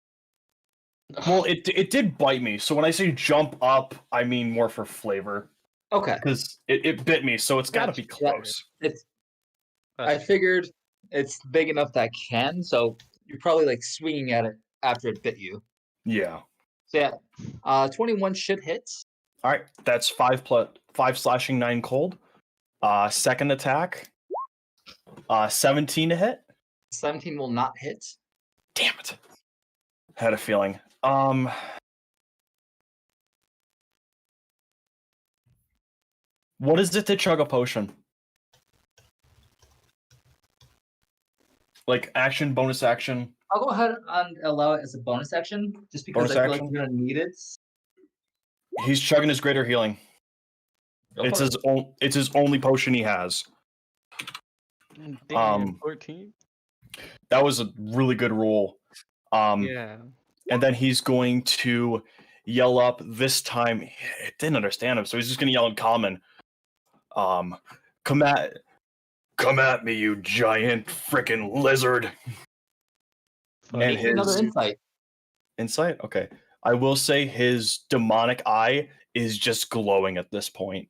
Well, it did bite me. So when I say jump up, I mean more for flavor Okay. because it bit me. So it's got to be close. I figured it's big enough that I can, so you're probably like swinging at it after it bit you. Yeah. So yeah, 21 should hit. All right. That's 5 slashing, 9 cold. Second attack. 17 to hit. 17 will not hit. Damn it. Had a feeling. What is it to chug a potion? Like action, bonus action. I'll go ahead and allow it as a bonus action, just because Bonus I feel action? like you're gonna need it. He's chugging his greater healing. Go It's for his it. it's his only potion he has. Damn, 14. That was a really good roll. Yeah. And then he's going to yell up this time. It didn't understand him, so he's just gonna yell in common. Come at me, you giant freaking lizard. And Make me another his insight. insight? Okay. I will say his demonic eye is just glowing at this point.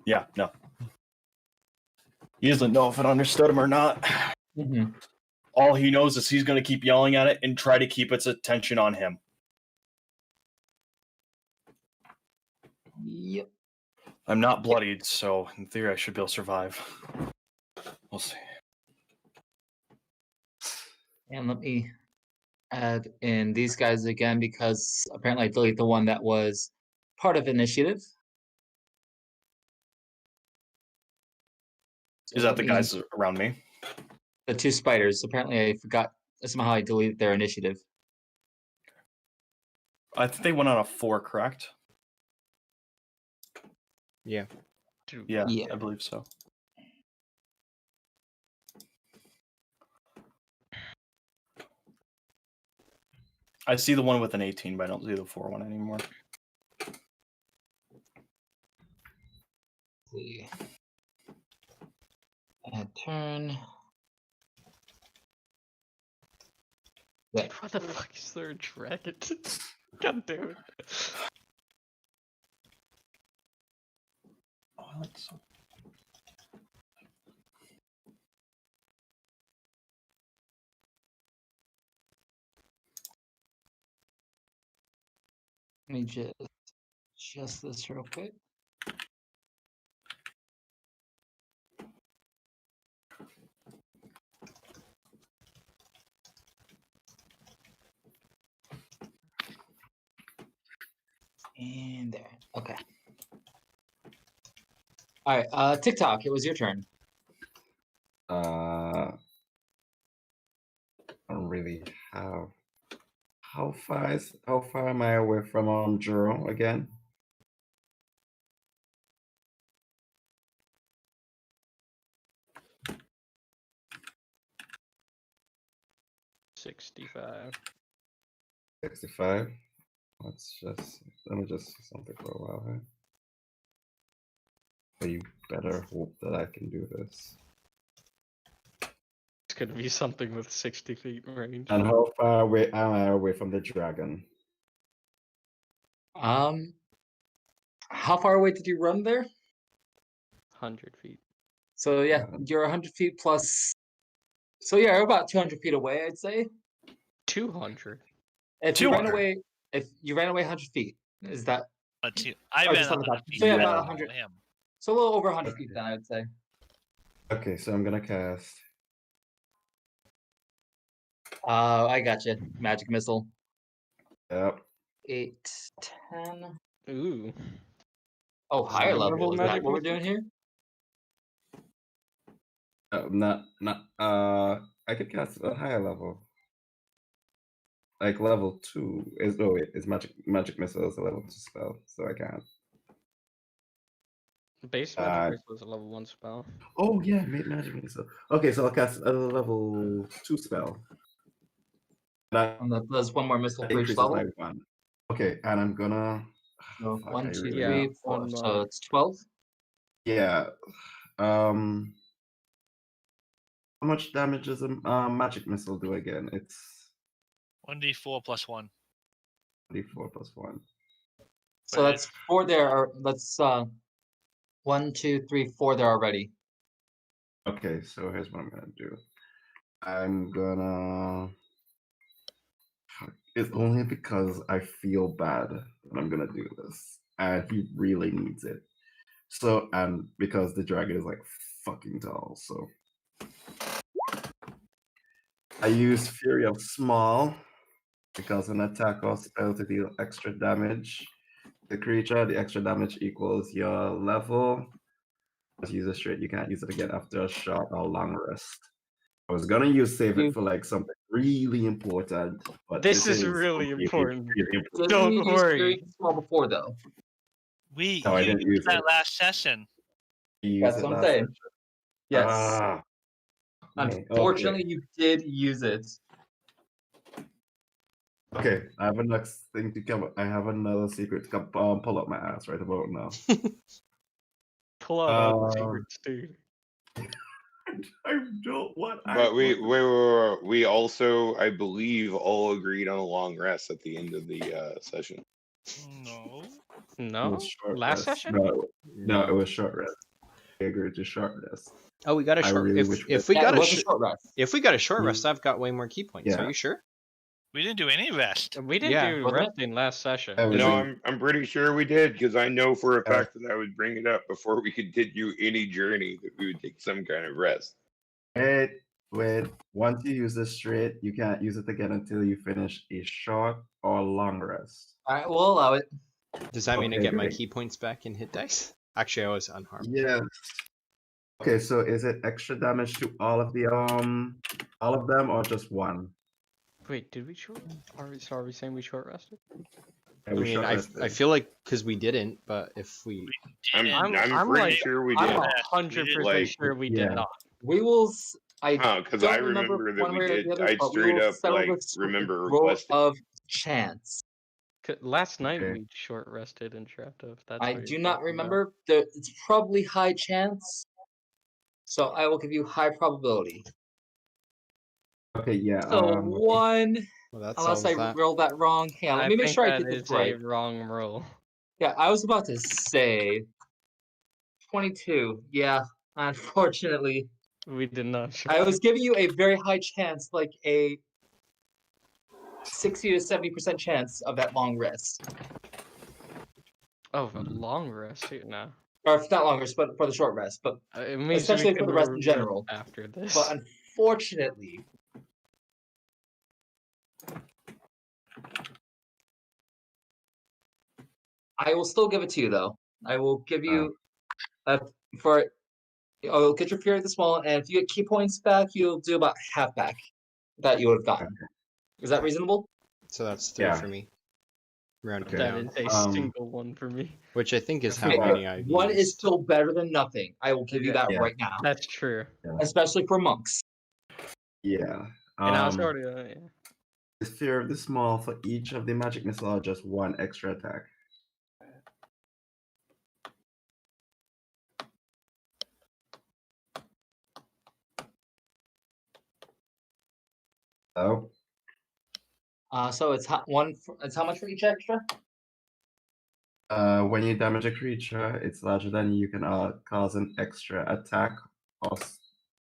Yeah, no. He doesn't know if it understood him or not. Mm-hmm. All he knows is he's going to keep yelling at it and try to keep its attention on him. Yep. I'm not bloodied, so in theory I should be able to survive. We'll see. And let me add in these guys again because apparently I deleted the one that was part of initiative. Is that the guys around me? The 2 spiders. Apparently I forgot somehow I deleted their initiative. I think they went on a 4, correct? Yeah. Yeah, Yeah. I believe so. I see the one with an 18, but I don't see the 4 one anymore. See. And turn. Yeah. What the fuck is there a dragon? God damn it. Oh, I like this one. Let me just adjust this real quick. And there. Okay. All right. TikTok. It was your turn. I don't really have. How far am I away from Juro again? 65. 65. Let me just see something for a while here. So you better hope that I can do this. It's gonna be something with 60 feet in range. And how far away am I away from the dragon? How far away did you run there? 100 feet. So yeah, you're 100 feet plus. So yeah, you're about 200 feet away, I'd say. 200. If you ran 200. away, 100 feet, is that? I Or ran just on the 100 top. feet. So yeah, I about don't 100. know him. So a little over 100 feet then, I'd say. Okay, so I'm gonna cast. I got you. Magic missile. Yep. 8, 10. Ooh. Oh, higher High level. level Is that magic what we're missile? doing here? Not. I could cast a higher level. Like level 2 is it's magic missile is a level 2 spell, so I can't. Base magic missile is a level 1 spell. Oh yeah, magic missile. Okay, so I'll cast a level 2 spell. That And that does one more missile for each increases level. by 1. Okay, and I'm gonna. So Fuck, 1, I 2, really Yeah, 3, 4. one So more. it's 12. Yeah. How much damage does a magic missile do again? It's 1d4 plus 1. d4 plus 1. So But that's 4 there. That's 1, 2, 3, 4 there already. Okay, so here's what I'm gonna do. I'm gonna. It's only because I feel bad that I'm gonna do this, and he really needs it. So, and because the dragon is like fucking tall, so I use Fury of Small because an attack or spell to deal extra damage. The creature, the extra damage equals your level. Just use it straight. You can't use it again after a short or long rest. I was gonna save it for like something really important, but This is really important. Didn't Don't you use worry. Fury Small before though? No, I you didn't use used that it. last session. You That's used it what I'm last saying. session. Yes. Ah, okay. Unfortunately, you did use it. Okay, I have a next thing to come. I have another secret to come, pull up my ass right about now. Pull out all the secrets, dude. I don't want. But we also, I believe, all agreed on a long rest at the end of the session. No. It No? was short Last rest. session? No, it was short rest. I agreed to short rest. Oh, we got a I short. really wish If we Yeah, got it a was a short rest. if we got a short rest, I've got way more key points. Yeah. Are you sure? We didn't do any rest. We didn't Yeah, do wasn't it? resting last session. I was No, in- I'm pretty sure we did because I know for a Yeah. fact that I would bring it up before we could continue any journey that we would take some kind of rest. Wait. Once you use this straight, you can't use it again until you finish a short or long rest. All right, we'll allow it. Does that mean I Okay, get my great. key points back in hit dice? Actually, I was unharmed. Yes. Okay, so is it extra damage to all of them or just one? Wait, did we short? Are we saying we short rested? I mean, I feel like because we didn't, but if we, I'm I'm pretty like- sure we I'm did. 100% Like, sure we yeah. did not. We will. I because don't I remember remember that one we way or did. the other, I but we straight will up settle like this with remember a roll requesting. of chance. Last night Okay. we short rested and trapped up. That's I what do you're not talking remember. It's probably high chance. So I will give you high probability. Okay, yeah. So one, well, that unless I solves that. rolled that wrong. Hang on, about. let me make think sure I that did this is right. a wrong roll. Yeah, I was about to say 22. Yeah, unfortunately. We did not. I was giving you a very high chance, like a 60 to 70% chance of that long rest. Oh, but long rest here now. Or if not long rest, but for the short rest. But It means especially we for can the rest in rest general. after this. But unfortunately, I will still give it to you though. I will give you for I'll get your fear at the small, and if you get key points back, you'll do about half back that you would have gotten. Is that reasonable? So that's 3 Yeah. for me. Rounded Okay. that down, is a Um, single one for me. which I think is how Okay, many I've One is used. still better than nothing. I will give you that Yeah. right now, That's true. especially for monks. Yeah. And I was already. Yeah. The fear of the small for each of the magic missile are just one extra attack. Oh, So it's it's how much for each extra? when you damage a creature, it's larger than you can cause an extra attack or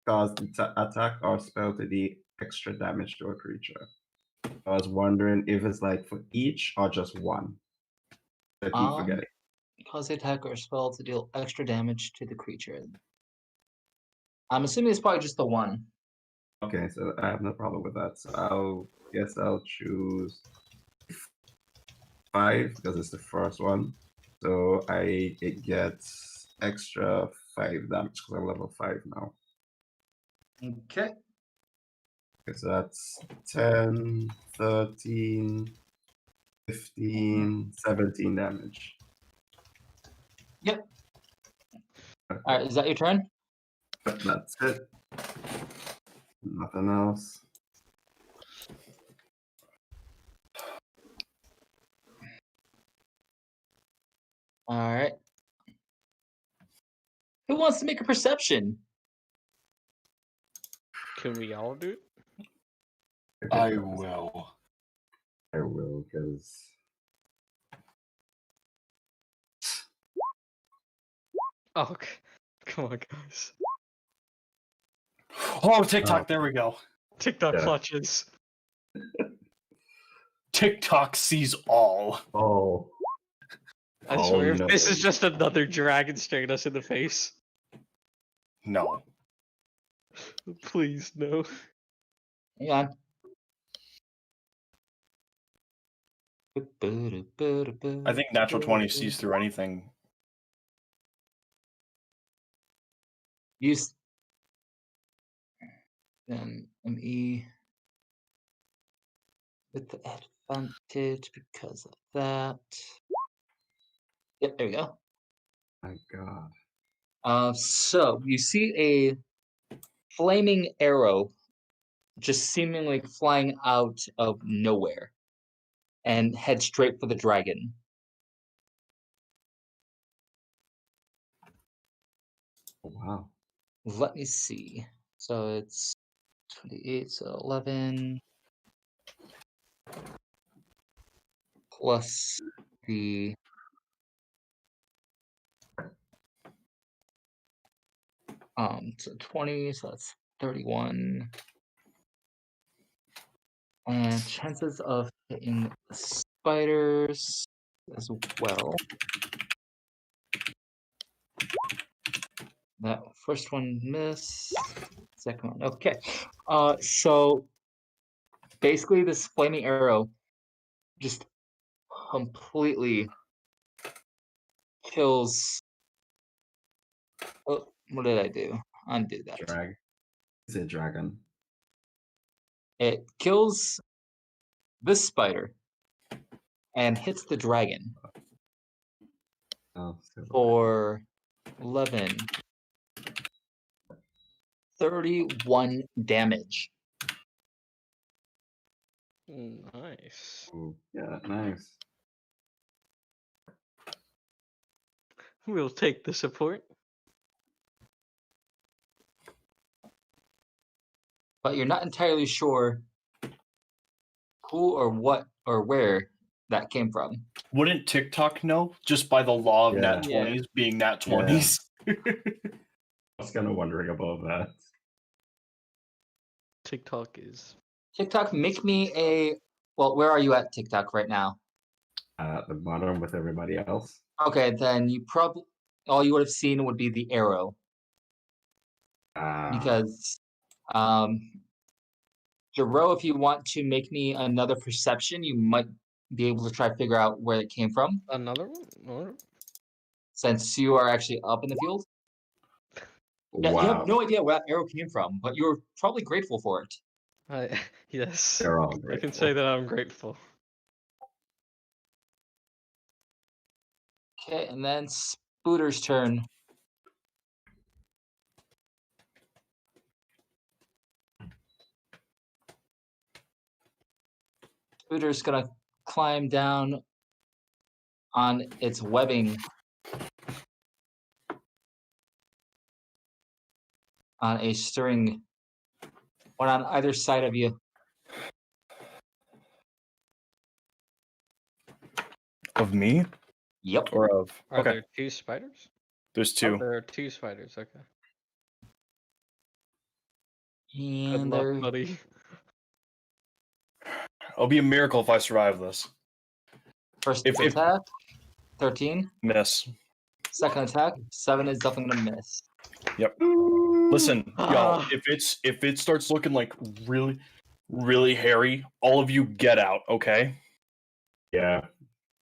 cause the attack or spell to do extra damage to a creature. I was wondering if it's like for each or just one. I keep forgetting. Cause the attack or spell to deal extra damage to the creature. I'm assuming it's probably just the one. Okay, so I have no problem with that. So I'll choose 5 because it's the first one. So it gets extra 5 damage because I'm level 5 now. Okay. Okay, so that's 10, 13, 15, 17 damage. Yep. Okay, All right. Is that your turn? but that's it. Nothing else. All right. Who wants to make a perception? Can we all do it? I will. I will, because Oh, come on, guys. Oh, TikTok, there we go. TikTok Yeah. clutches. TikTok sees all. oh, I Oh, swear, no. if this is just another dragon staring us in the face, No. please no. Hang on. I think natural 20 sees through anything. Use then ME with the advantage because of that. Yep, there we go. my God. So you see a flaming arrow just seemingly flying out of nowhere and head straight for the dragon. Wow. Let me see. So it's 28, so 11 plus the so 20, so that's 31. And chances of hitting the spiders as well. That first one missed. Second one, okay. So basically, this flaming arrow just completely kills. Oh, what did I do? Undo that. Drag. Is it dragon? It kills this spider. and hits the dragon Oh, so for 11. 31 damage. Nice. Ooh, yeah, nice. We'll take the support. But you're not entirely sure who or what or where that came from. Wouldn't TikTok know just by the law of nat Yeah. 20s being nat 20s? I was kind of wondering about that. TikTok is TikTok, make me a. Well, where are you at TikTok right now? At the bottom with everybody else. Okay, then you probably all you would have seen would be the arrow because Jero, if you want to make me another perception, you might be able to try to figure out where it came from another one. Or... since you are actually up in the field. Yeah, you have no idea where that arrow came from, but you're probably grateful for it. Yes, They're all I grateful. can say that I'm grateful. Okay, and then Spooter's turn. Spooter's gonna climb down on its webbing on a string, one on either side of you. Of me? Yep. Or of... Are Okay, there two spiders? there's Oh, two. there are two spiders. Okay. Good And luck, they're buddy. It'll be a miracle if I survive this. first If- attack, 13. Miss. Second attack, 7 is definitely gonna miss. Yep. Listen, y'all, Ah. if it starts looking like really, really hairy, all of you get out, okay? Yeah.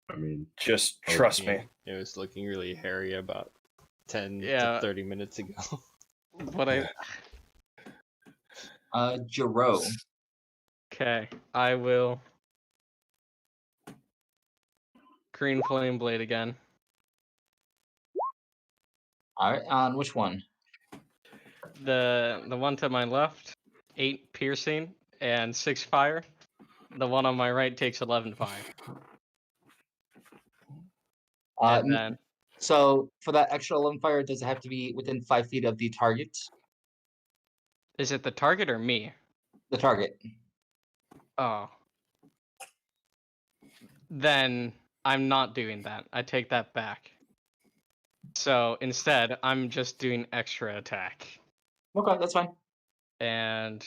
I mean, Just trust me. It was looking really hairy about 10 Yeah. to 30 minutes ago. But Jero. Okay, I will. Green flame blade again. All right, on which one? The one to my left, 8 piercing and 6 fire. The one on my right takes 11 fire. And then So for that extra 11 fire, does it have to be within 5 feet of the target? is it the target or me? The target. Oh. Then I'm not doing that. I take that back. So instead, I'm just doing extra attack. Okay, that's fine. And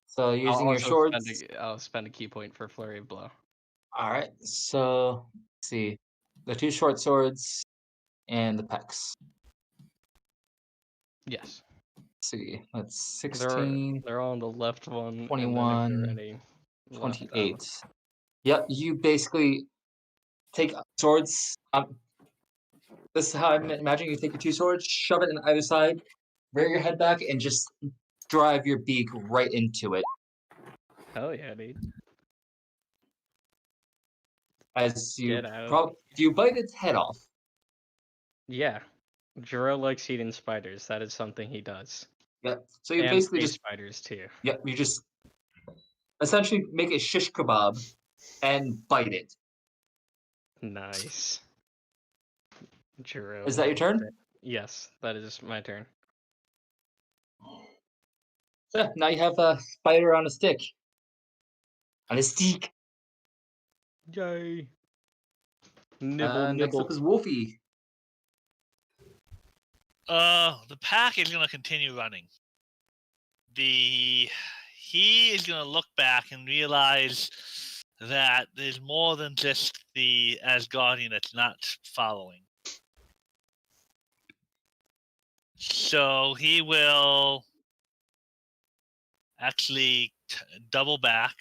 So I'll using your also swords. I'll spend a key point for flurry of blow. All right. So let's see, the 2 short swords and the pecs. Yes. Let's see, that's 16. They're all on the left one. 21, And then if they're any left 28. Yep, you basically take swords. This is how I'm imagining you take your 2 swords, shove it in either side, rear your head back, and just drive your beak right into it. Hell yeah, dude. As you Get out. do you bite its head off? Yeah. Jiro likes eating spiders. That is something he does. Yep. So you And basically space just spiders too. yep, you just essentially make a shish kebab and bite it. Nice. Jiro. Is that your turn? Yes, that is my turn. So now you have a spider on a stick. On a stick. Yay. Nibble, Next nibble. up is Wolfie. The pack is gonna continue running. He is gonna look back and realize that there's more than just the Asgardian that's not following. So he will actually double back.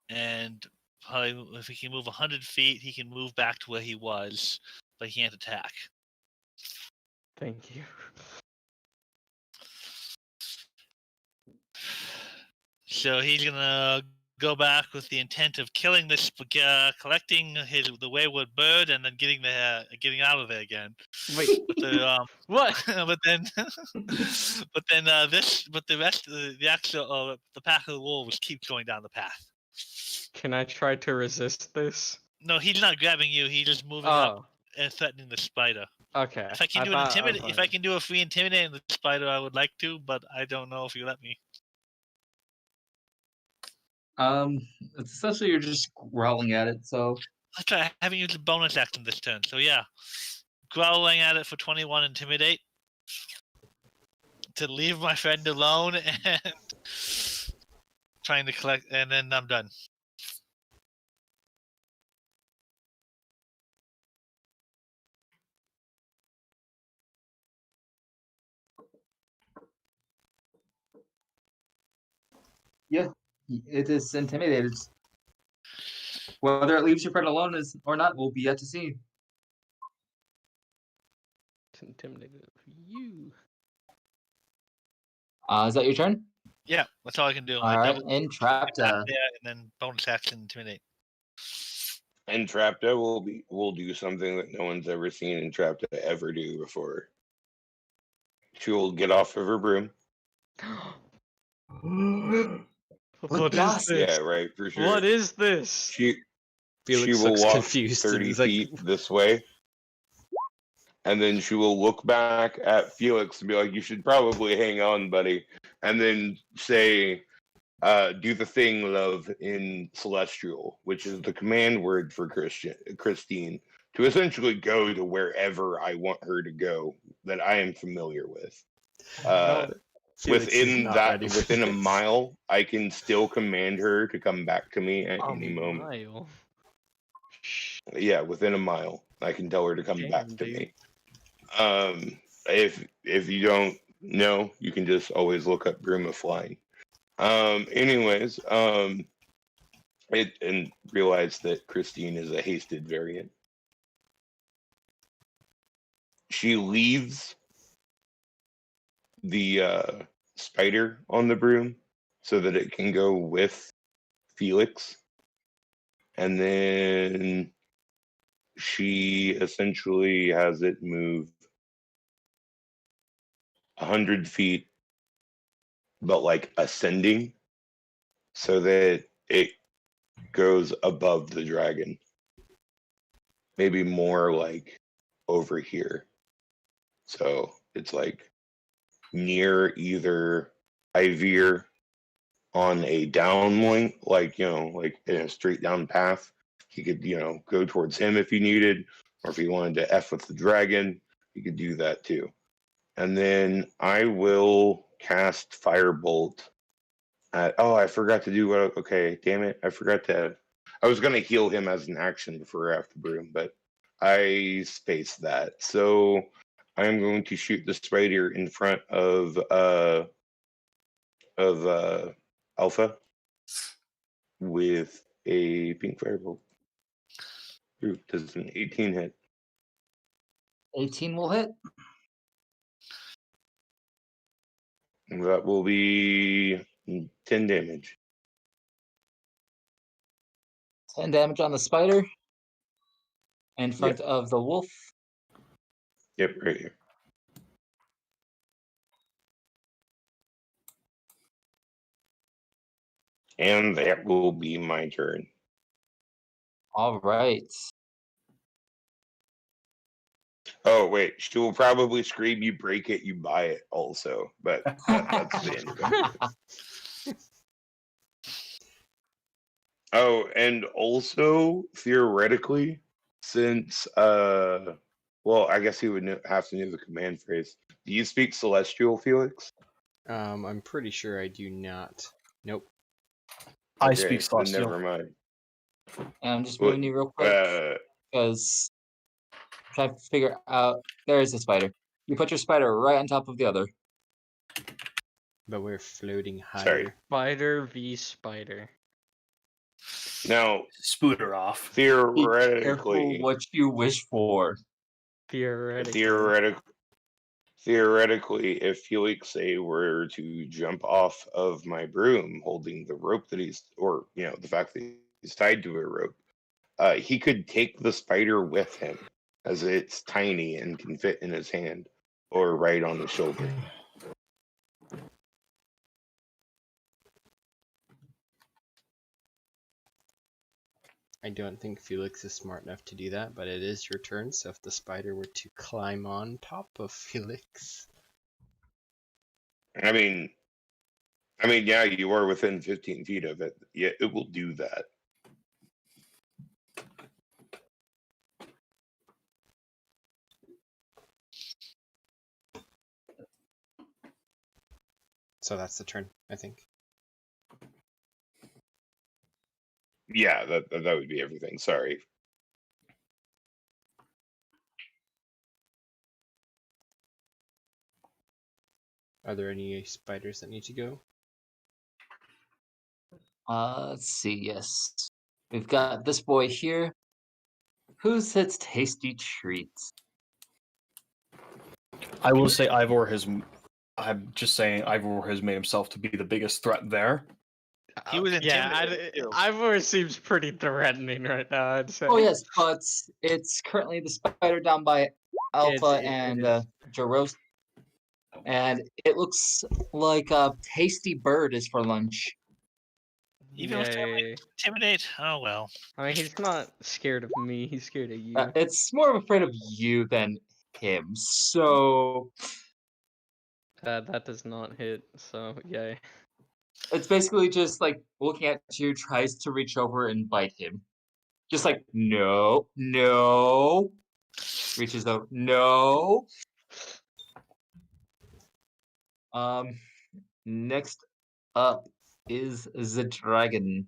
And probably if he can move 100 feet, he can move back to where he was, but he can't attack. Thank you. So he's gonna go back with the intent of killing this, collecting the wayward bird, and then getting out of there again. Wait, But the what? but then the rest of the actual the pack of the wolves keeps going down the path. Can I try to resist this? No, he's not grabbing you. He's just moving up Oh, and threatening the spider. okay. If I can do if I can do a free intimidate in the spider, I would like to, but I don't know if you let me. It's essentially you're just growling at it. So Let's try. I haven't used a bonus action this turn, so yeah, growling at it for 21 intimidate to leave my friend alone and trying to collect, and then I'm done. it is intimidated. Whether it leaves your friend alone or not will be yet to see. It's intimidated of you. Is that your turn? Yeah, that's all I can do. All right, Entrapta. Yeah, and then bonus action intimidate. Entrapta will do something that no one's ever seen Entrapta ever do before. She will get off of her broom. What is gossip? this? Yeah, right, for sure. What is this? She Felix will looks walk confused. and 30 he's like, feet this way, and then she will look back at Felix and be like, "You should probably hang on, buddy," and then say, "Do the thing, love," in Celestial, which is the command word for Christine, to essentially go to wherever I want her to go that I am familiar with. Felix is Within not that, ready for within a this. mile, I can still command her to come back to me at any moment. Mile. Yeah, within a mile, I can tell her to come back Damn, to dude. me. If you don't know, you can just always look up Broom of Flying. Anyways, and realize that Christine is a hasted variant. She leaves the spider on the broom so that it can go with Felix, and then she essentially has it move 100 feet, but like ascending, so that it goes above the dragon. Maybe more like over here. So it's like near either Ivir on a downlink, like, like in a straight down path. He could, go towards him if he needed, or if he wanted to F with the dragon, he could do that too. And then I will cast Firebolt at, I forgot to do what, okay, damn it. I was going to heal him as an action before after Broom, but I spaced that. So I'm going to shoot the spider in front of Alpha with a pink Firebolt. Ooh, does an 18 hit? 18 will hit. That will be 10 damage. 10 damage on the spider. In front of the wolf. Yep, right here. And that will be my turn. All right. Oh, wait. She will probably scream, "You break it, you buy it," also. But that's the end of it. Oh, and also, theoretically, since, well, I guess he would have to know the command phrase. Do you speak Celestial, Felix? I'm pretty sure I do not. Nope. I Okay, speak then Celestial. never mind. And I'm just moving you real quick because I'm trying to figure out. There is a spider. You put your spider right on top of the other. But we're floating higher. Sorry. Spider v spider. Now, Spooter off. Be careful theoretically, what you wish for. Theoretically. theoretically, if Felix say were to jump off of my broom holding the rope that he's, or the fact that he's tied to a rope, he could take the spider with him, as it's tiny and can fit in his hand or right on his shoulder. I don't think Felix is smart enough to do that, but it is your turn, so if the spider were to climb on top of Felix... I mean, yeah, you are within 15 feet of it. Yeah, it will do that. So that's the turn, I think. Yeah, that would be everything. Sorry. Are there any spiders that need to go? Let's see. Yes, we've got this boy here. Who's its tasty treats? I will say Ivor has. I'm just saying Ivor has made himself to be the biggest threat there. He was Yeah, intimidated, too. Ivor seems pretty threatening right now, I'd say. Oh yes, but it's currently the spider down by Alpha It and is. Jaros, and it looks like a tasty bird is for lunch. Even with Yay. intimidate, oh well. I mean, he's not scared of me, he's scared of you. It's more of afraid of you than him. So That does not hit, so yay. it's basically just like looking at you, tries to reach over and bite him. Just like, no, no. Reaches out, no. Next up is the dragon.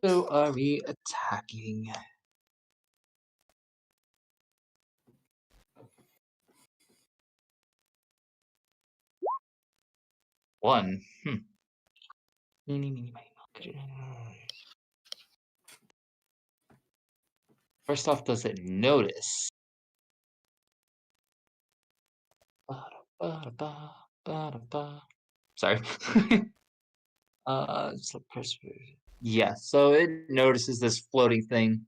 Who are we attacking? One. First off, does it notice? Sorry. Yeah, so it notices this floating thing.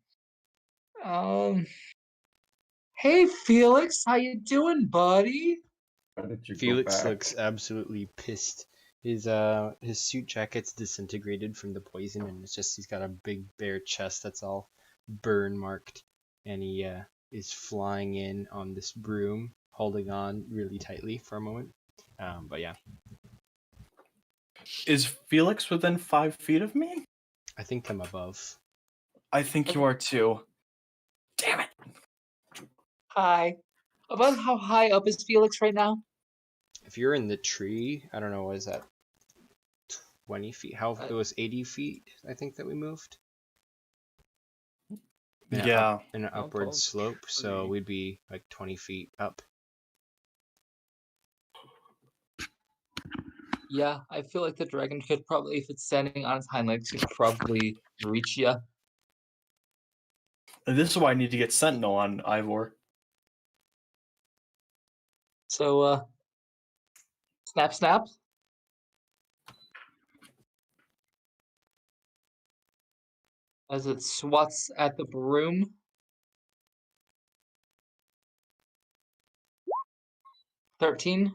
Hey Felix, how you doing, buddy? Why did you Felix go back? looks absolutely pissed. His suit jacket's disintegrated from the poison, and it's just he's got a big bare chest that's all burn marked, and he is flying in on this broom, holding on really tightly for a moment. But yeah, Is Felix within 5 feet of me? I think I'm above. I think you are too. Damn it! Hi. About how high up is Felix right now? If you're in the tree, I don't know, what is that? 20 feet? How it was 80 feet, I think, that we moved. Yeah. In an How upward tall's the slope, so tree? we'd be like 20 feet up. Yeah, I feel like the dragon could probably, if it's standing on its hind legs, could probably reach you. And this is why I need to get Sentinel on Ivor. So, snap, snap. As it swats at the broom. 13,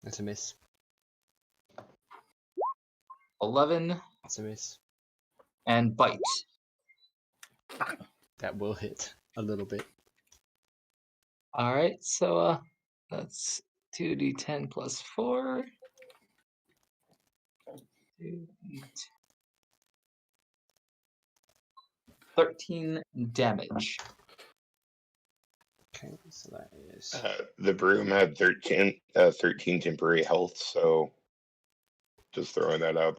That's a miss. 11, That's a miss. and bite. That will hit a little bit. All right, so that's 2d10 plus 4. 2d10. 13 damage. Okay, so that is The broom had 13 temporary health, so just throwing that out.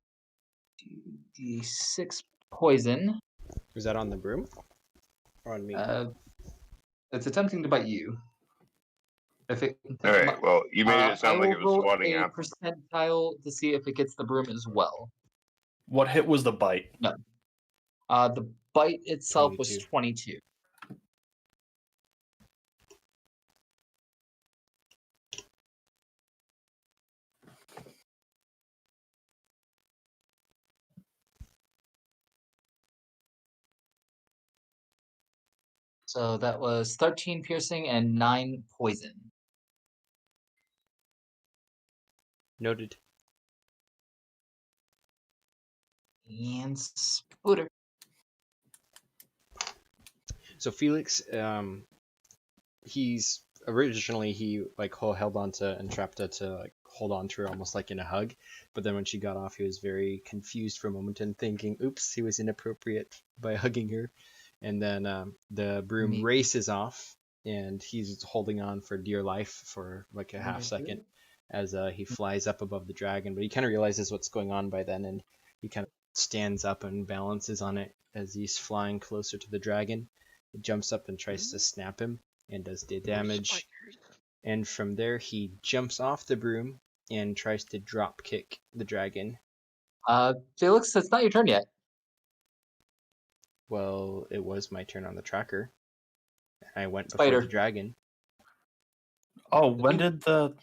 D6 poison. was that on the broom or on me? It's attempting to bite you. If it, All right. Well, you made it sound like it was swatting a at. percentile to see if it gets the broom as well. What hit was the bite? No. The bite itself was 22. 22. So that was 13 piercing and 9 poison. Noted. And Spooter. So Felix, he's originally he held on to Entrapta to like hold on to her almost like in a hug, but then when she got off, he was very confused for a moment and thinking, "Oops, he was inappropriate by hugging her." And then the broom Maybe. races off, and he's holding on for dear life for like a half second as he flies up above the dragon. But he kind of realizes what's going on by then, and he kind of stands up and balances on it as he's flying closer to the dragon. It jumps up and tries to snap him and does the damage. And from there, he jumps off the broom and tries to drop kick the dragon. Felix, it's not your turn yet. Well, it was my turn on the tracker. I went before Spider. the dragon. Oh, when did the...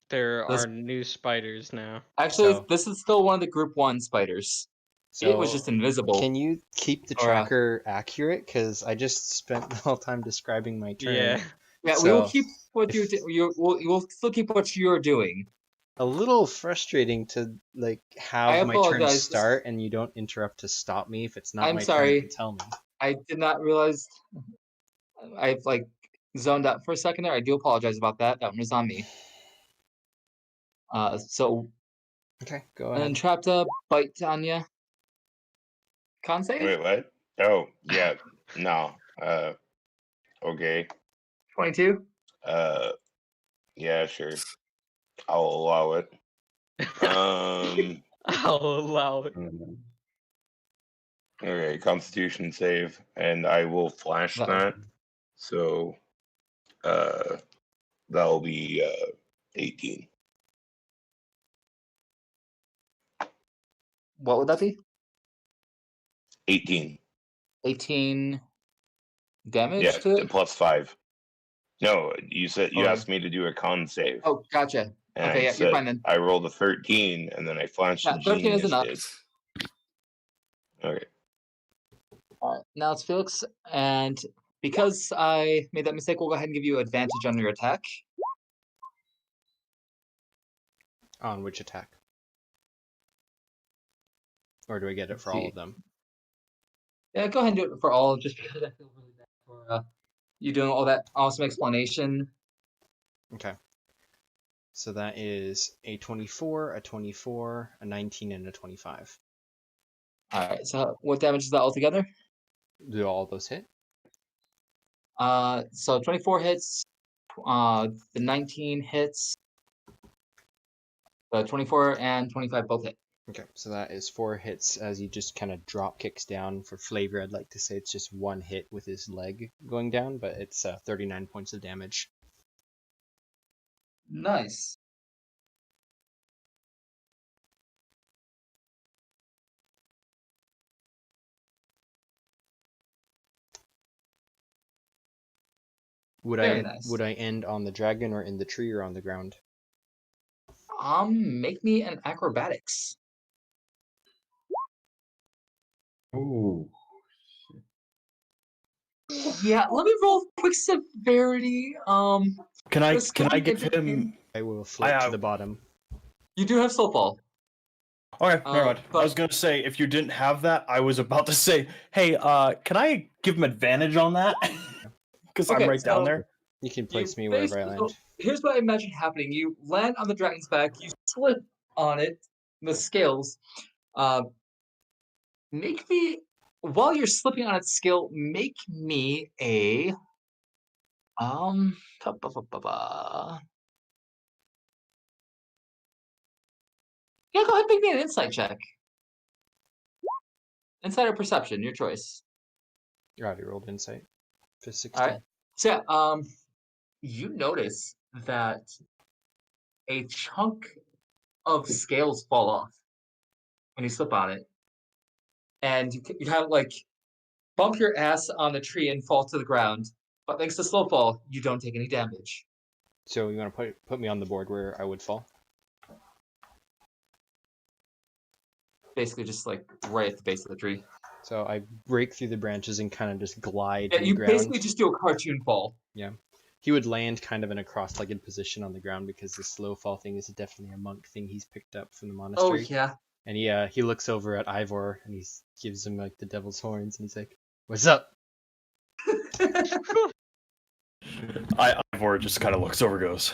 There This- are new spiders now. Actually, So- this is still one of the group 1 spiders. So It was just invisible. Can you keep the Or, tracker accurate? Because I just spent the whole time describing my turn. Yeah. Yeah, we will So, keep what if- we'll still keep what you're doing. A little frustrating to like I have my turn apologize. start and you don't interrupt to stop me if it's not I'm my sorry. turn to tell me. I did not realize. I've zoned out for a second there. I do apologize about that. That one was on me. So Okay, go and ahead. Entrapta bite on ya. Con save? Wait, what? Oh, yeah. No. Okay. 22. Yeah, sure. I'll allow it. I'll allow it. Okay, Constitution save, and I will flash That- that. So, that'll be 18. What would that be? 18. 18 damage Yeah, to it? plus 5. No, you said you Okay. asked me to do a con save. Oh, gotcha. And Okay, I yeah, said you're fine then. I rolled a 13, and then I flashed Yeah, the 13 is genius enough. did. Okay. All right, now it's Felix, and because I made that mistake, we'll go ahead and give you advantage on your attack. On which attack? Or do I get it Let's for all see. of them? Yeah, go ahead and do it for all, just because I feel really bad for you doing all that awesome explanation. Okay. So that is a 24, a 24, a 19, and a 25. All right, so what damage is that altogether? Do all those hit? So 24 hits, the 19 hits, the 24 and 25 both hit. Okay, so that is 4 hits as he just kind of drop kicks down. For flavor, I'd like to say it's just 1 hit with his leg going down, but it's 39 points of damage. Nice. Would Very I nice. would I end on the dragon or in the tree or on the ground? Make me an acrobatics. Ooh. Yeah, let me roll quick severity. Can I Let's go give ahead and- him... I will float to have- the bottom. You do have soul fall. Okay, never mind. but- I was gonna say, if you didn't have that, I was about to say, hey, can I give him advantage on that? Because Okay, I'm right down so- there. You can You place me wherever I basically- land. Here's what I imagine happening. You land on the dragon's back, you slip on it, the scales. Make me, while you're slipping on its scale, make me a yeah, go ahead and make me an insight check. Insight or perception, your choice. You already rolled insight for 16. All right. So yeah, you notice that a chunk of scales fall off when you slip on it. and you kind of like bump your ass on the tree and fall to the ground. But thanks to slow fall, you don't take any damage. So you want to put me on the board where I would fall? Basically, just like right at the base of the tree. So I break through the branches and kind of just glide Yeah, to the you ground. basically just do a cartoon fall. Yeah. He would land kind of in a cross-legged position on the ground because the slow fall thing is definitely a monk thing he's picked up from the Oh monastery. yeah. And he looks over at Ivor and he gives him like the devil's horns and he's like, "What's up?" Ivor just kind of looks over, goes,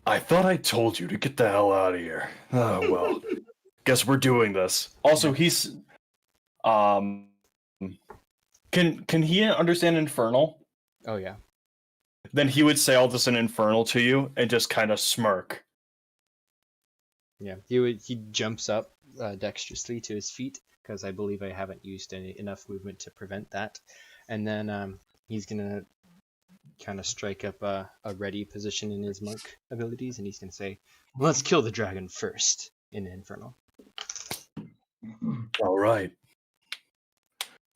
"I thought I told you to get the hell out of here. Oh well, guess we're doing this." Also, he's can he understand Infernal? Oh yeah. Then he would say all this in Infernal to you and just kind of smirk. Yeah. He jumps up dexterously to his feet because I believe I haven't used enough movement to prevent that, and then he's gonna kind of strike up a ready position in his monk abilities, and he's gonna say, "Let's kill the dragon first in Infernal." All right.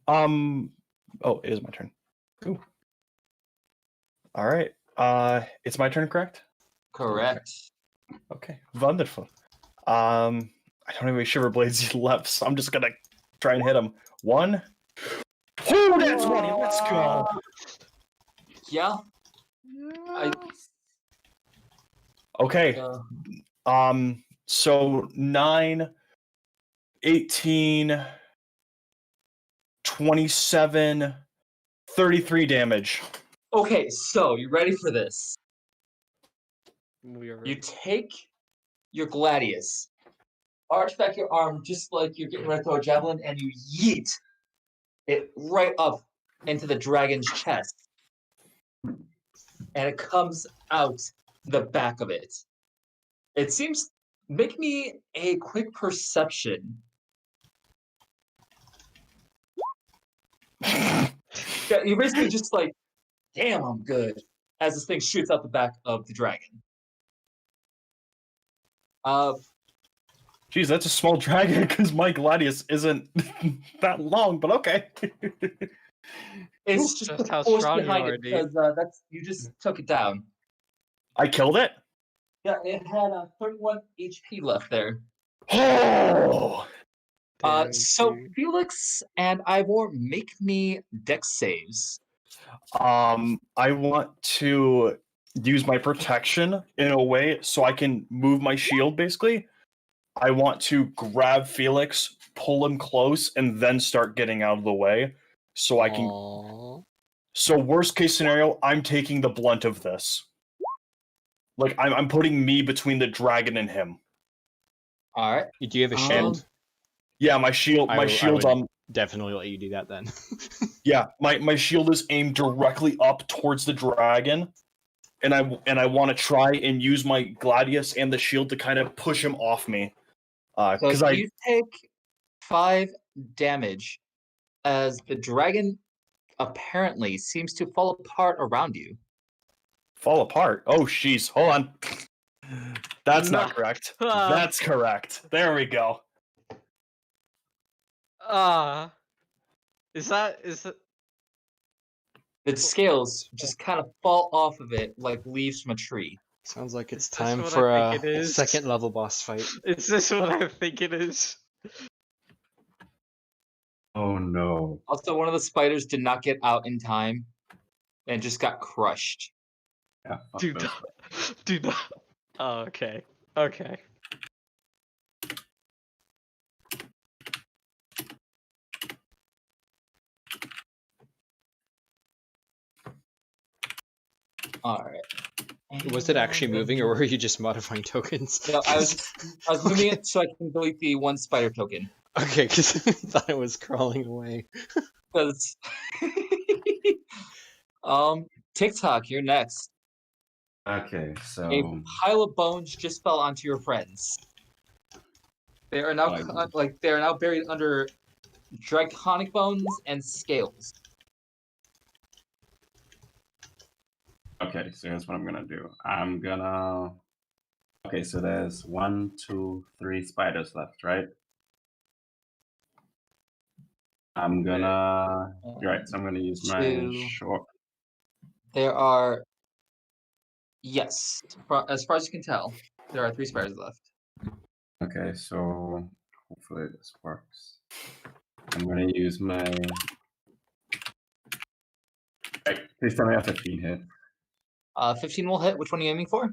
Oh, it is my turn. Cool. All right. It's my turn, correct? Correct. Okay. Wonderful. I don't have any Shiver Blades left, so I'm just gonna try and hit him. 1. Oh, that's 20. Let's go. Yeah. Okay. So 9, 18, 27, 33 damage. Okay, so you ready for this? We are You take your gladius, arch back your arm just like you're getting ready to throw a javelin, and you yeet it right up into the dragon's chest. And it comes out the back of it. It seems. Make me a quick perception. Yeah, you're basically just like, damn, I'm good, as this thing shoots out the back of the dragon. Geez, that's a small dragon because my Gladius isn't that long, but okay. It's just Just the how force strong you behind are, it dude. because you just took it down. I killed it? Yeah, it had 31 HP left there. Oh! Damn, So dude. Felix and Ivor, make me dex saves. I want to use my protection in a way so I can move my shield, basically. I want to grab Felix, pull him close, and then start getting out of the way so I can... Aww. So worst case scenario, I'm taking the blunt of this. Like, I'm putting me between the dragon and him. All right. Do you have a shield? Yeah, my shield. I My would shield's on. definitely let you do that then. Yeah, my shield is aimed directly up towards the dragon, and I want to try and use my gladius and the shield to kind of push him off me. Because So you take 5 damage as the dragon apparently seems to fall apart around you. fall apart. Oh, jeez, hold on. That's No. not correct. That's correct. There we go. Is that The scales just kind of fall off of it like leaves from a tree. Sounds like it's Is this time what for I a think it is? second level boss fight. is this what I think it is? Oh no. Also, one of the spiders did not get out in time and just got crushed. Yeah, fuck Do those. not. Do not. Oh, okay. Okay. All right. Was it actually moving, or were you just modifying tokens? No, I was moving it so I can delete the 1 spider token. Okay, because I thought it was crawling away. Because TikTok, you're next. Okay, A so pile of bones just fell onto your friends. They are now they are now buried under draconic bones and scales. okay, so here's what I'm gonna do. I'm gonna. Okay, so there's 1, 2, 3 spiders left, right? I'm gonna. You're right. So I'm gonna use my Two. short. There are, yes, as far as you can tell, there are 3 spiders left. Okay, so hopefully this works. I'm gonna use my. Right, please tell me I have 15 hit. 15 will hit. Which one are you aiming for?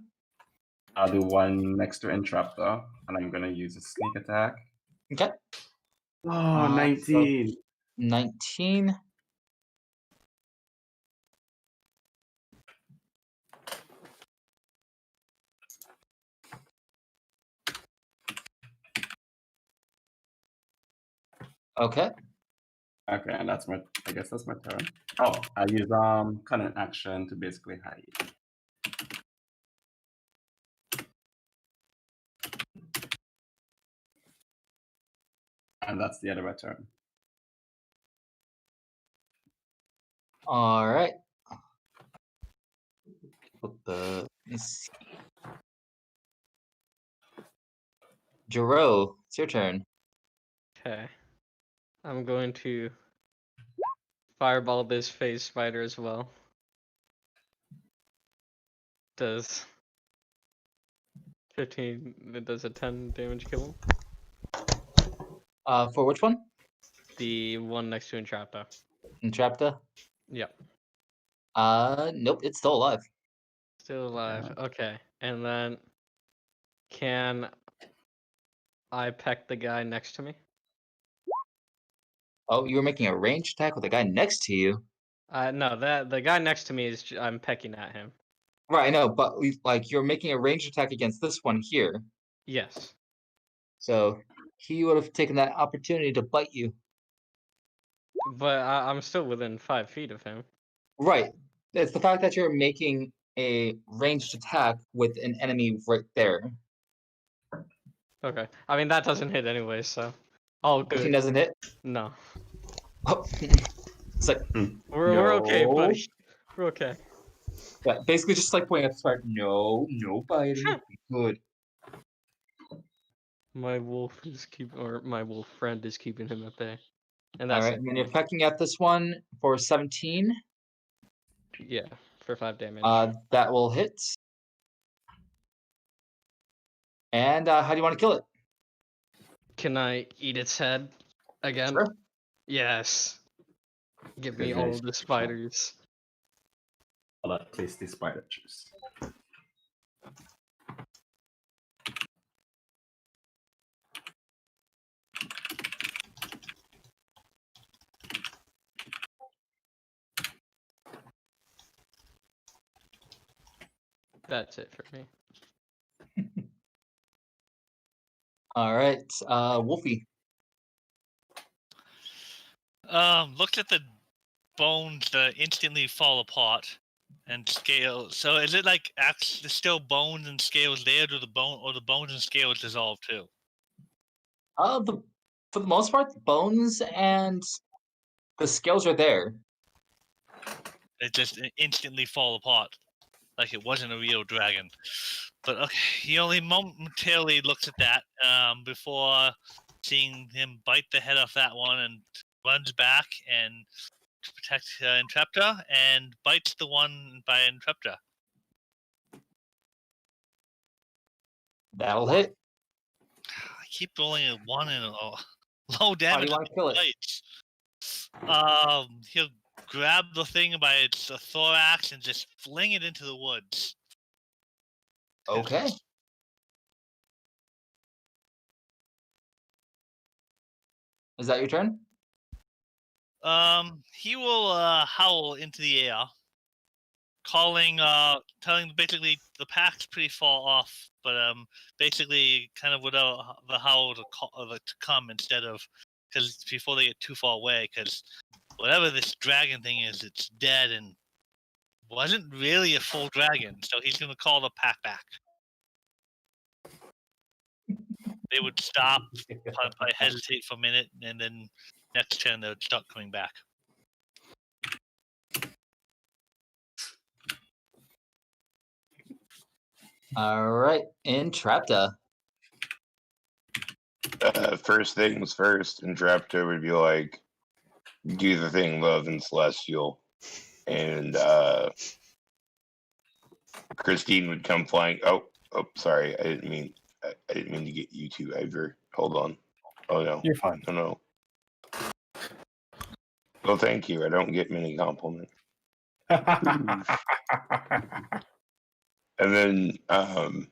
I'll do one next to entrap though, and I'm gonna use a sneak attack. Okay. Oh, So 19. 19. Okay. Okay, and that's my. I guess that's my turn. Oh, I use kind of action to basically hide. And that's the end of my turn. All right. Let me see. Jero, it's your turn. Okay. I'm going to fireball this phase spider as well. Does 15, it does a 10 damage kill him? For which one? The one next to Entrapta. Entrapta? Yep. Nope, it's still alive. Still alive. Okay. And then can I peck the guy next to me? Oh, you were making a ranged attack with the guy next to you. No, the guy next to me is I'm pecking at him. Right, I know, but like you're making a ranged attack against this one here. Yes. So he would have taken that opportunity to bite you. But I'm still within 5 feet of him. Right. It's the fact that you're making a ranged attack with an enemy right there. Okay. I mean, that doesn't hit anyway, so all 15 good. doesn't hit. No. Oh. It's like We're okay, no. buddy. We're okay. Yeah, basically just like pointing at the spider. No, no biting. Good. My wolf is my wolf friend is keeping him at bay. And All that's right, it. and then you're pecking at this one for 17. Yeah, for 5 damage. That will hit. And how do you want to kill it? Can I eat its head again? Sure. Yes. Give me Good all nice. the spiders. All that tasty spider juice. That's it for me. All right, Wolfie. Looked at the bones that instantly fall apart and scale. So is it like actually still bones and scales there? Do the bones and scales dissolve too? For the most part, the bones and the scales are there. It just instantly fall apart, like it wasn't a real dragon. But okay, he only momentarily looks at that before seeing him bite the head off that one and runs back and to protect Entrapta and bites the one by Entrapta. That'll hit. I keep rolling a 1 and a low How do damage. you want to kill it? He'll grab the thing by its thorax and just fling it into the woods. Okay. Is that your turn? He will howl into the air, calling, telling basically the pack's pretty far off, but basically kind of without the howl to come instead of, because before they get too far away, because whatever this dragon thing is, it's dead and wasn't really a full dragon, so he's gonna call the pack back. They would stop, probably hesitate for a minute, and then next turn they would start coming back. All right, Entrapta. First things first, Entrapta would be like, do the thing, love and celestial, and Christine would come flying. Oh, sorry, I didn't mean to get you two ever. Hold on. Oh no, You're fine. no. Well, thank you. I don't get many compliments. And then, and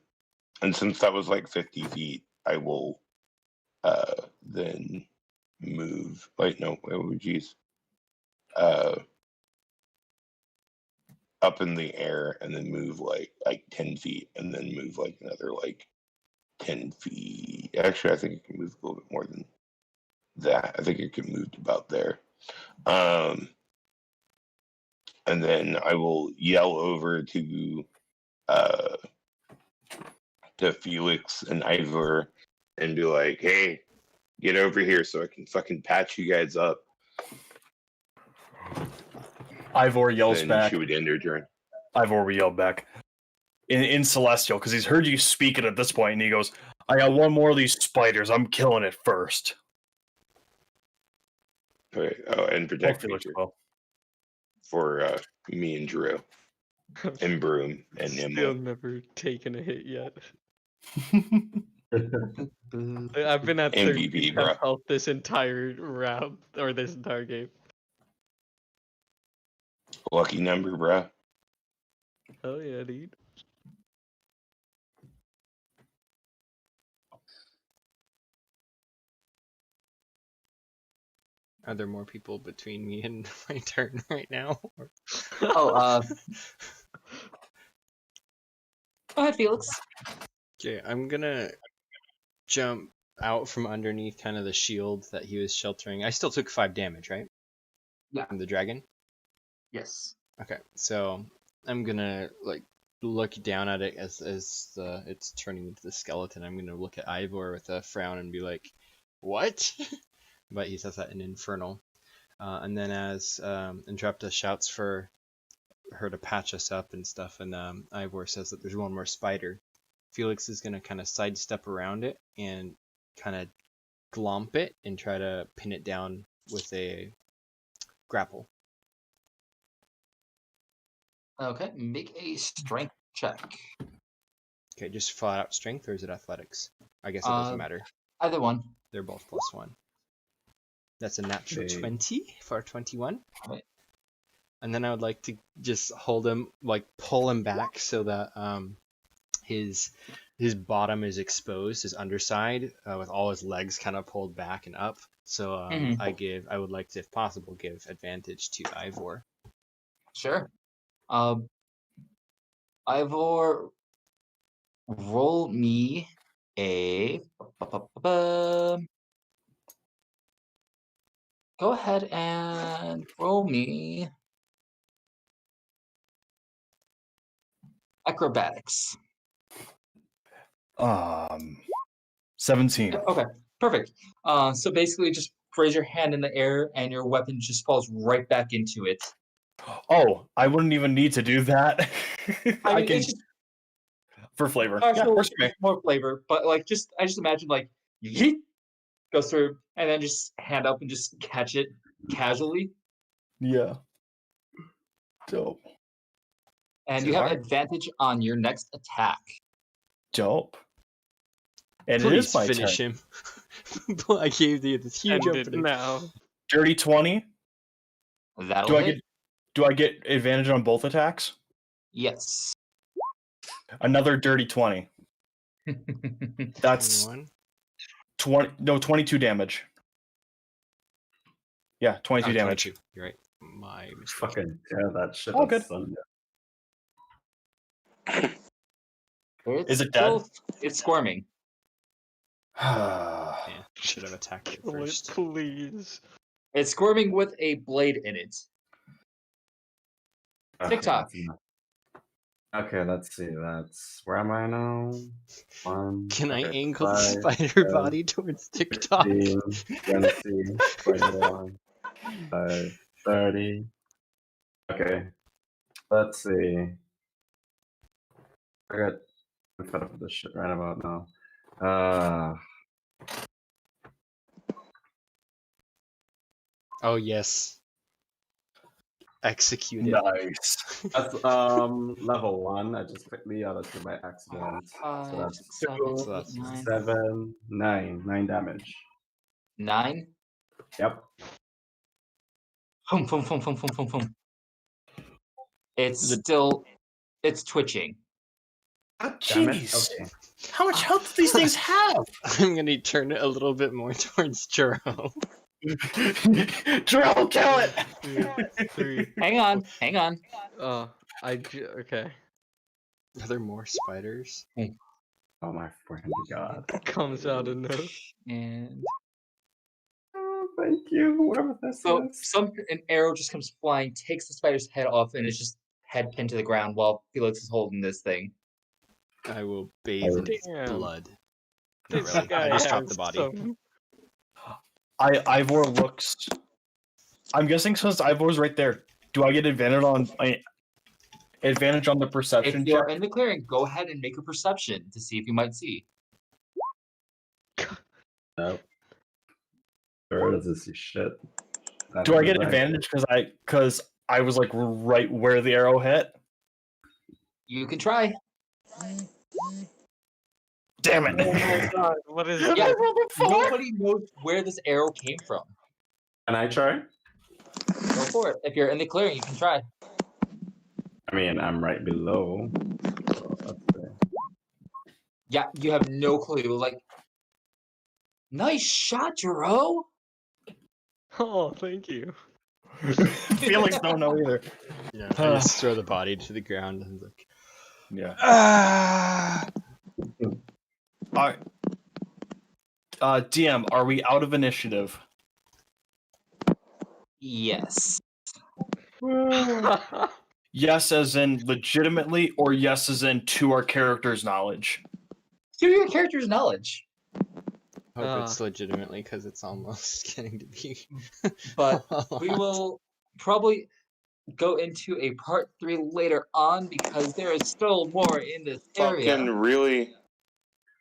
since that was like 50 feet, I will then move. Wait, no, oh geez. Up in the air and then move like 10 feet and then move like another like 10 feet. Actually, I think it can move a little bit more than that. I think it can move to about there. And then I will yell over to Felix and Ivor and be like, "Hey, get over here so I can fucking patch you guys up." Ivor yells then back. She would end her turn. Ivor will yell back in Celestial because he's heard you speak it at this point, and he goes, "I got one more of these spiders. I'm killing it first." Okay. Oh, and protect Felix feature will. for me and Drew and Broom and Still Nimble. never taken a hit yet. I've been at MVP, 13 bro. health this entire round, or this entire game. Lucky number, bro. Hell yeah, dude. Are there more people between me and my turn right now? Oh, go ahead, Felix. Okay, I'm gonna jump out from underneath kind of the shield that he was sheltering. I still took 5 damage, right? Yeah. From the dragon? Yes. Okay, so I'm gonna like look down at it as it's turning into the skeleton. I'm gonna look at Ivor with a frown and be like, "What?" But he says that in Infernal. And then as Interrupta shouts for her to patch us up and stuff, and Ivor says that there's one more spider, Felix is gonna kind of sidestep around it and kind of glomp it and try to pin it down with a grapple. Okay, make a strength check. Okay, just flat out strength, or is it athletics? I guess it doesn't matter. Either one. They're both +1. That's a natural 20 for 21. Right. And then I would like to just hold him, like pull him back so that his bottom is exposed, his underside, with all his legs kind of pulled back and up. So I would like to, if possible, give advantage to Ivor. Sure. Ivor, roll me a. Go ahead and roll me acrobatics. 17. Okay, perfect. So basically, just raise your hand in the air, and your weapon just falls right back into it. Oh, I wouldn't even need to do that. I mean, can it's just for flavor. partial, Works for me. more flavor, but like I just imagine like yeet goes through, and then just hand up and just catch it casually. Yeah. Dope. And you have advantage on your next attack. Dope. And Please it is my finish turn. him. I gave you this huge End it opening. now. Dirty 20. That'll hit. Do I get advantage on both attacks? Yes. Another dirty 20. That's 22 damage. Yeah, 22 damage. 22. You're right. My mistake. Fucking tear that shit All up, good. son. Is it dead? It's squirming. Yeah, should have attacked it Kill it, first. please. It's squirming with a blade in it. TikTok. Okay, let's see. That's where am I now? Can I okay, angle the 5, spider 10, body towards TikTok? 15, 20, 21, 30. Okay, let's see. I'm fed up with this shit right about now. Oh yes. Execute it. Nice. That's level 1. I just clicked the other 2 by accident. So 5, that's 6, 7, So 8, that's 9. 7, 9. 9 damage. 9. Yep. Boom, boom, boom, boom, boom, boom, boom. It's Is it- still, it's twitching. Ah, Damn it. jeez. Okay. How much health do these things have? I'm gonna turn it a little bit more towards Juro. Drill, kill it! 2, 3. Hang on, hang on. Okay. Are there more spiders? Oh my friend God. Comes out of nowhere. And Oh, thank you, whoever this so is. an arrow just comes flying, takes the spider's head off, and is just head pinned to the ground while Felix is holding this thing. I will bathe in its Damn. blood. This Not really. guy I just has dropped the body. some- Ivor looks. I'm guessing since Ivor's right there, do I get advantage on the perception If you're check? in the clearing, go ahead and make a perception to see if you might see. No. Sure doesn't see shit. That Do I is get right. advantage because I was like right where the arrow hit? You can try. Damn it! Oh my god, what is Yeah, I rolled a 4. nobody knows where this arrow came from. Can I try? Go for it. If you're in the clearing, you can try. I mean, I'm right below. So let's see. Yeah, you have no clue. Like, nice shot, Jero. Oh, thank you. Felix don't know either. Yeah. I just throw the body to the ground and like, Yeah. ah! Alright. DM, are we out of initiative? Yes. Yes, as in legitimately, or yes, as in to our character's knowledge? To your character's knowledge. Hope it's legitimately because it's almost getting to be. But a we lot. will probably go into a part 3 later on because there is still more in this area. Fucking really?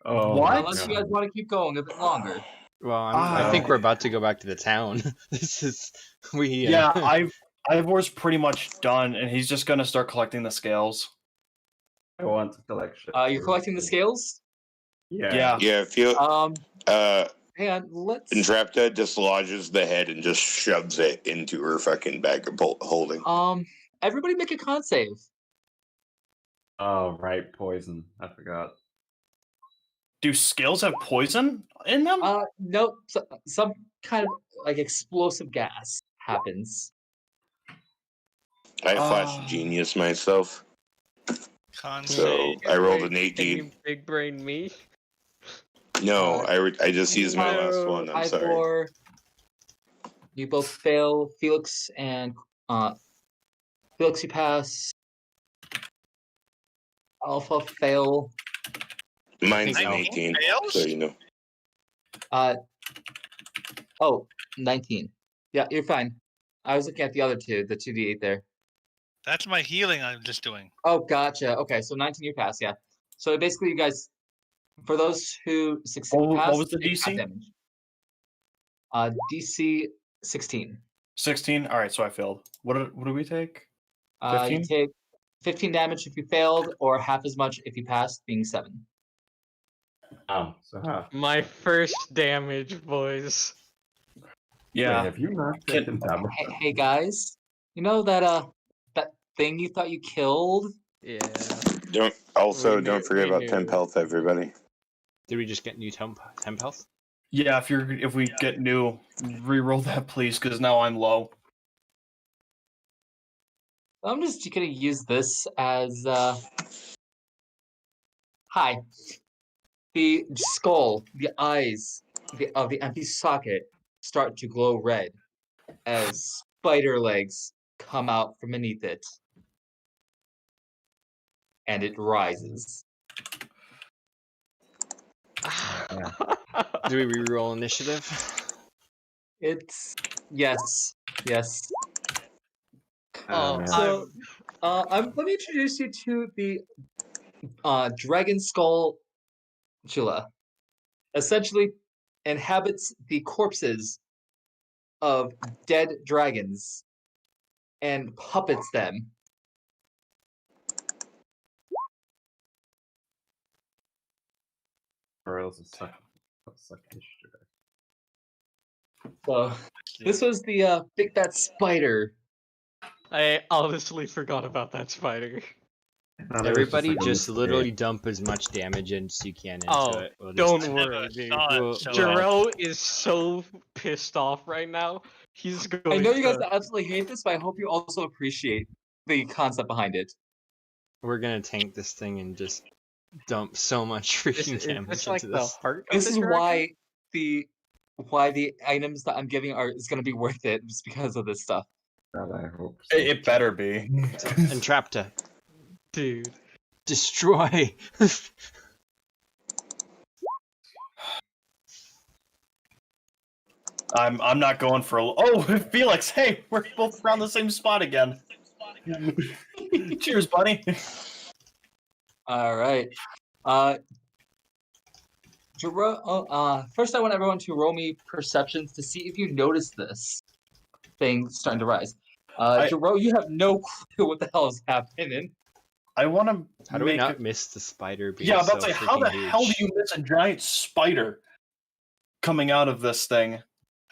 Oh, What? Unless you guys want to keep going a bit longer. Well, I think Oh. we're about to go back to the town. This is Yeah, Ivor's pretty much done, and he's just gonna start collecting the scales. I want to collect shit. You're collecting the scales? Yeah. Yeah, feel Hang on, let's Entrapta dislodges the head and just shoves it into her fucking bag of holding. everybody make a con save. Oh, right, poison. I forgot. Do scales have poison in them? No, some kind of like explosive gas happens. I flash genius myself, Con so save. I rolled an Can 18. you big brain me? No, I just used my last one. I'm sorry. Ivor, you both fail. Felix and Felix, you pass. Alpha fail. Mine's an Thank 18, Fails? so you know. Oh, 19. Yeah, you're fine. I was looking at the other two, the 2d8 there. That's my healing I'm just doing. Oh, gotcha. Okay, so 19 you pass, yeah. So basically, you guys, for those who succeed, What was the take half DC? damage. DC 16. 16? Alright, so I failed. What do we take? You 15? take 15 damage if you failed, or half as much if you passed, being 7. Oh, so half. My first damage, boys. Yeah. Wait, have you not Can- taken damage? Hey guys, you know that that thing you thought you killed? Yeah. Don't forget we about knew. temp health, everybody. Did we just get new temp health? Yeah, if we get new, re-roll that please, because now I'm low. I'm just gonna use this as hi. The skull, the eyes of the empty socket start to glow red as spider legs come out from beneath it. And it rises. Do we re-roll initiative? It's yes. Oh, man. So let me introduce you to the dragon skull Chilla. Essentially inhabits the corpses of dead dragons and puppets them. Or else it's suck history. So this was the big fat spider. I honestly forgot about that spider. No, there was Everybody like a just mistake. literally dump as much damage as you can into Oh, it. We'll don't just- worry, never dude. saw it, Well, so Jarrell is so pissed off right now. He's going I know you guys to... absolutely hate this, but I hope you also appreciate the concept behind it. We're gonna tank this thing and just dump so much Is freaking damage this like into the this. heart of This the is dragon? why the items that I'm giving is going to be worth it, just because of this stuff. God, I hope so. It better be. Entrapta. Dude. Destroy! I'm not going for a. Oh, Felix! Hey, we're both around the same spot again. Cheers, buddy. All right. First I want everyone to roll me perceptions to see if you notice this thing starting to rise. Jero, you have no clue what the hell is happening. I want to. How do we not miss the spider being Yeah, I'm so about to say, how the freaking hell do huge? you miss a giant spider coming out of this thing?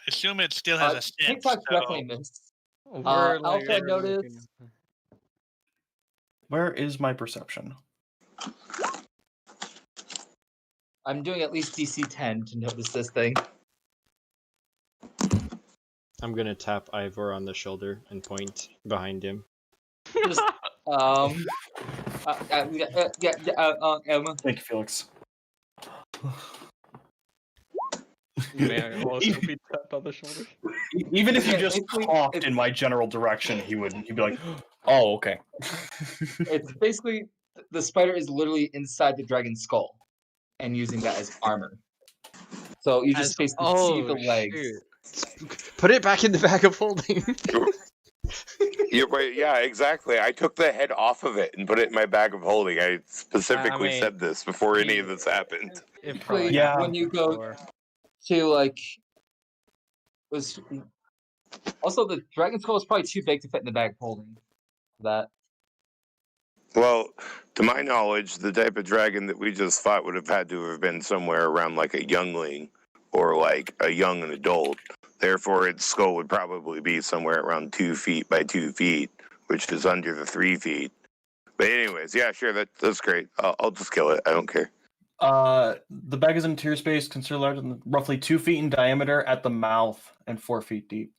assume it still has a stench. TikTok's So definitely missed. We're like, Alpha we're noticed. looking- Where is my perception? I'm doing at least DC 10 to notice this thing. I'm gonna tap Ivor on the shoulder and point behind him. Just, Thank you, Felix. May I also be tapped on the shoulder? Even if you Yeah, just basically, coughed it's- in my general direction, he'd be like, "Oh, okay." it's basically the spider is literally inside the dragon's skull and using that as armor. So you just basically see the legs. Shoot. Put it back in the bag of holding. Yeah, exactly. I took the head off of it and put it in my bag of holding. I specifically mean, said this before any of this happened. It Basically, probably Yeah. when you go before. to was also the dragon skull is probably too big to fit in the bag of holding. That Well, to my knowledge, the type of dragon that we just fought would have had to have been somewhere around like a youngling or like a young adult. Therefore, its skull would probably be somewhere around 2 feet by 2 feet, which is under the 3 feet. But anyways, yeah, sure, that's great. I'll just kill it. I don't care. The bag is interior space, considered large, and roughly 2 feet in diameter at the mouth and 4 feet deep.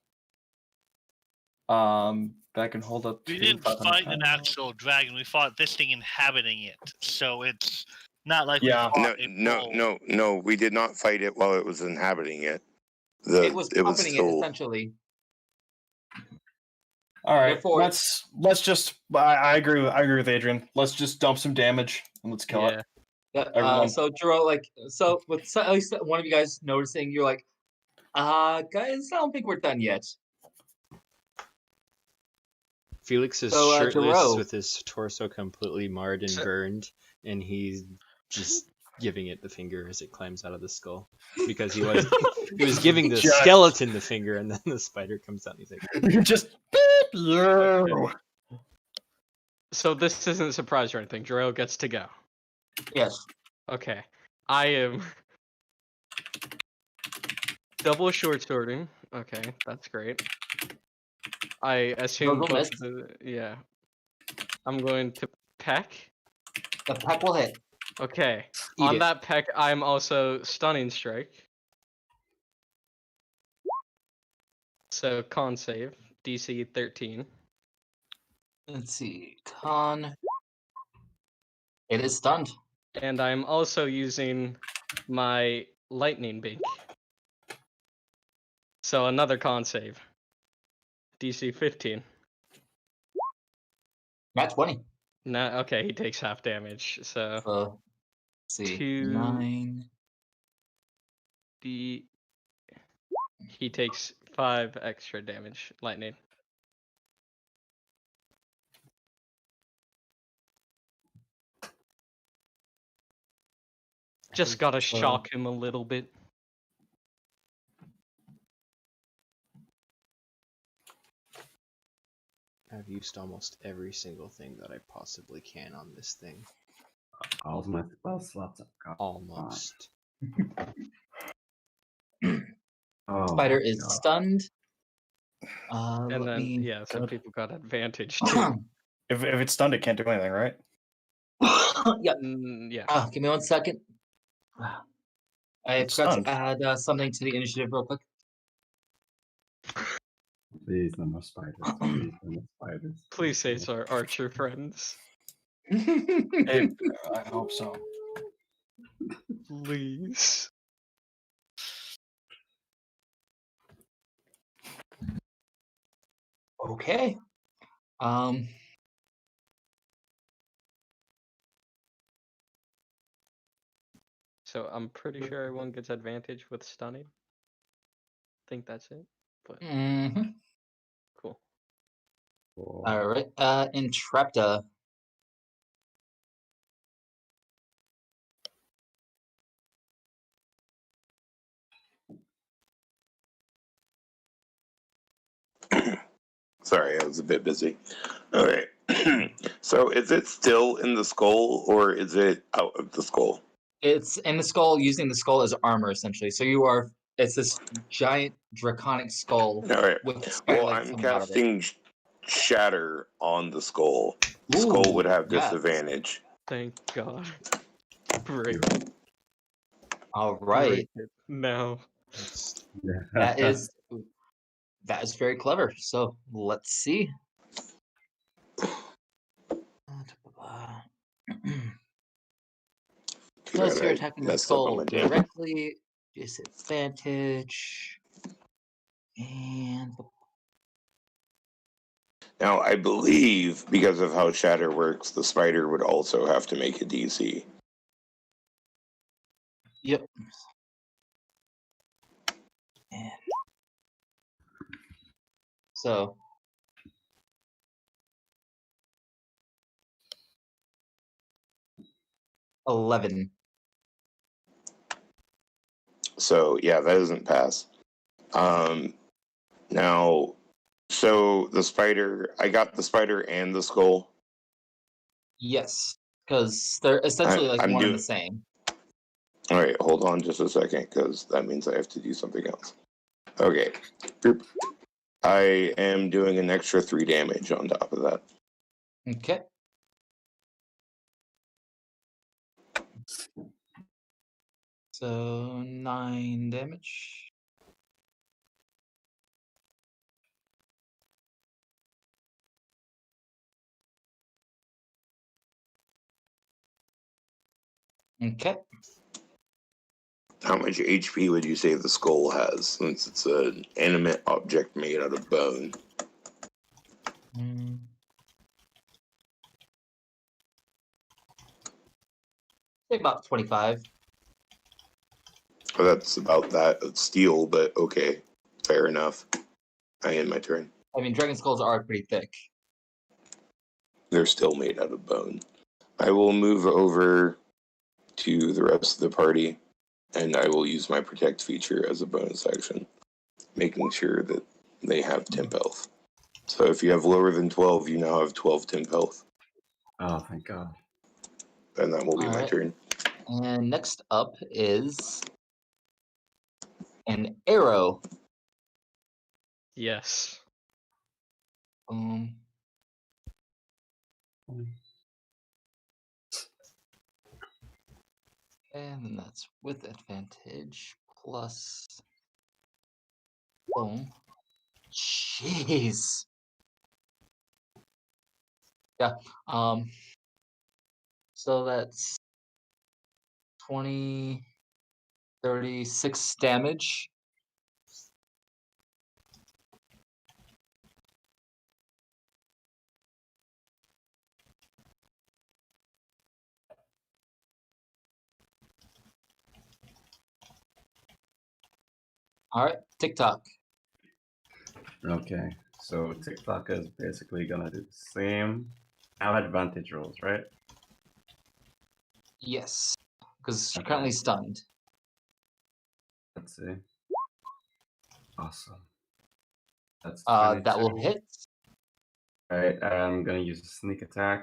That can hold up to. we didn't 500 fight an pounds. actual dragon. We fought this thing inhabiting it. So it's not like Yeah. we No, fought a bull. no, we did not fight it while it was inhabiting it. it was puppeting it still- essentially. All right, Therefore- let's just. I agree. I agree with Adrian. Let's just dump some damage and let's kill it. Yeah. Everyone. So Jero, with at least one of you guys noticing, you're like, guys, I don't think we're done yet. Felix is So, shirtless Jero. with his torso completely marred and burned, and he's just giving it the finger as it climbs out of the skull. Because he was giving the Just- skeleton the finger, and then the spider comes out and he's like, You're just. So this isn't a surprise or anything. Jarrell gets to go. Yes. Okay. I am double short swording. Okay, that's great. I assume Go both missed. yeah. I'm going to peck. The peck will hit. Okay. Eat On it. that peck, I'm also stunning strike. So con save, DC 13. Let's see. Con. It is stunned. And I'm also using my lightning beak. So another con save. DC 15. Nat 20. No, okay, he takes half damage. So Let's see. Two. 9. he takes 5 extra damage. Lightning. Just gotta shock him a little bit. I've used almost every single thing that I possibly can on this thing. All my spell slots are gone. Almost. Oh, Spider my is God. stunned. And Let then me... yeah, some God. people got advantage too. If it's stunned, it can't do anything, right? Yep. Yeah. Give me 1 second. I It's forgot stunned. to add something to the initiative real quick. Please, no more spiders. Please, no more spiders. Please say it's our archer friends. Hey, I hope so. Please. Okay. So I'm pretty sure everyone gets advantage with stunning. Think that's it. But mhm. cool. Cool. All right. Intrepta. Sorry, I was a bit busy. All right. So is it still in the skull or is it out of the skull? It's in the skull, using the skull as armor, essentially. So it's this giant draconic skull All right. with Well, skylights I'm coming out of it. casting shatter on the skull. The Ooh, skull would have yes. disadvantage. Thank God. Break. All right. Break it now. That is very clever. So let's see. Because bad you're I attacking the messed up on skull my damage. directly, disadvantage, and Now, I believe because of how shatter works, the spider would also have to make a DC. yep. And so 11. So yeah, that doesn't pass. Now, so the spider, I got the spider and the skull. Yes, because they're essentially like I'm one and doing. the same. All right, hold on just a second, because that means I have to do something else. Okay, Boop. I am doing an extra 3 damage on top of that. Okay. So 9 damage. Okay. How much HP would you say the skull has, since it's an animate object made out of bone? Say about 25. Oh, that's about that of steel, but okay, fair enough. I end my turn. I mean, dragon skulls are pretty thick. They're still made out of bone. I will move over to the rest of the party, and I will use my protect feature as a bonus action, making sure that they have temp health. So if you have lower than 12, you now have 12 temp health, Oh, thank God. and that will be All my right. turn. And next up is an arrow. Yes. And then that's with advantage plus. Boom. Jeez. Yeah. So that's 20, 36 damage. All right, TikTok. Okay, so TikTok is basically gonna do the same. Have advantage rolls, right? Yes, because she's Okay. currently stunned. Let's see. Awesome. That's That will 22. hit. Alright, I'm gonna use a sneak attack.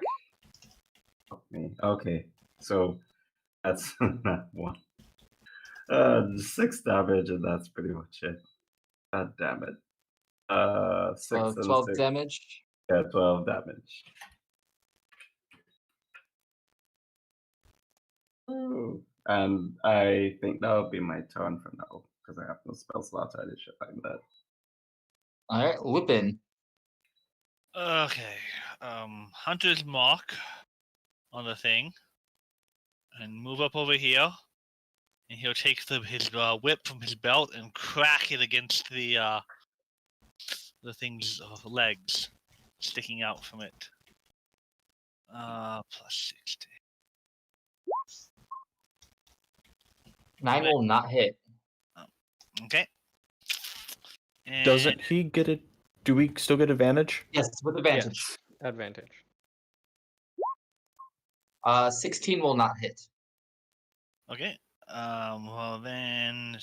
Fuck me. Okay, so that's not one. 6 damage, and that's pretty much it. God damn it. 6 and 12 6. damage. Yeah, 12 damage. Ooh. And I think that'll be my turn for now, because I have no spell slots or any shit like that. All right, Lupin. Okay. Hunter's Mark on the thing, and move up over here, and he'll take his whip from his belt and crack it against the thing's legs, sticking out from it. Plus 60. 9 will not hit. Okay. And Doesn't he get it? Do we still get advantage? Yes, with advantage. Yes, advantage. 16 will not hit. Okay. Well then,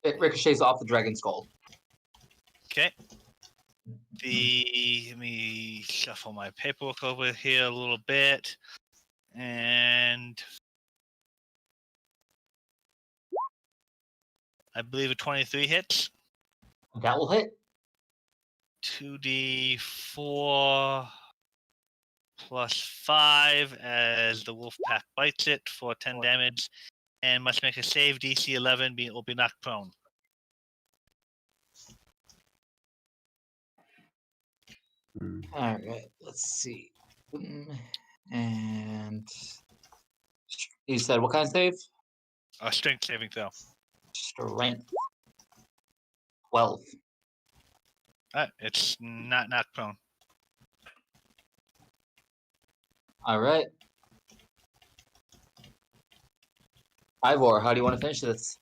It ricochets off the dragon skull. okay. Let me shuffle my paperwork over here a little bit, and I believe a 23 hits. That will hit. 2d4 plus 5 as the wolf pack bites it for 10 damage, and must make a save. DC 11 will be knocked prone. All right, let's see. And you said what kind of save? A strength saving throw. Strength. 12. It's not knocked prone. All right. Ivor, how do you want to finish this?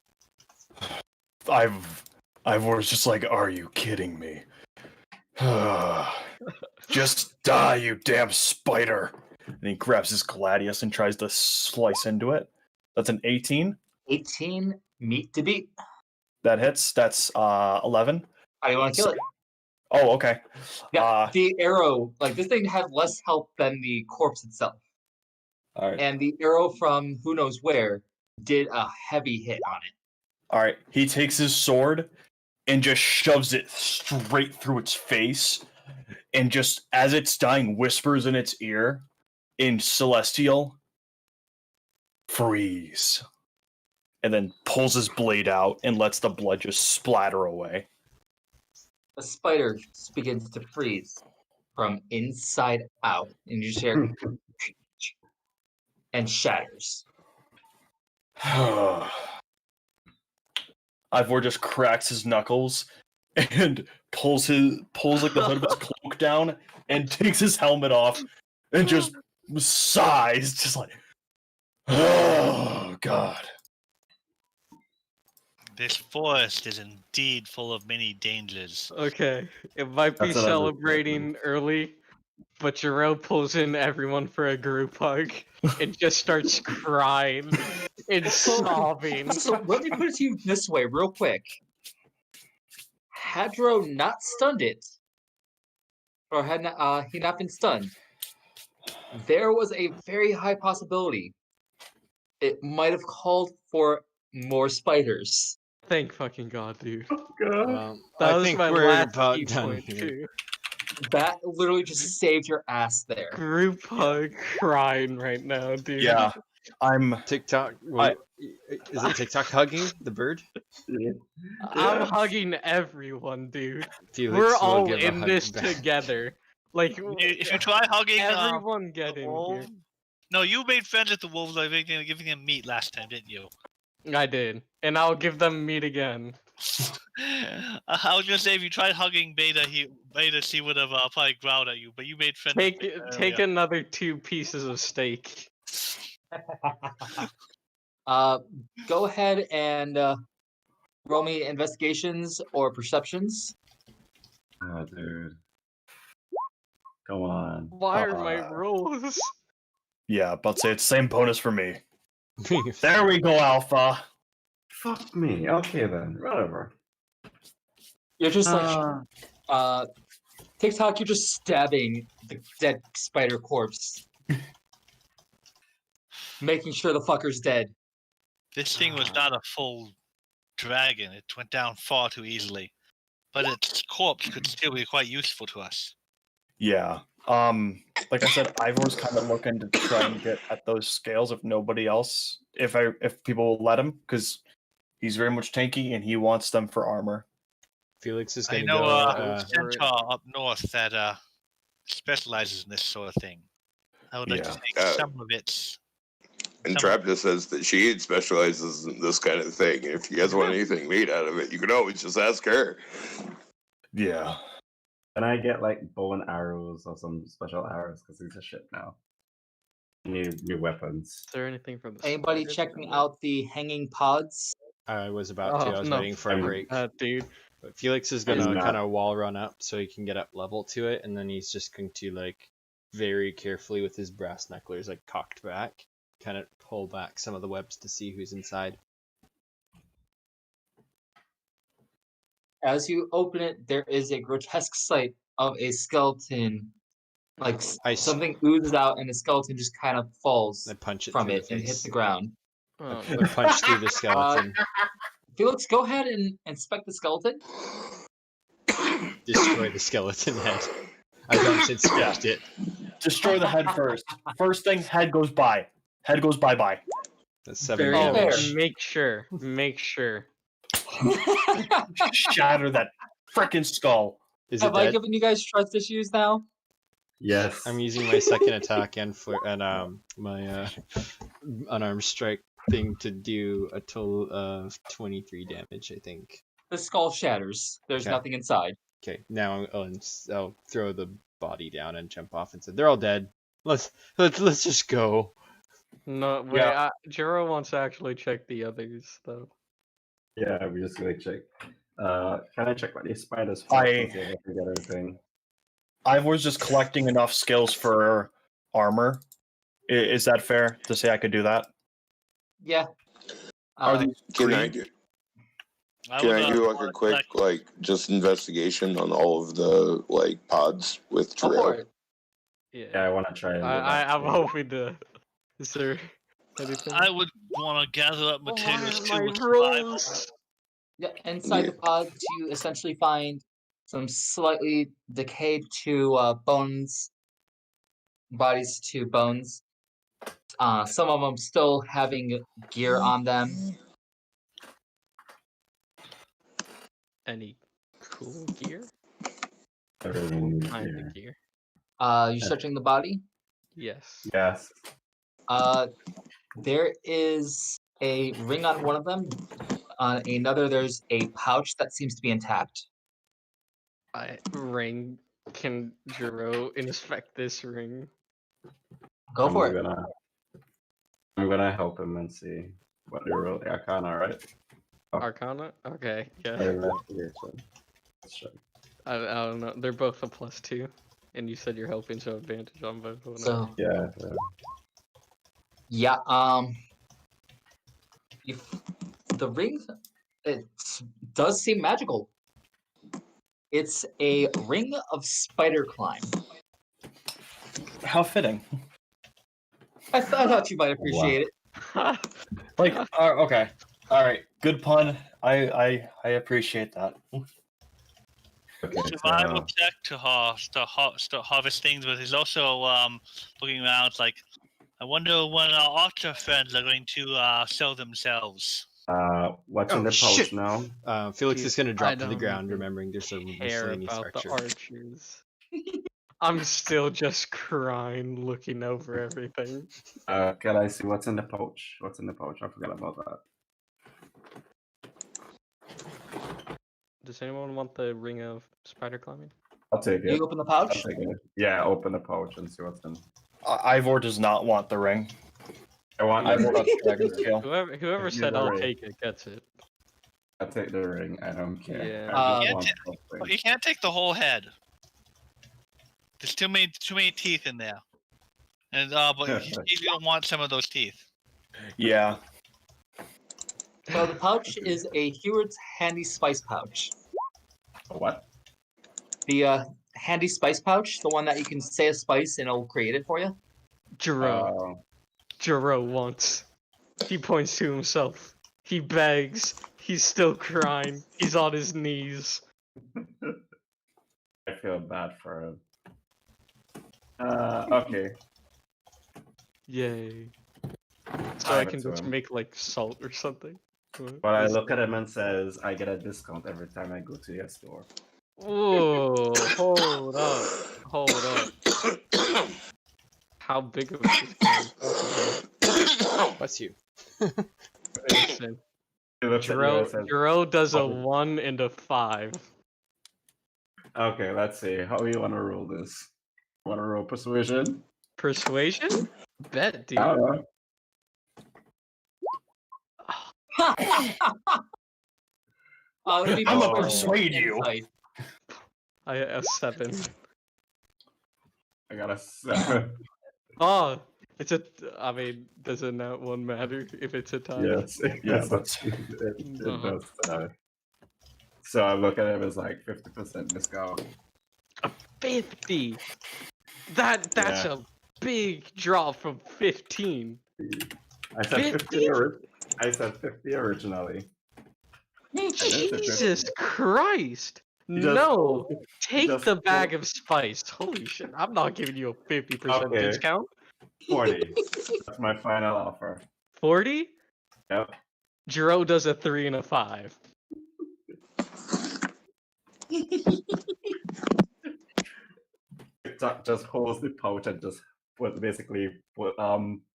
Ivor's just like, are you kidding me? Just die, you damn spider! And he grabs his gladius and tries to slice into it. That's an 18. 18, meat to beat. That hits. That's 11. How do you want to kill it? Oh, okay. Yeah, the arrow, like this thing had less health than the corpse itself. All right. And the arrow from who knows where did a heavy hit on it. All right. He takes his sword and just shoves it straight through its face, and just as it's dying, whispers in its ear in Celestial, freeze, and then pulls his blade out and lets the blood just splatter away. The spider begins to freeze from inside out, and you just hear and shatters. Ivor just cracks his knuckles and pulls like the hood of his cloak down and takes his helmet off and just sighs, just like, oh god. This forest is indeed full of many dangers. Okay, it might be That's what I was celebrating early, but Jarrell pulls in everyone for a group hug and just starts crying and sobbing. So let me put it to you this way, real quick. Had Dro not stunned it, or had he not been stunned, there was a very high possibility it might have called for more spiders. Thank fucking god, dude. God. That I was think my we're last about key done point, here. too. That literally just saved your ass there. Group hug crying right now, dude. Yeah, I'm. TikTok. Wait, is it TikTok hugging the bird? I'm hugging everyone, dude. Felix We're will all give a in hug this back. together. Like, If you try hugging everyone get the in wolf, here. no, you made friends with the wolves by giving them meat last time, didn't you? I did, and I'll give them meat again. I was gonna say if you tried hugging Beta, she would have probably growled at you. But you made friends. with Beta Take earlier. another 2 pieces of steak. Go ahead and roll me investigations or perceptions. Oh, dude. Come on. Why are my rolls? Yeah, about to say it's the same bonus for me. There we go, Alpha. Fuck me. Okay then. Whatever. You're just like TikTok, you're just stabbing the dead spider corpse, making sure the fucker's dead. This thing was not a full dragon. It went down far too easily. But its corpse could still be quite useful to us. Yeah. Like I said, Ivor's kind of looking to try and get at those scales if nobody else, if people will let him, because he's very much tanky and he wants them for armor. Felix is I going to know go. a centaur up north that specializes in this sort of thing. I would like to take some of its. And Trapna says that she specializes in this kind of thing. If you guys want anything made out of it, you can always just ask her. Yeah. Can I get like bow and arrows or some special arrows? Because these are shit now. New weapons. Is there anything from the Anybody spiders checking around out the hanging pods? I was about to. I was no. waiting for a break. Dude. But Felix is I'm gonna not. kind of wall run up so he can get up level to it, and then he's just going to like very carefully with his brass knucklers like cocked back, kind of pull back some of the webs to see who's inside. As you open it, there is a grotesque sight of a skeleton. Like something oozes out, and the skeleton just kind of falls I punch it from through it the and face. hits the ground. Oh, I punch through the skeleton. Felix, go ahead and inspect the skeleton. Destroy the skeleton head. I don't inspect it. Destroy the head first. First thing, head goes by. Head goes bye-bye. That's 7 Very damage. fair. Make sure. Shatter that frickin' skull. Is Have it I dead? given you guys trust issues now? Yes. I'm using my second attack and my unarmed strike thing to do a total of 23 damage, I think. The skull shatters. There's Okay. nothing inside. Okay, now I'll throw the body down and jump off and say, "They're all dead. Let's just go." No, wait. Yeah. Jiro wants to actually check the others, though. Yeah, we're just gonna check. Can I check what these spiders I- and see if I can get anything? Ivor's just collecting enough skills for armor. Is that fair to say I could do that? Yeah. Are these Can I green? do? Can I do like a wanna quick collect- just investigation on all of the pods with Go for Terrell? it. Yeah, I want to try and. do that I'm too. hoping to. Is there anything? I would want to gather up materials Why too are with my survival. rolls? Yeah, inside the Yeah. pods, you essentially find some slightly decayed to bones, bodies to bones. Some of them still having gear on them. Any cool gear? I really need Kind gear. of gear. You're searching the body. Yes. Yes. There is a ring on one of them. On another, there's a pouch that seems to be intact. Ring. Can Jiro inspect this ring? Go for it. I'm gonna help him and see what they roll. Arcana, right? Arcana? Okay, yeah. Or investigation. Let's check. I don't know. They're both a +2. And you said you're helping, so advantage on both of them. So Yeah. yeah, the ring, it does seem magical. It's a ring of spider climb. How fitting. I thought you might appreciate it. Like, okay, all right, good pun. I appreciate that. Okay, Survival check to harvest things, but he's also looking around like, I wonder when our archer friends are going to sell themselves. What's in the pouch shit. now? Felix Dude, is going to I drop to the don't ground, even remembering there's a Care miscellaneous about archer. the archers. I'm still just crying, looking over everything. Can I see what's in the pouch? What's in the pouch? I forgot about that. Does anyone want the ring of spider climbing? I'll take it. You open the I'll pouch. take it. Yeah, open the pouch and see what's in. Ivor does not want the ring. I want. Ivor got the dragon scale. Whoever Give me said the I'll ring. take it gets it. I'll take the ring. I don't care. Yeah. I You just can't want something. You can't take the whole head. There's too many teeth in there, and but you don't want some of those teeth. Yeah. So the pouch is a Heward's handy spice pouch. What? The handy spice pouch, the one that you can say a spice and it'll create it for you. Jiro. Jiro wants. He points to himself. He begs. He's still crying. He's on his knees. I feel bad for him. Okay. Yay. So I I have it can to just him. make like salt or something. But I look at him and says, I get a discount every time I go to your store. Whoa, hold up. Hold up. How big of a discount are we talking about? Bless you. Listen, He looks at you and says, Jiro does a "Oh." 1 and a 5. Okay, let's see. How do you want to roll this? Want to roll persuasion? Persuasion? Bet, dude. I don't know. It'll be I'ma more persuade you. insight. I a 7. I got a 7. Oh, it's a. I mean, does a nat 1 matter if it's a tie? Yes, Yeah, that's it Uh-huh. does. So I look at it as like 50% discount. 50. That's Yeah. a big drop from 15. I said 50. 50? I said 50 originally. didn't say 50. Jesus Christ! just- No, he take just the bag told- of spice. Holy shit! I'm not giving you a 50% Okay. discount. 40. That's my final offer. 40? Yep. Jiro does a 3 and a 5. TikTok just holds the pouch and just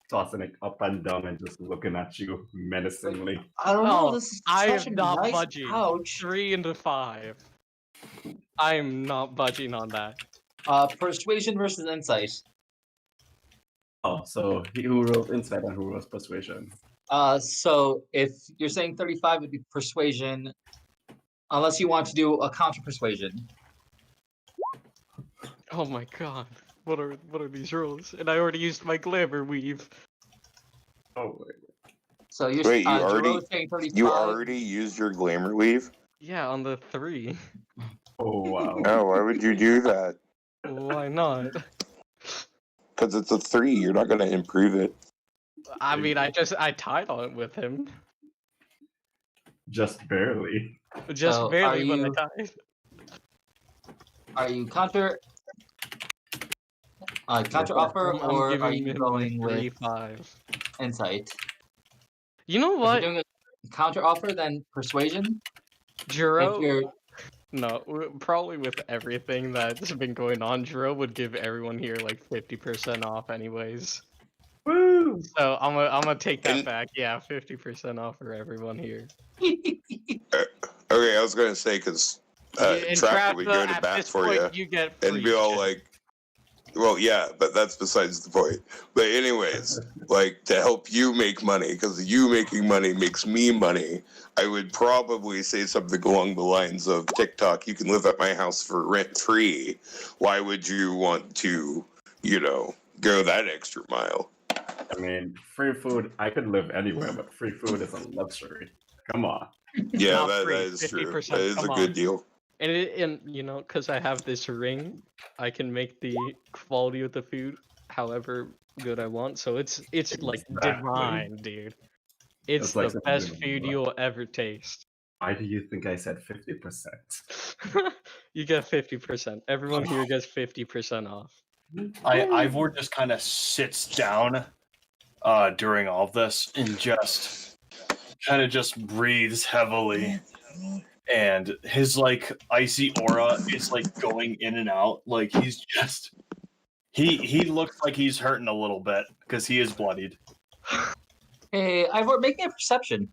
tossing it up and down and just looking at you menacingly. I don't know. Oh, This is I such am a not nice budging. pouch. 3 and a 5. I am not budging on that. Persuasion versus insight. Oh, so he who rolls insight and who rolls persuasion. So if you're saying 35 would be persuasion, unless you want to do a counter persuasion. Oh my god. What are these rolls? And I already used my glamour weave. Oh wait. So you're Wait, Jerome's saying 35. you already used your glamour weave? Yeah, on the 3. Oh wow. No, why would you do that? Why not? Because it's a 3. You're not going to improve it. I mean, I tied on it with him. Just barely. Just So, barely, are but you- I tied. Are you counter offer, I'm or are giving you him going my with 3-5. insight? You know If what? you're doing a counter offer, then persuasion. If Jiro, you're no, probably with everything that's been going on, Jiro would give everyone here like 50% off anyways. Woo! So I'm gonna take that And- back. Yeah, 50% off for everyone here. Okay, I was going to say, because And Trapper would go to at bat this for point, you you get and free be all shit. like, well, yeah, but that's besides the point. But anyways, like, to help you make money, because you making money makes me money, I would probably say something along the lines of, TikTok, you can live at my house for rent free. Why would you want to, go that extra mile? I mean, free food. I could live anywhere, but free food is a luxury. Come on. Yeah, Not that free, is true. 50%, That is a come good on. deal. And because I have this ring, I can make the quality of the food however good I want. So it's like Exactly. divine, dude. It's like the something best divine. food you'll ever taste. Why do you think I said 50%? You get 50%. Everyone here gets 50% off. Ivor just kind of sits down during all of this and just kind of just breathes heavily, and his like icy aura is like going in and out. Like he's just he looks like he's hurting a little bit because he is bloodied. Hey, Ivor, make me a perception.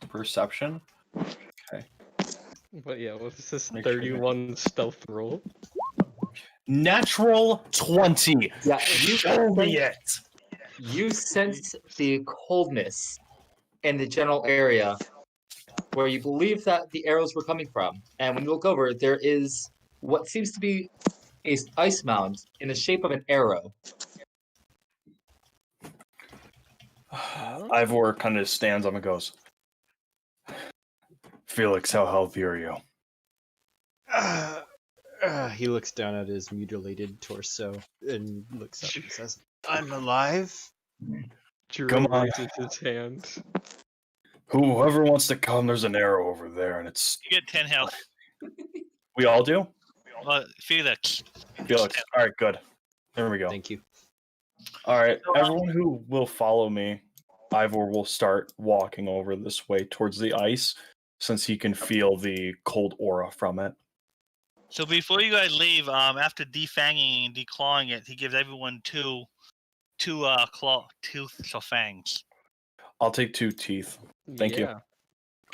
Perception. But yeah, what's this Make sure 31 stealth roll? Natural 20. Yeah, Show me it. You sense the coldness in the general area where you believe that the arrows were coming from. And when you look over, there is what seems to be a ice mound in the shape of an arrow. Ivor kind of stands up and goes, Felix, how healthy are you? He looks down at his mutilated torso and looks up and says, "I'm alive." Jiro Come on. raises his hand. Whoever wants to come, there's an arrow over there, and it's. You get 10 health. We all do? Felix. Felix. All right, good. There we go. Thank you. All right, everyone who will follow me, Ivor will start walking over this way towards the ice, since he can feel the cold aura from it. So before you guys leave, after defanging and declawing it, he gives everyone two tooths or fangs. I'll take 2 teeth. Thank you. Yeah.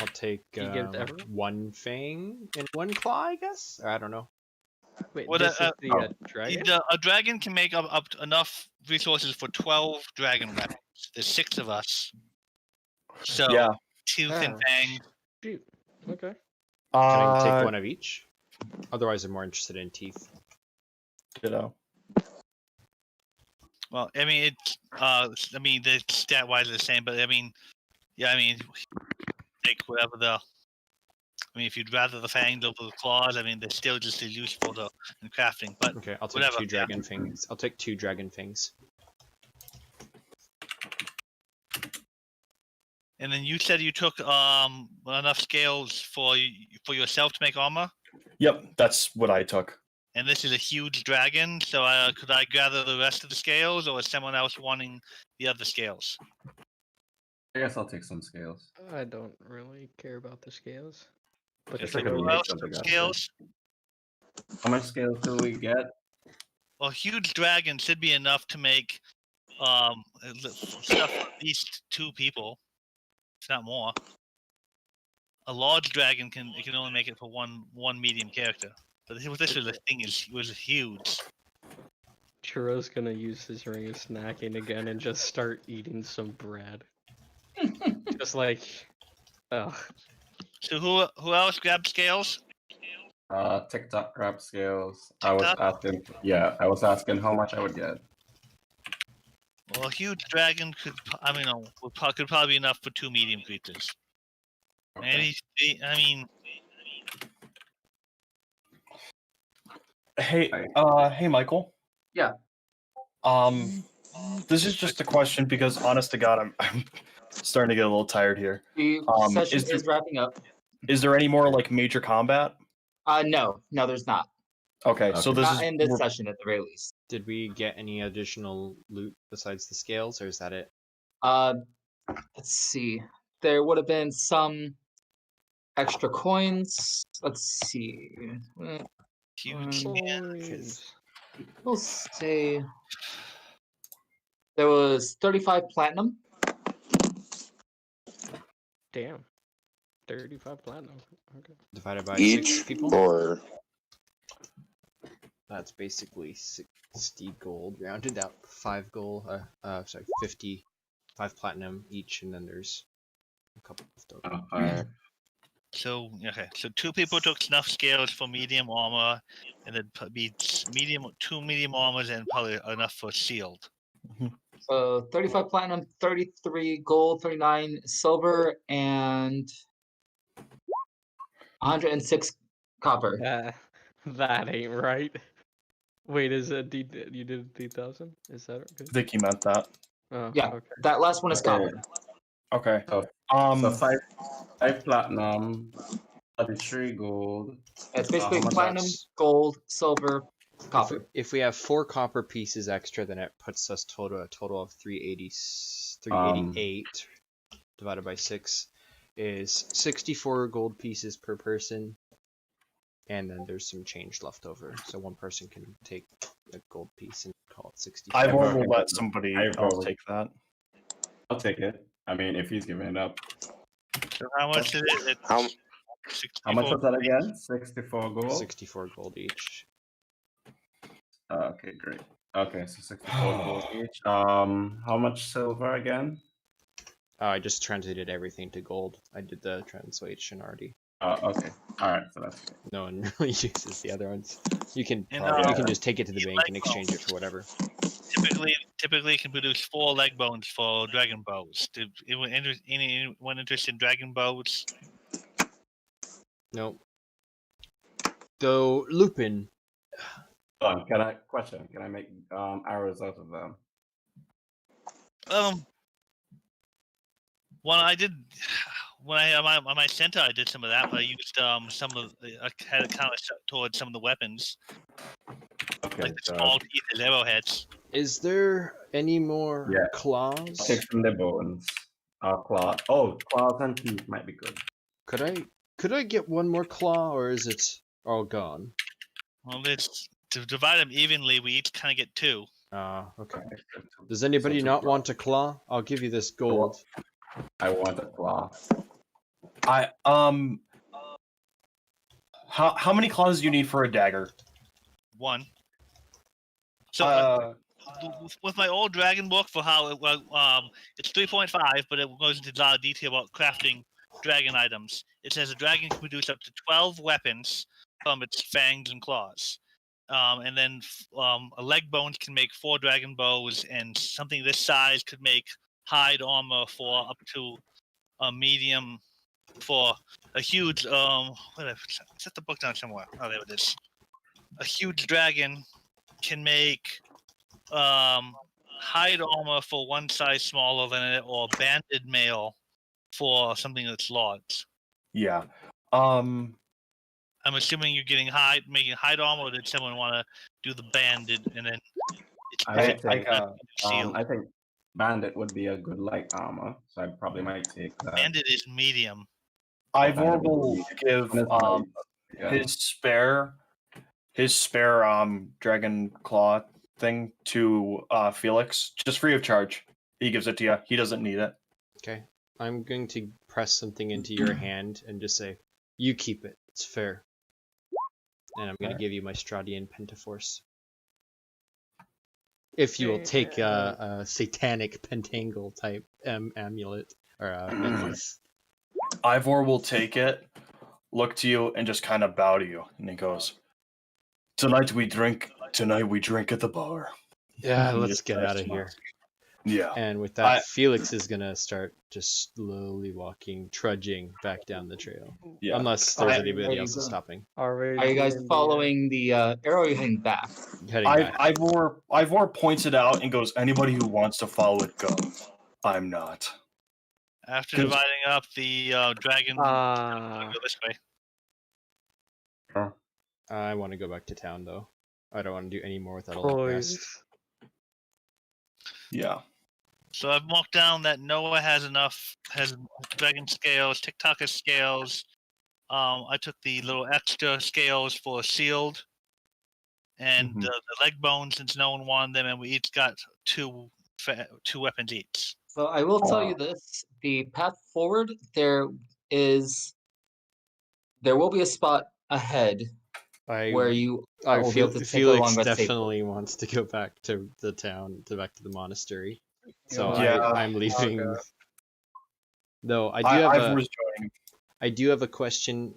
I'll take You give to everyone? 1 fang and 1 claw, I guess? I don't know. Wait, What, this is the oh. dragon? A dragon can make up enough resources for 12 dragon weapons. There's 6 of us. So Yeah. tooth and Ah. fang. Shoot. Okay. Can I take 1 of each? Otherwise, I'm more interested in teeth. Ditto. Well, I mean, the stat wise are the same, but take whatever if you'd rather the fangs over the claws, they're still just as useful in crafting. But Okay, I'll take whatever, 2 dragon fangs. I'll take 2 dragon fangs. And then you said you took enough scales for yourself to make armor. Yep, that's what I took. And this is a huge dragon, so could I gather the rest of the scales, or is someone else wanting the other scales? I guess I'll take some scales. I don't really care about the scales. But It's So like a who mix else of the took guys. scales? How much scales do we get? Well, huge dragon should be enough to make stuff for at least 2 people, if not more. A large dragon can only make it for one medium character. But was huge. Chiro's gonna use his ring of snacking again and just start eating some bread. Just like, ugh. So who else grabbed scales? TikTok grab scales. I was asking how much I would get. Well, a huge dragon could probably be enough for 2 medium creatures. Okay. Hey, Michael. Yeah. This is just a question because, honest to God, I'm starting to get a little tired here. The session is wrapping up. Is there any more major combat? No, there's not. Okay, so this Not is in this session at the very least. Did we get any additional loot besides the scales, or is that it? Let's see. There would have been some extra coins. Let's see. Huge Coins. We'll say there was 35 platinum. Damn. 35 platinum. Okay. Divided by Each 6 people? or That's basically 60 gold, rounded out 5 gold, 50, 5 platinum each, and then there's a couple of those. So 2 people took enough scales for medium armor, and then be 2 medium armors, and probably enough for shield. 35 platinum, 33 gold, 39 silver, and 106 copper. That ain't right. Wait, is it you did D1000? Is that okay? I think he meant that. Oh, Yeah, okay. that last one is copper. Okay. So, so 5 platinum, 33 gold. It's basically how much platinum, that's- gold, silver, copper. If we have 4 copper pieces extra, then it puts us a total of 388 divided by 6 is 64 gold pieces per person, and then there's some change left over, so one person can take a gold piece and call it 64. I will let somebody else take that. I'll take it. I mean, if he's giving it up. So how much is it? how How much was that again? 64 gold? 64 gold each. Okay, great. Okay, so 64 gold each. How much silver again? I just translated everything to gold. I did the translation already. Okay. Alright, so that's good. No one really uses the other ones. You can And, you can just take it to the bank and exchange it for whatever. Typically it can produce 4 leg bones for dragon bows. Anyone interested in dragon bows? Nope. Though Lupin Can I make arrows out of them? When I did, when I on my center, I did some of that, but I used some of I had it kind of set towards some of the weapons, Okay, like the so small teeth as arrowheads. Is there any more Yeah. claws? take from the bones. Claws. Oh, claws and teeth might be good. Could I get one more claw, or is it all gone? Well, it's to divide them evenly. We each kind of get 2. Okay. Okay, Does anybody two not claws. want a claw? I'll give you this gold. I want a claw. How many claws do you need for a dagger? 1. So with my old dragon book for how it it's 3.5, but it goes into a lot of detail about crafting dragon items. It says a dragon can produce up to 12 weapons from its fangs and claws. And then a leg bones can make 4 dragon bows, and something this size could make hide armor for up to a medium for a huge set the book down somewhere. Oh, there it is. A huge dragon can make hide armor for one size smaller than it, or banded mail for something that's large. Yeah. I'm assuming you're getting making hide armor, or did someone want to do the banded and then it's I sealed? I think bandit would be a good light armor, so I probably might take that. Banded is medium. Ivor will give Yeah. his spare dragon claw thing to Felix, just free of charge. He gives it to you. He doesn't need it. Okay. I'm going to press something into your hand and just say, "You keep it. It's fair." And I'm going to give you my Stradian Pentaforce. If you will take a satanic pentangle type amulet or necklace. Ivor will take it, look to you, and just kind of bow to you, and he goes, Tonight we drink at the bar." Yeah, And he let's just get starts out of to here. Yeah. And with that, Felix is gonna start just slowly trudging back down the trail. Yeah. Unless there's Are anybody you else going- stopping. Are you guys following the arrow? Or you heading back? Heading back. Ivor points it out and goes, "Anybody who wants to follow it, go. I'm not." After 'Cause- dividing up the dragon, go this way. I want to go back to town though. I don't want to do any more with that long rest. Yeah. So I've marked down that Noah has dragon scales, TikTok has scales. I took the little extra scales for sealed, and Mhm. the leg bones, since no one wanted them, and we each got 2 weapons each. So I will tell you this: the path forward, there will be a spot ahead where you will be able to take a Felix long rest safely. definitely wants to go back to the town, back to the monastery. So Yeah. I'm leaving. Okay. Though I do have a question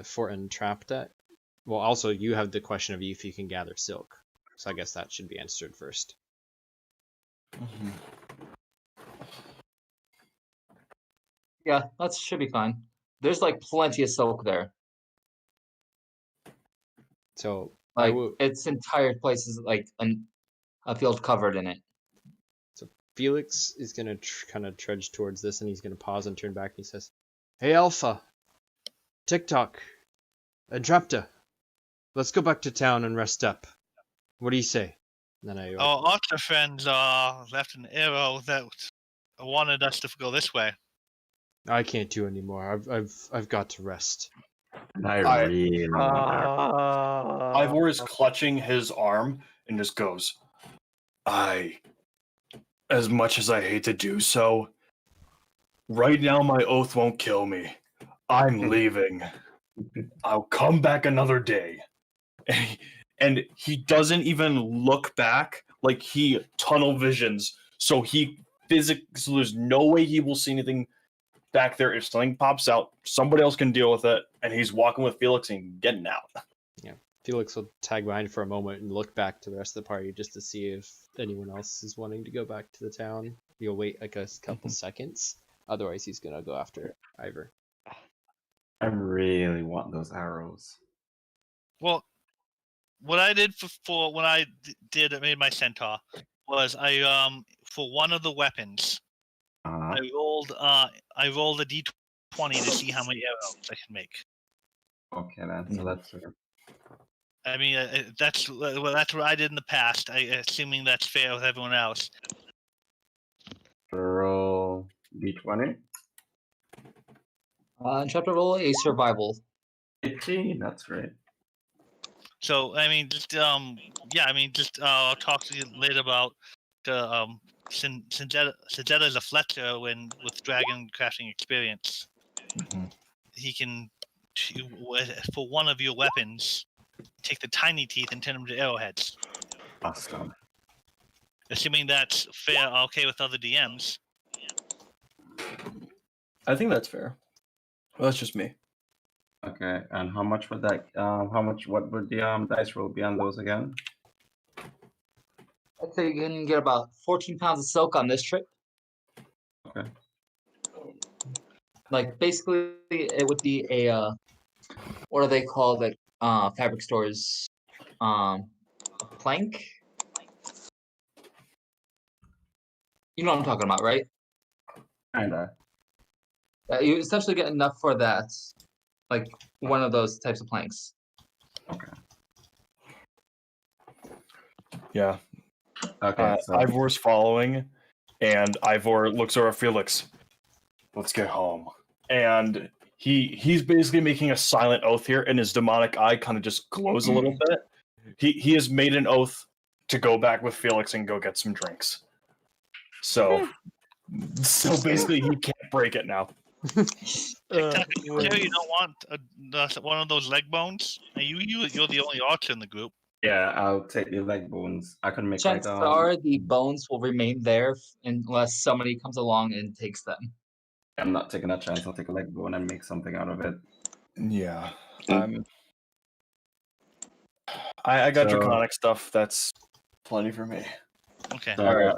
for Entrapta. Well, also you have the question of if you can gather silk. So I guess that should be answered first. Mhm. Yeah, that should be fine. There's like plenty of silk there. So Like its entire place is like a field covered in it. So Felix is gonna kind of trudge towards this, and he's gonna pause and turn back. And he says, "Hey, Alpha, TikTok, Entrapta, let's go back to town and rest up. What do you say?" And then Our archer friends left an arrow that wanted us to go this way. I can't do anymore. I've got to rest. I really want Ivor is clutching his arm and just goes, as much as I hate to do so, right now my oath won't kill me. I'm leaving. I'll come back another day." And he doesn't even look back, like he tunnel visions. So there's no way he will see anything back there. If something pops out, somebody else can deal with it, and he's walking with Felix and getting out. Yeah, Felix will tag behind for a moment and look back to the rest of the party just to see if anyone else is wanting to go back to the town. He'll wait like a couple seconds. Otherwise, he's gonna go after Ivor. I really want those arrows. Well, what I did for when I made my centaur was I for one of the weapons I rolled a d20 to see how many arrows I can make. Okay, then. So that's fair. I mean, that's what I did in the past. Assuming that's fair with everyone else. Roll d20. Chapter roll a survival. 18. That's great. So I mean, just I'll talk to you later about the Sinzetta is a Fletcher with dragon crafting experience. Mhm. He can for one of your weapons take the tiny teeth and turn them to arrowheads. Awesome. Assuming that's fair, okay with other DMs. I think that's fair. Well, that's just me. Okay, and how much would that? What would the dice roll be on those again? I'd say you can get about 14 pounds of silk on this trip. Okay. Like basically, it would be a what are they called? Like fabric stores, a plank. You know what I'm talking about, right? Kinda. You essentially get enough for that, like one of those types of planks. Okay. Yeah. Okay. So Ivor's following, and Ivor looks over at Felix. Let's get home. And he's basically making a silent oath here, and his demonic eye kind of just glows a little bit. He has made an oath to go back with Felix and go get some drinks. So basically he can't break it now. Jerry, you don't want one of those leg bones? You're the only archer in the group. yeah, I'll take the leg bones. I can make Chances are the bones will remain there unless somebody comes along and takes them. I'm not taking that chance. I'll take a leg bone and make something out of it. Yeah. I got So- draconic stuff. That's plenty for me. Okay. So All right.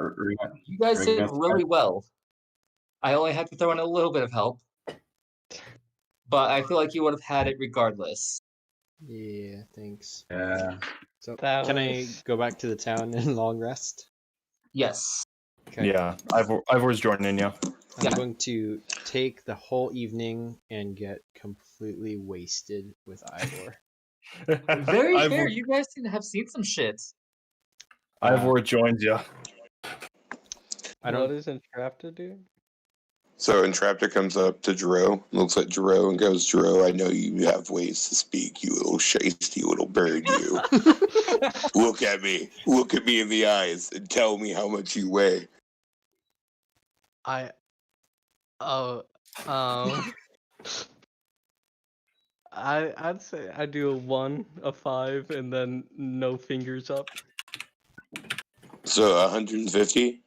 You guys did Ring- really well. I only had to throw in a little bit of help, but I feel like you would have had it regardless. Yeah, thanks. Yeah. So That can I was- go back to the town and long rest? Yes. Okay. Yeah. Ivor's joining you. I'm Yeah. going to take the whole evening and get completely wasted with Ivor. Very Ivor, fair. You guys seem to have seen some shit. Ivor joins you. I What don't. is Entrapta do? So Entrapta comes up to Jero, looks at Jero, and goes, "Jero, I know you have ways to speak, you little shasty little bird, you. Look at me in the eyes, and tell me how much you weigh." I'd say I do a 1, a 5, and then no fingers up. So 150.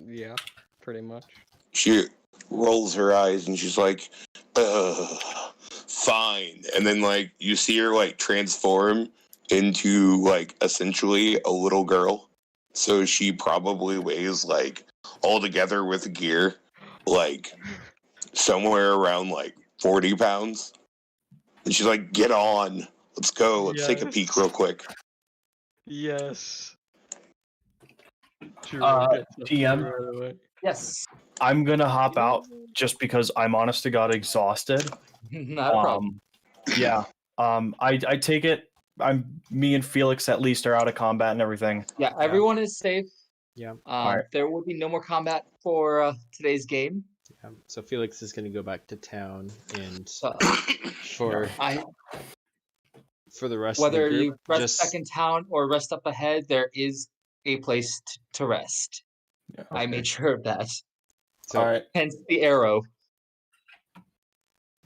Yeah, pretty much. She rolls her eyes and she's like, fine. And then like you see her like transform into like essentially a little girl. So she probably weighs like altogether with gear like somewhere around like 40 pounds. And she's like, "Get on. Let's go. Let's take a peek real quick." Yes. GM? Right away. Yes. I'm gonna hop out just because I'm honest to God exhausted. Not a problem. Yeah. I take it. Me and Felix at least are out of combat and everything. Yeah, everyone is safe. Yeah. Alright. There will be no more combat for today's game. So Felix is going to go back to town, and So, for the rest of whether the group, you rest just back in town or rest up ahead, there is a place to rest. Yeah, I made sure of that. so, All right. Hence the arrow.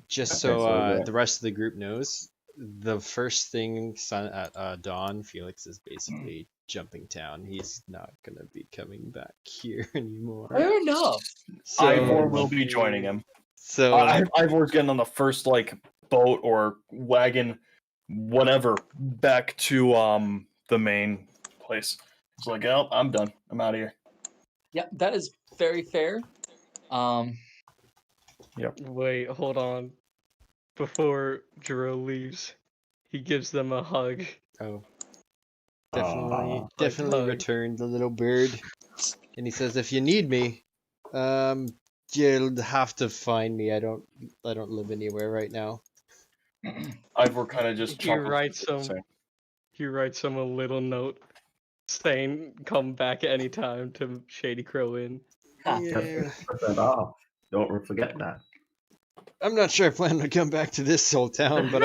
just Okay, so so the rest of the group knows, the first thing at dawn, Felix is basically jumping town. He's not going to be coming back here anymore. Fair enough. So, Ivor will be joining him. So Ivor's getting on the first like boat or wagon, whatever, back to the main place. It's like, oh, I'm done. I'm out of here. Yeah, that is very fair. Wait, hold on. Before Jero leaves, He gives them a hug. Oh, Aw. definitely hug. returned the little bird. And he says, "If you need me, you'll have to find me. I don't live anywhere right now." Ivor kind of just He chuckles. writes him a little note saying, "Come back anytime" to Shady Crow Inn. Yeah, Put that off. Don't forget that. I'm not sure I plan to come back to this old town, but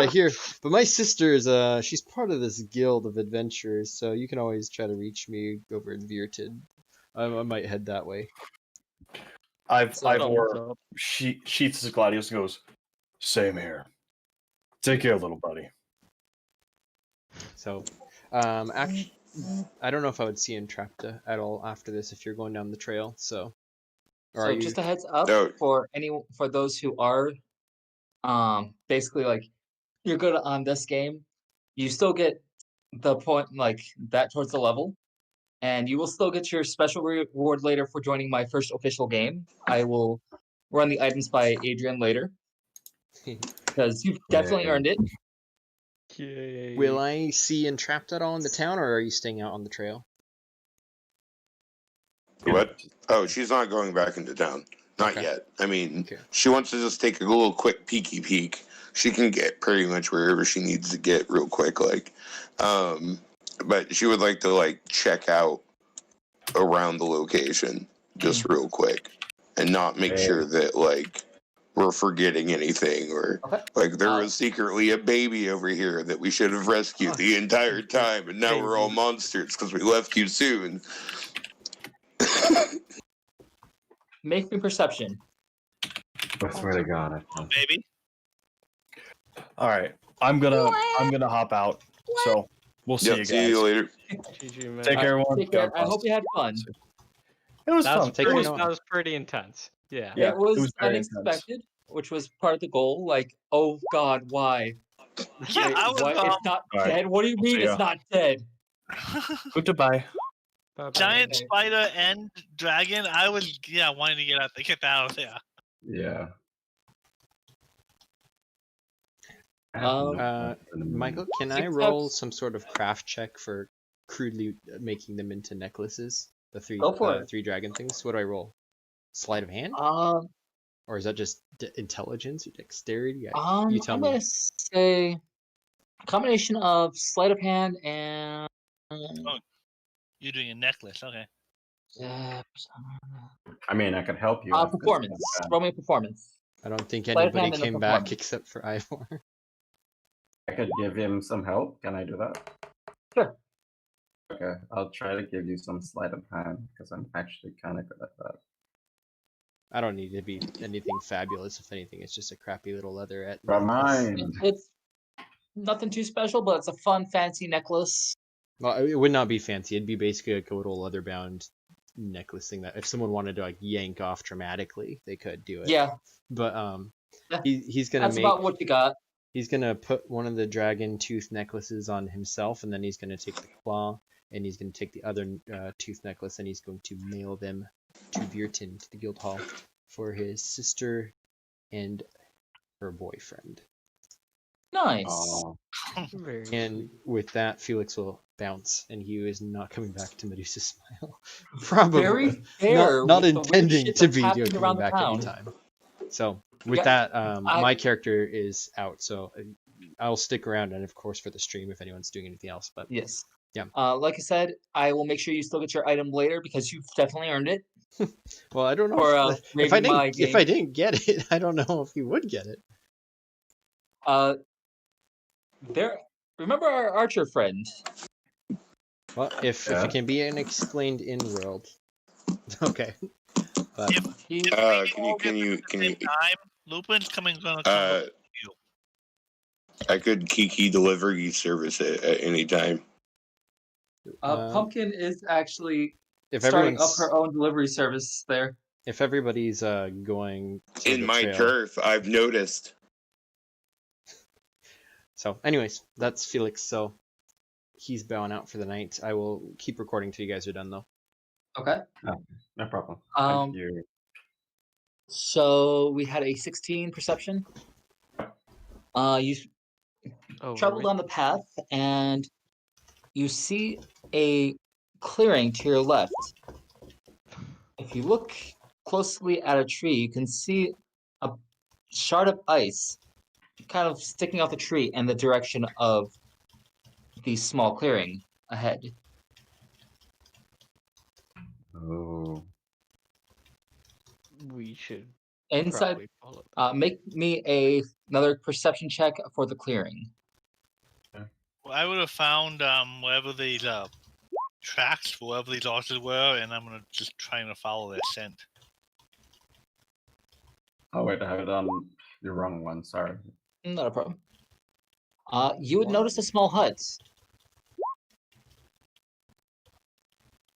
but my sister is she's part of this guild of adventurers, so you can always try to reach me over in Virtud. I might head that way. Thumbs Ivor up. sheaths his gladius and goes, "Same here. Take care, little buddy." So, actually, I don't know if I would see Entrapta at all after this if you're going down the trail. So, or are So you? just a heads up No. for those who are basically like you're good on this game, you still get the point like that towards the level, and you will still get your special reward later for joining my first official game. I will run the items by Adrian later because you've definitely Yeah. earned it. Yay. Will I see Entrapta at all in the town, or are you staying out on the trail? What? Oh, she's not going back into town. Not Okay. yet. I mean, Okay. she wants to just take a little quick peeky peek. She can get pretty much wherever she needs to get real quick, like. But she would like to like check out around the location just real quick, and not make sure that like we're forgetting anything or Okay. like there was secretly a baby over here that we should have rescued the entire time, and now we're all monsters because we left too soon. Make me perception. I swear to God. Baby. All right, I'm gonna hop out. So we'll see you Yep, guys. see you later. GG, man. Take care, everyone. Take care. God I hope bless. you had fun. It was That fun. was, Take pretty, care. that was pretty intense. Yeah. Yeah, It was it was very intense. unexpected, which was part of the goal. Like, oh God, why? Yeah, Wait, I was what? It's not All right. dead. What do you mean See ya. it's not dead? Goodbye. Bye-bye. giant Okay. spider and dragon. I was wanting to get out of there. Yeah. Michael, can I roll some sort of craft check for crudely making them into necklaces? The Go for it. three dragon things. What do I roll? Sleight of hand, or is that just intelligence or dexterity? You tell I'm me. gonna say a combination of sleight of hand and You're doing a necklace, okay? I mean, I could help you. Performance. Roll me a performance. I don't think Sleight of anybody hand and a came back performance. except for Ivor. I could give him some help. Can I do that? Sure. Okay, I'll try to give you some sleight of hand because I'm actually kind of good at that. I don't need to be anything fabulous. If anything, it's just a crappy little leatherette. But necklace. mine. It's nothing too special, but it's a fun, fancy necklace. Well, it would not be fancy. It'd be basically like a little leather-bound necklace thing that if someone wanted to like yank off dramatically, they could do it. Yeah. But Yeah. he's gonna That's about what you got. He's gonna put one of the dragon tooth necklaces on himself, and then he's gonna take the claw, and he's gonna take the other tooth necklace, and he's going to mail them to Virton, to the guild hall, for his sister and her boyfriend. Nice. And with that, Felix will bounce, and he is not coming back to Medusa Smile. Probably Very fair. not with the weird intending shit to that's be happening coming around the back town. anytime. So with Yeah, that, my character is out, so I'll stick around, and of course for the stream if anyone's doing anything else. But Yes. Yeah. Like I said, I will make sure you still get your item later because you've definitely earned it. well, I don't know For, if I raiding my didn't if I didn't get it, I don't know if he would get it. There. Remember our archer friend? Well, if it can be an explained in world, okay. But Can you time? Lupin's gonna come with you. I could Kiki delivery service at any time. Pumpkin is actually if starting up everyone's her own delivery service there. if everybody's going to In the my trail. turf, I've noticed. So, anyways, that's Felix. So he's bowing out for the night. I will keep recording till you guys are done, though. Okay. No problem. Um, Thank you. So we had a 16 perception. You Oh, travel down the path, and you see a clearing to your left. If you look closely at a tree, you can see a shard of ice kind of sticking out the tree in the direction of the small clearing ahead. Oh. we should Inside, probably follow. make me another perception check for the clearing. Well, I would have found wherever these tracks, wherever these horses were, and I'm gonna just trying to follow their scent. Oh wait, I have it on the wrong one. Sorry. Not a problem. You would What? notice a small hut.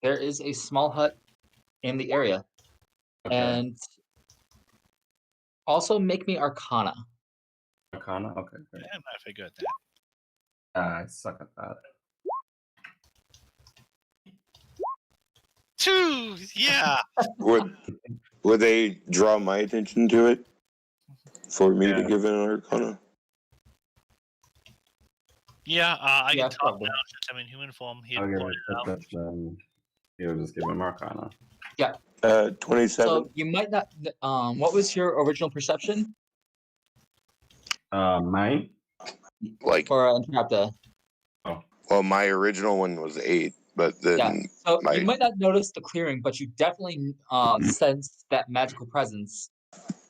There is a small hut in the area. Okay. And also make me Arcana. Arcana. Okay. Great. Damn, I figured that. I suck at that. 2, yeah. Would they draw my attention to it for me to Yeah. give it an Arcana? Yeah, I Yeah, can talk probably. now since I'm in human form. He I'll give pointed it out. perception. You'll just give him Arcana. 27. So you might not. What was your original perception Mine. Like, for Entrapta? well, my original one was 8, but then Yeah. So my you might not notice the clearing, but you definitely sense that magical presence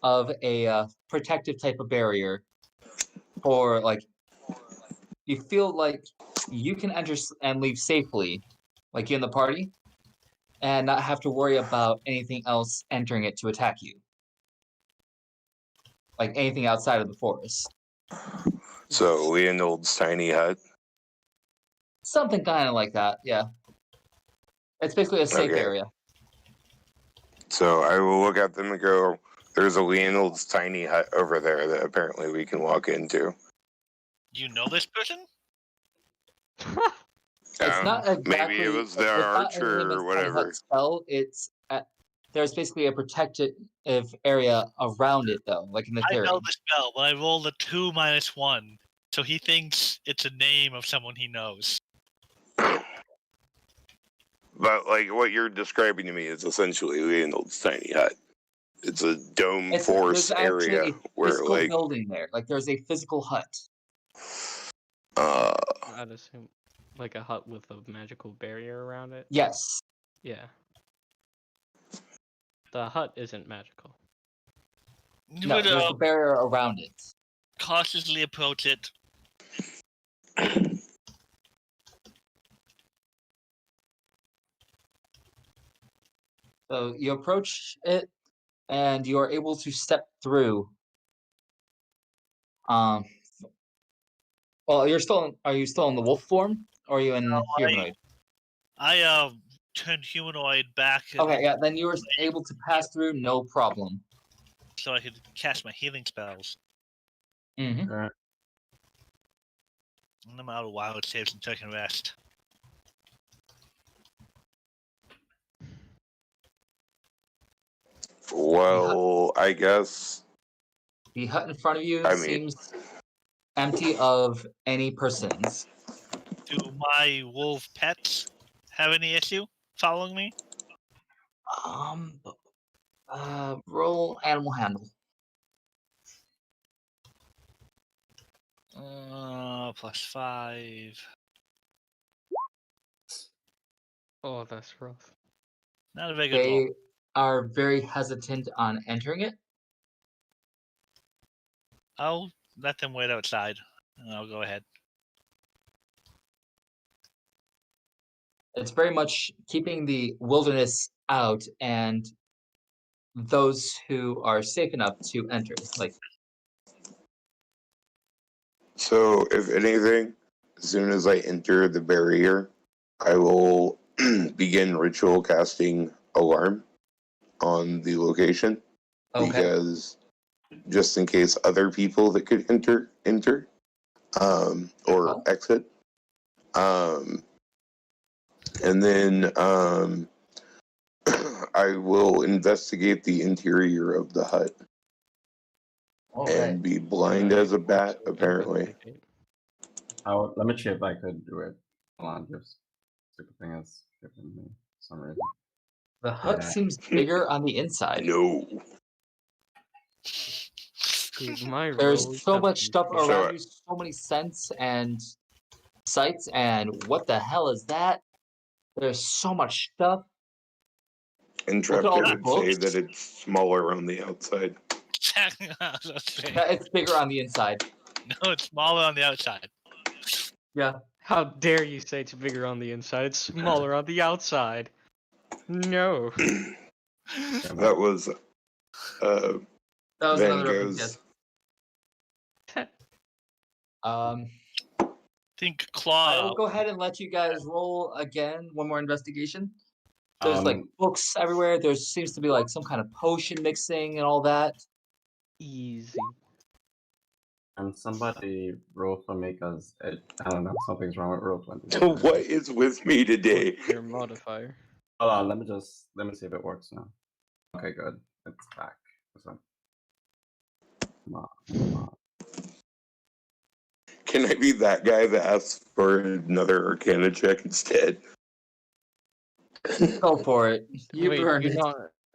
of a protective type of barrier. For like, you feel like you can enter and leave safely, like you in the party, and not have to worry about anything else entering it to attack you. Like anything outside of the forest. so Leonold's tiny hut. Something kind of like that, yeah. It's basically a safe Okay. area. So I will look at them and go, there's a Leonold's tiny hut over there that apparently we can walk into. You know this person? It's not exactly. Maybe it was the it's not archer a name or as whatever. Hut spell. It's there's basically a protective area around it, though, like in the I know clearing. the spell, but I rolled a 2 minus 1, so he thinks it's a name of someone he knows. But like what you're describing to me is essentially Leonold's tiny hut. It's a dome force There's actually area a where physical like building there. Like there's a physical hut. I'd assume like a hut with a magical barrier around it. Yes. Yeah. The hut isn't magical. You No, would there's a barrier around it. cautiously approach it. So you approach it, and you are able to step through. Well, are you still in the wolf form, or are you in humanoid? I turned humanoid back Okay, yeah, then you were able to pass through, no problem. so I could cast my healing spells. Mm-hmm. Alright. And I'm out of wild saves and taking rest. well, I guess The hut in front of you I mean- seems empty of any persons. Do my wolf pets have any issue following me? Roll animal handle. +5. Oh, that's rough. Not a very good roll. They are very hesitant on entering it. I'll let them wait outside, and I'll go ahead. It's very much keeping the wilderness out and those who are safe enough to enter. Like, so. If anything, as soon as I enter the barrier, I will begin ritual casting alarm on the location okay, because just in case other people that could enter or Oh. exit, and then I will investigate the interior of the hut okay. and be blind as a bat, apparently. Let me see if I could do it. Hold on, this stupid thing is giving me some reason. The hut seems bigger on the inside. No. Dude, my There's rolls so have much been stuff terrible. So, around you, so many scents and sights, and what the hell is that? There's so much stuff. Intrepid all the would say books. that it's smaller on the outside. It's bigger on the inside. No, it's smaller on the outside. Yeah. How dare you say it's bigger on the inside? It's smaller on the outside. No. That was That was Van another reference, Gogh's. yes. Think I claw. will go ahead and let you guys roll again. One more investigation. There's like books everywhere. There seems to be like some kind of potion mixing and all that. Easy. And somebody roll for me because I don't know, something's wrong with roll 20. What is with me today? What's your modifier? Hold on, let me see if it works now. Okay, good. It's back. So, come on. Can I be that guy that asks for another Arcana check instead? Go for it. You Wait, burned it.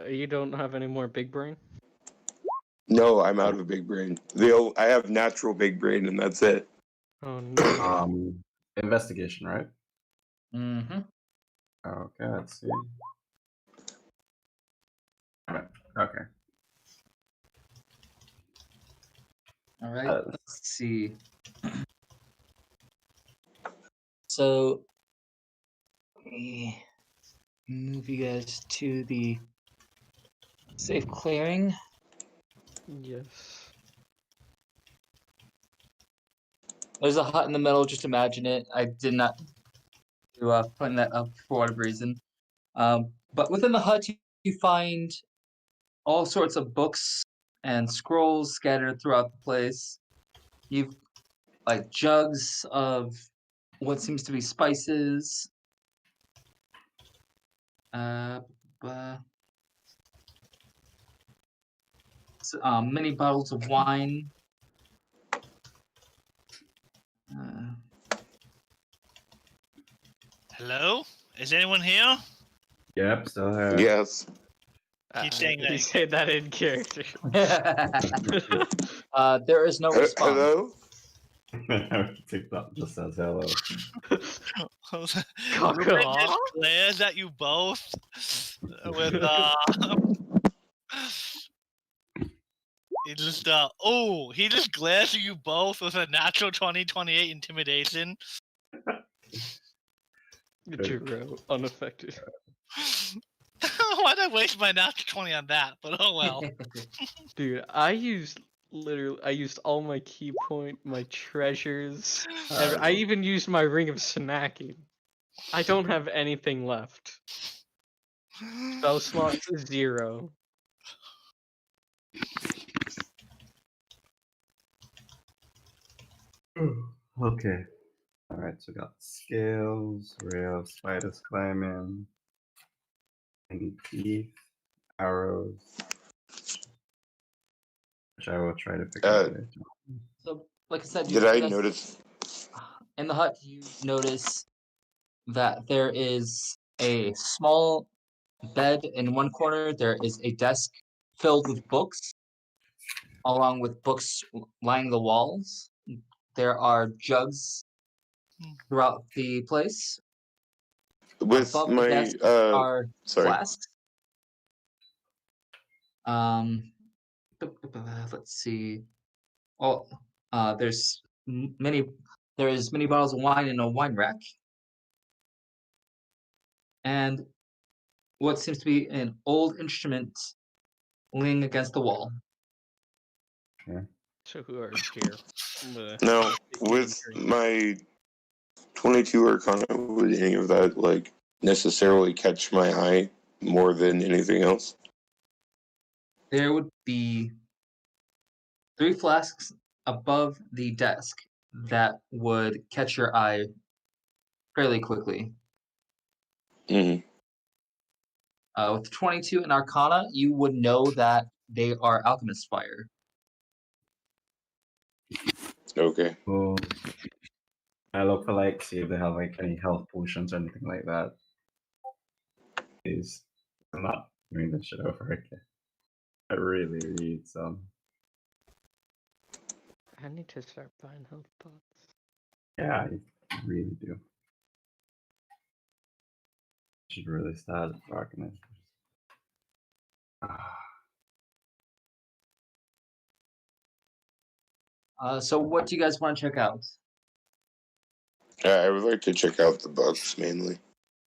you don't have any more big brain? No, I'm out of big brain. I have natural big brain, and that's it. Oh no. Investigation, right? Mm-hmm. Okay, let's see. Okay. All right. Let's see. So, let me move you guys to the safe clearing. Yes. There's a hut in the middle. Just imagine it. I did not do putting that up for whatever reason. But within the hut, you find all sorts of books and scrolls scattered throughout the place. You've like jugs of what seems to be spices. Many bottles of wine. Hello? Is anyone here? Yep, still here. Yes. Keep saying that You again. say that in character. There is no response. Hello? TikTok just says hello. Ruben just glares at you both with he just glares at you both with a natural 20-28 intimidation. Jiro, unaffected. Why'd I waste my natural 20 on that? But oh well. Dude, I used all my key point, my treasures. I even used my ring of snacking. I don't have anything left. Spell slots 0. Okay. Alright, so we got scales, rails, spiders climbing, and teeth, arrows. Which I will try to pick up later. So, like I said, Did I notice? In the hut, you notice that there is a small bed in one corner. There is a desk filled with books, along with books lining the walls. There are jugs throughout the place. With Above my the desk are sorry. flasks. Let's see. Oh, there is many bottles of wine in a wine rack, and what seems to be an old instrument leaning against the wall. Okay. So who are here? Now, with my 22 Arcana, would any of that like necessarily catch my eye more than anything else? There would be 3 flasks above the desk that would catch your eye fairly quickly. Mm-hmm. With 22 in Arcana, you would know that they are alchemist fire. Okay. Well, I look for like see if they have like any health potions or anything like that. Please, I'm not doing this shit over again. I really need some. I need to start buying health pots. Yeah, I really do. Should really start darkness. So what do you guys want to check out? I would like to check out the books mainly.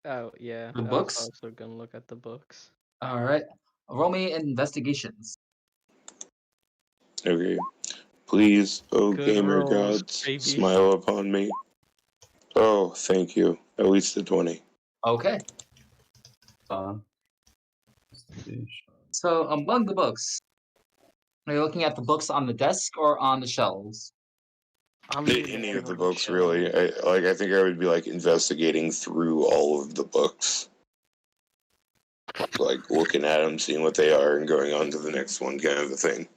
Oh yeah, The I was books? also gonna look at the books. All right. Roll me investigations. Okay. Please, oh Good gamer rolls, gods, baby. smile upon me. Oh, thank you. At least a 20. Okay. Investigation. So among the books, are you looking at the books on the desk or on the shelves? I'm Any of the books, really. I think I would be like investigating through all of the books. Like looking at them, seeing what they are, and going on to the next one, kind of a thing.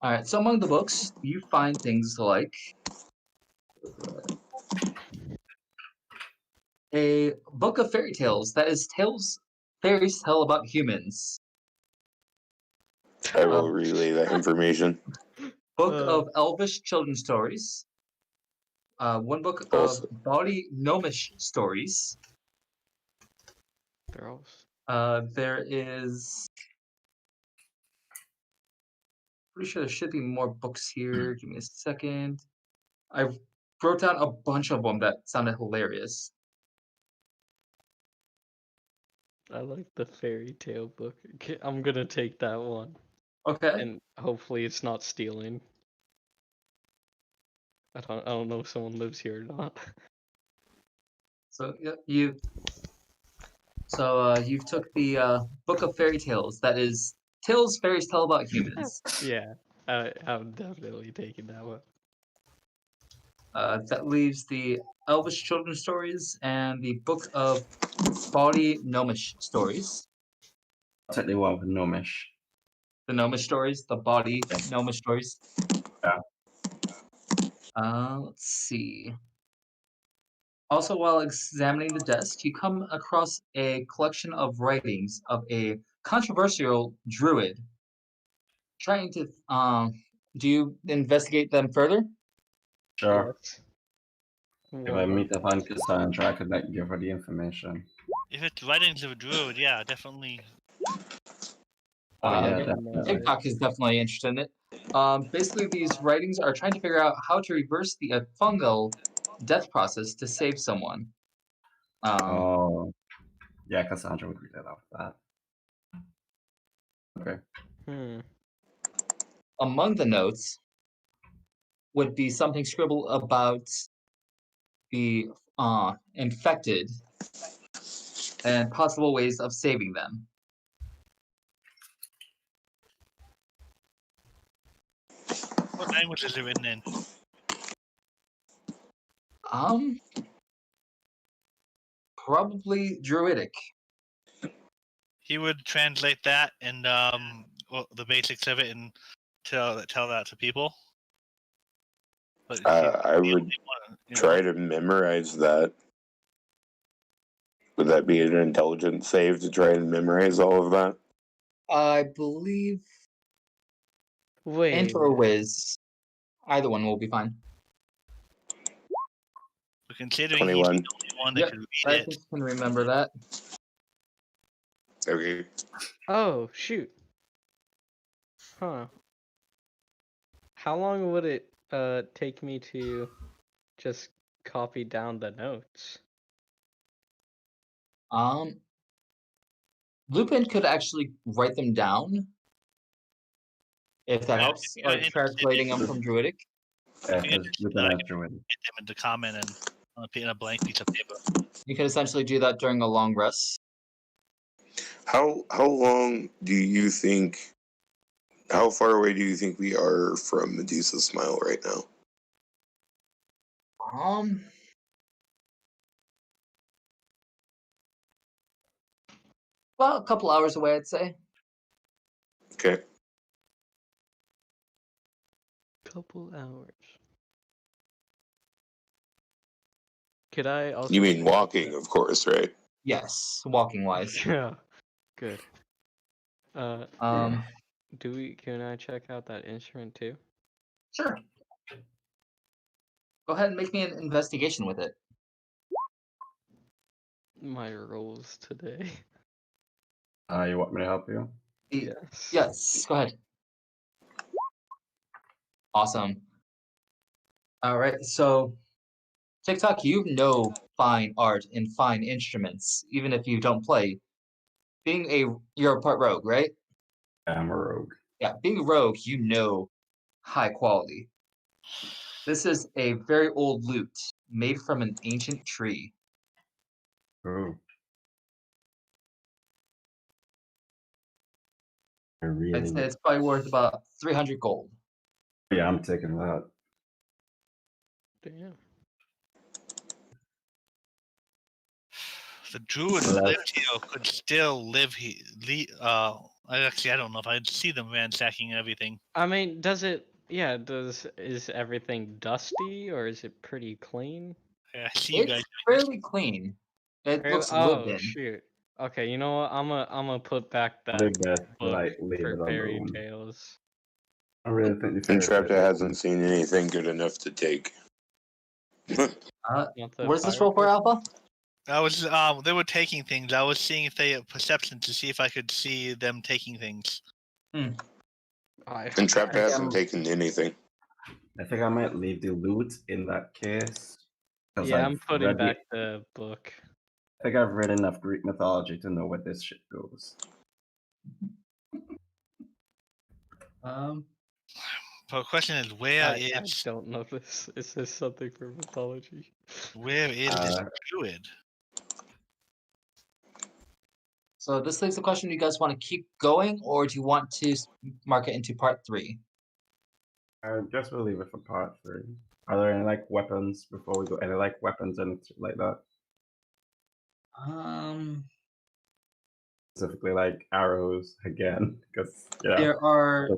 All right. So among the books, you find things like a book of fairy tales that is fairies tell about humans. I will relay that information. Book of elvish children's stories. One book Also- of bawdy gnomish stories. They're all. There is. Pretty sure there should be more books here. Give me a second. I wrote down a bunch of them that sounded hilarious. I like the fairy tale book. Okay, I'm gonna take that one, Okay. and hopefully it's not stealing. I don't know if someone lives here or not. So yeah, you've took the book of fairy tales. That is tales fairies tell about humans. Yeah, I'm definitely taking that one. That leaves the elvish children's stories and the book of bawdy gnomish stories. I'll take the one with Gnomish. The gnomish stories, the bawdy gnomish stories. Yeah. Let's see. Also, while examining the desk, you come across a collection of writings of a controversial druid. Trying to, do you investigate them further? Sure. Yes. If I meet up on Cassandra, I could like give her the information. If it's writings of a druid, yeah, definitely. Oh Uh, yeah, yeah, definitely. TikTok is definitely interested in it. Basically, these writings are trying to figure out how to reverse the fungal death process to save someone. Oh, yeah, Cassandra would read that out with that. Okay. Among the notes would be something scribbled about the infected and possible ways of saving them. What language is it written in? Probably druidic. He would translate that and well, the basics of it and tell that to people. But I would try to memorize that. Would that be an intelligence save to try and memorize all of that? I believe Wait. int or whiz. Either one will be fine. But considering 21. he's the only one that Yep, could I read think it, you can remember that. Okay. Oh shoot. Huh. How long would it take me to just copy down the notes? Lupin could actually write them down, if that Yeah, helps, if you're like interested, translating them from druidic. Yeah, If you're because we've been after with hit them into comment and on a blank piece of paper. You can essentially do that during a long rest. How long do you think? How far away do you think we are from Medusa's smile right now? About a couple hours away, I'd say. Okay. Couple hours. Could I also? You mean check out walking, of course, right? Yes, walking wise. Yeah. Good. Um, Can I check out that instrument too? sure. Go ahead and make me an investigation with it. My rolls today. You want me to help you? Yes. Yes, go ahead. Awesome. All right, so TikTok, you know fine art and fine instruments, even if you don't play. You're a part rogue, right? I'm a rogue. Yeah, being a rogue, you know high quality. This is a very old lute made from an ancient tree. Ooh. I really. I'd say it's probably worth about 300 gold. Yeah, I'm taking that. The Damn. druid who lived here could still live here. Actually, I don't know if I'd see them ransacking everything. I mean, is everything dusty or is it pretty clean? I see you It's guys. fairly clean. It looks lived in. Shoot. Okay, you know what? I'm gonna put back that Probably best to book like leave for it fairy alone. tales. I really think the And fairy Trapta tale- hasn't seen anything good enough to take. Not the What is this fire roll for, book? Alpha? I was they were taking things. I was seeing if they had perception to see if I could see them taking things. And Trapta hasn't taken anything. I think I might leave the loot in that case. 'Cause Yeah, I've I'm putting read back the book. I think I've read enough Greek mythology to know where this shit goes. But the question is, where I is don't know this. Is this something for mythology? where is this druid? So this leaves the question: do you guys want to keep going, or do you want to mark it into part 3? I guess we'll leave it for part 3. Are there any like weapons before we go? Any like weapons and like that? Specifically like arrows again, because yeah. There are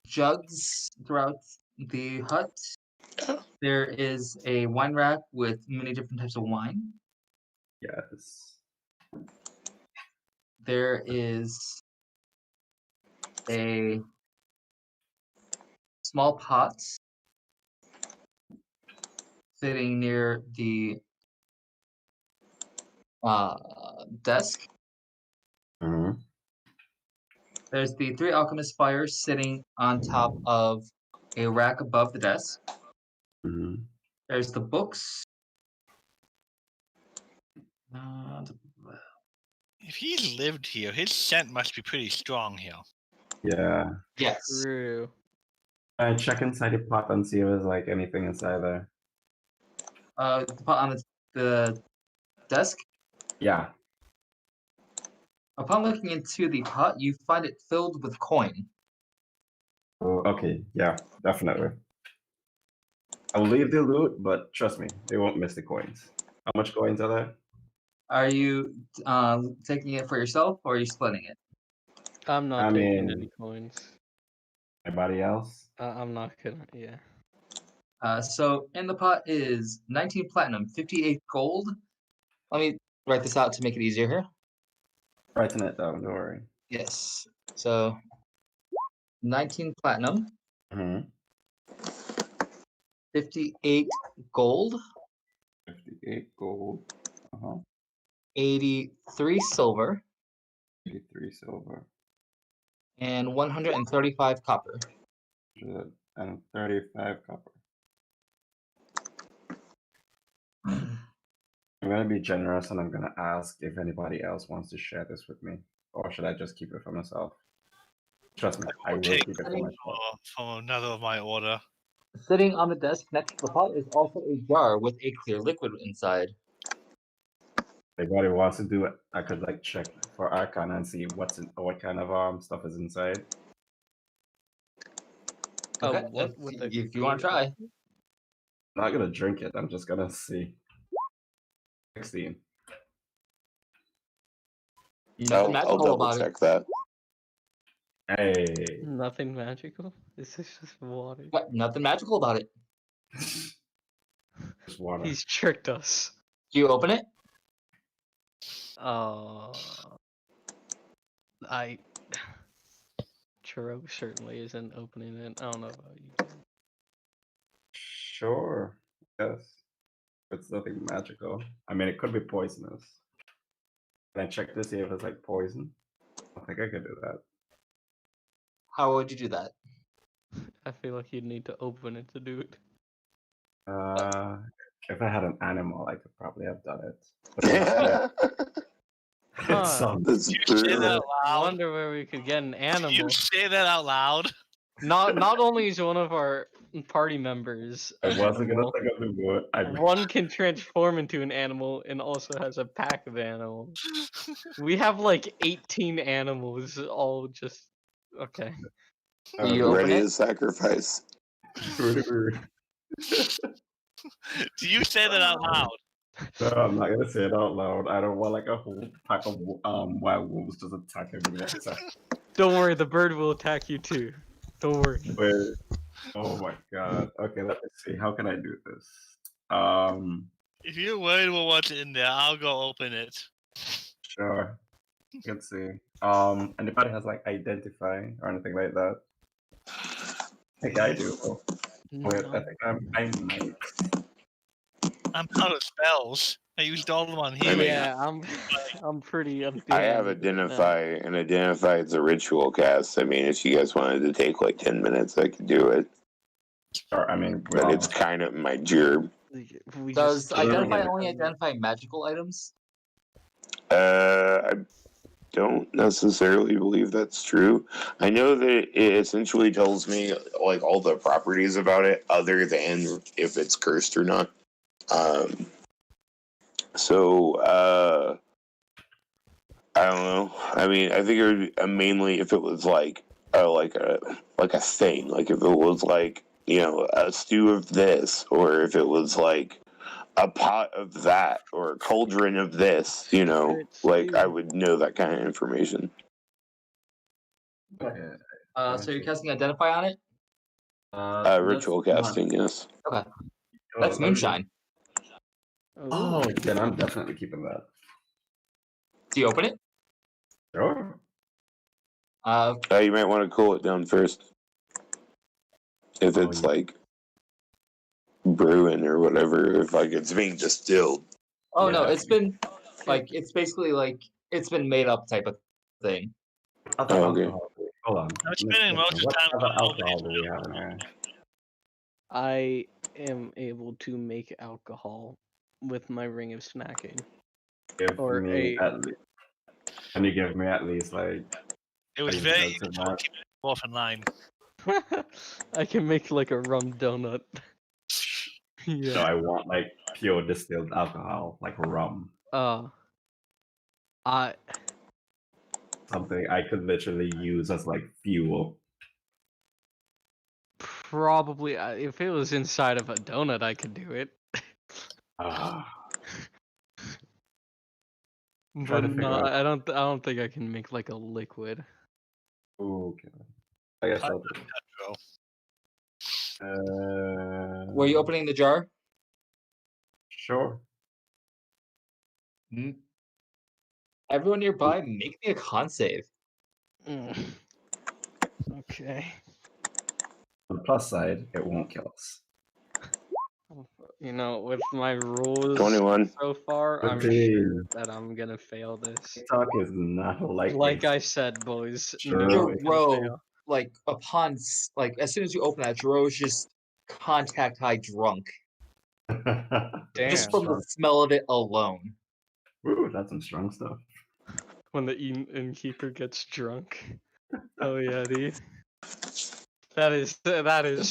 jugs throughout the hut. There is a wine rack with many different types of wine. Yes. There is a small pot sitting near the desk. Mm-hmm. There's the 3 alchemist fires sitting on top of a rack above the desk. Mm-hmm. There's the books. If he's lived here, his scent must be pretty strong here. Yeah. Yes. True. I check inside the pot and see if there's like anything inside there. The pot on the desk. Yeah. Upon looking into the pot, you find it filled with coin. Oh, okay. Yeah, definitely. I'll leave the loot, but trust me, they won't miss the coins. How much coins are there? Are you taking it for yourself, or are you splitting it? I'm not taking any coins. Anybody else? I'm not gonna. Yeah. So in the pot is 19 platinum, 58 gold. Let me write this out to make it easier here. Writing it down, don't worry. Yes. So 19 platinum, Mm-hmm. 58 gold, 58 gold. Uh-huh. 83 silver, 83 silver. and 135 copper. And 35 copper. I'm gonna be generous and I'm gonna ask if anybody else wants to share this with me. Or should I just keep it for myself? Trust me, I will Take keep it for myself. from another of my order. Sitting on the desk next to the pot is also a jar with a clear liquid inside. If anybody wants to do it, I could like check for Arcana and see what kind of stuff is inside. Okay, if you want to try. I'm not gonna drink it, I'm just gonna see. 16. Nothing I'll magical double about it. check that. Hey. Nothing magical. This is just water. What? Nothing magical about it. Just water. He's tricked us. Do you open it? Churro certainly isn't opening it. I don't know about you. Sure. Yes. It's nothing magical. I mean, it could be poisonous. Can I check to see if it's like poison? I think I could do that. How would you do that? I feel like you'd need to open it to do it. If I had an animal, I could probably have done it. But it's Huh. some That's You say that brutal. out I loud. wonder where we could get an You animal. say that out loud. Not only is one of our party members I an wasn't gonna animal, think of the word. one can transform into an animal and also has a pack of animals. We have like 18 animals, all just okay. Do you open Ready it? to sacrifice. Do you say that out loud? No, I'm not gonna say it out loud. I don't want like a whole pack of wild wolves just attacking me. Don't worry, the bird will attack you too. Don't worry. Wait. Oh my god. Okay, let me see. How can I do this? If you're worried about what's in there, I'll go open it. Sure. Let's see. Anybody has like identify or anything like that? I think I do. Oh, wait, I think I might. I'm out of spells. I used all of them on I healing. mean- Yeah, I'm pretty. I have dealing with it now. identify, and identify is a ritual cast. I mean, if you guys wanted to take like 10 minutes, I could do it. Sure, I mean, But it's kind of my gerb. We Does just identify Yeah. only identify magical items? I don't necessarily believe that's true. I know that it essentially tells me like all the properties about it, other than if it's cursed or not. I don't know. I mean, I think it would be, mainly if it was like a thing, like if it was like, you know, a stew of this, or if it was like a pot of that, or a cauldron of this, you know, It's like I stew. would know that kind of information. Okay. So you're casting identify on it? Ritual casting, yes. Okay. Oh, That's moonshine. Oh, then I'm definitely keeping that. Do you open it? Sure. You might want to cool it down first. If it's yeah. like brewing or whatever, if like it's being distilled. Oh no, Yeah. it's been like it's basically like it's been made up type of thing. Other Okay. alcohol. Hold on. I'm spending most of the What time other going over alcohol these do we have in here? I am able to make alcohol with my ring of snacking. Give Or me a- at least. Can you give me at least like? It was I very didn't easy know to that. keep off in line. I can make like a rum donut. No, Yeah. I want like pure distilled alcohol, like rum. I Something I could literally use as like fuel. probably if it was inside of a donut, I could do it. Ah, But to figure no, out- I don't think I can make like a liquid. okay. I guess I'll do Bro. it. Were you opening the jar? Sure. Everyone nearby, make me a con save. Okay. On the plus side, it won't kill us. You know, with my rules 21. so far, I'm 15. sure that I'm gonna fail this. TikTok is not Like I said, boys, Sure. no one can Jero, fail. like like as soon as you open that, Jero's just contact high drunk. Damn. Just from the smell of it alone. Ooh, that's some strong stuff. When the innkeeper gets drunk. Oh yeah, dude. That is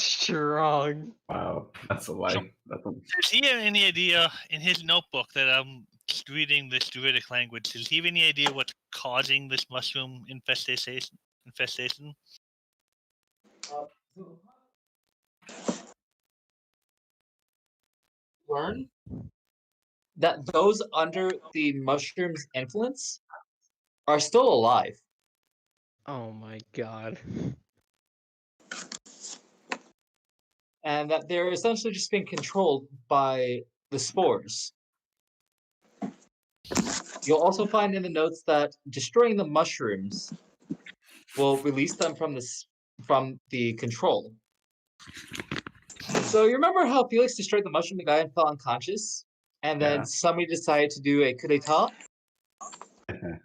strong. Wow, that's a lie. That's a... Does he have any idea in his notebook that I'm reading this Druidic language? Does he have any idea what's causing this mushroom infestation? Learn that those under the mushroom's influence are still alive. Oh my god. And that they're essentially just being controlled by the spores. You'll also find in the notes that destroying the mushrooms will release them from the control. So you remember how Felix destroyed the mushroom, the guy and fell unconscious? And then Yeah. somebody decided to do a coup d'etat?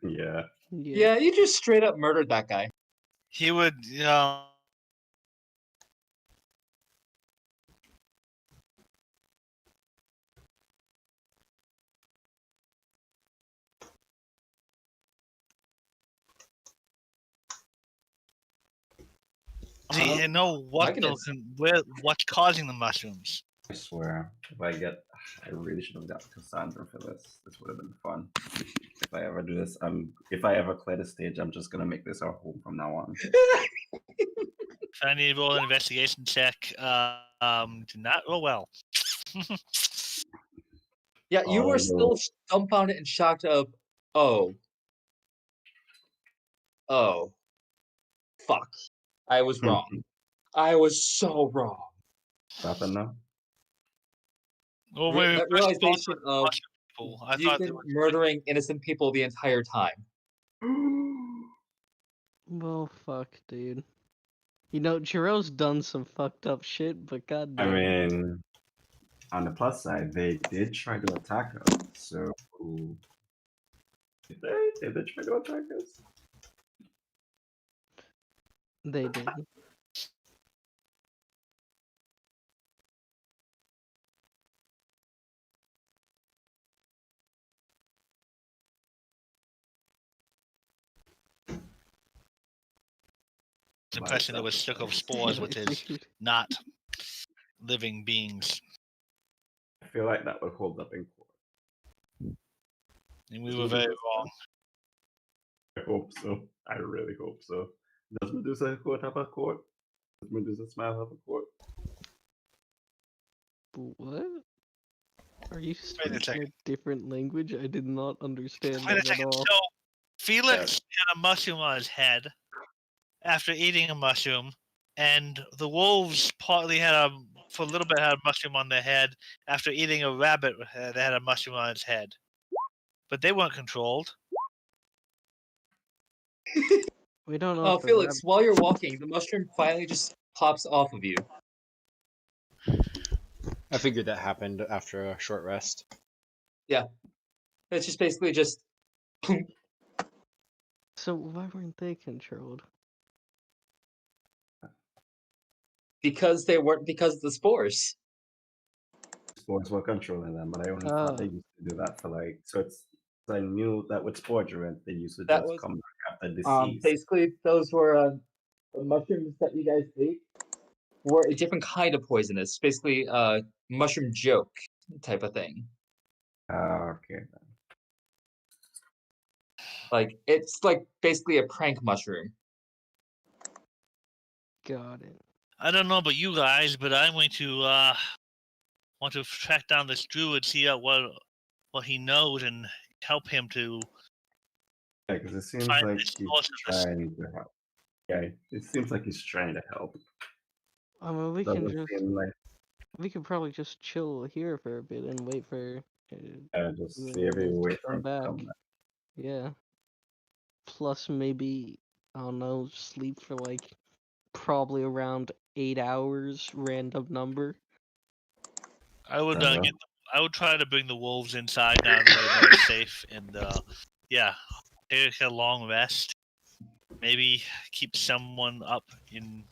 Yeah. Yeah, you just straight up murdered that guy. He would, do you know what Goodness. what's causing the mushrooms? I swear, I really should have got Cassandra for this. This would have been fun. If I ever do this, if I ever clear the stage, I'm just gonna make this our home from now on. If I need to roll an investigation check, did not roll well. Yeah, you were Oh, still dumbfounded and shocked of, oh, fuck. I was wrong. I was so wrong. Nothing now. Well, wait, That realization of people. I you've thought been they were murdering innocent people the entire time. Well, fuck, dude. You know, Jiro's done some fucked up shit, but I goddamn. mean, on the plus side, they did try to attack us. So did they? Did they try to attack us? They did. impression that was stuck of spores, which is not living beings. I feel like that would hold up in court. And we were very wrong. I hope so. I really hope so. Does Medusa court have a court? Does Medusa Smile have a court? What? Are you Wait a speaking a second. different language? I did not understand Wait a that at second. all. So Felix had a mushroom on his head after eating a mushroom, and the wolves partly for a little bit had a mushroom on their head after eating a rabbit that had a mushroom on its head. But they weren't controlled. We don't know. Oh, if the Felix, rabbit- while you're walking, the mushroom finally just pops off of you. I figured that happened after a short rest. It's just basically just So why weren't they controlled? because of the spores. Spores were controlling them, but I only thought they used to do that for I knew that with spore druids, they used to That just was- come back after disease. Basically, those were the mushrooms that you guys ate were a different kind of poisonous. Basically, mushroom joke type of thing. Okay. Like it's like basically a prank mushroom. Got it. I don't know about you guys, but I'm going to want to track down this druid, see out what he knows, and help him to. Yeah, because it seems Find like the he's source of this. trying to help. Yeah, it seems like he's trying to help. I mean, we can Doesn't just seem like we could probably just chill here for a bit and wait for just the see every wolves way to for him to come back. Yeah. Plus, maybe I don't know, sleep for like probably around 8 hours, random number. I would Uh-huh. I would try to bring the wolves inside now that they know it's safe, and take a long rest. Maybe keep someone up in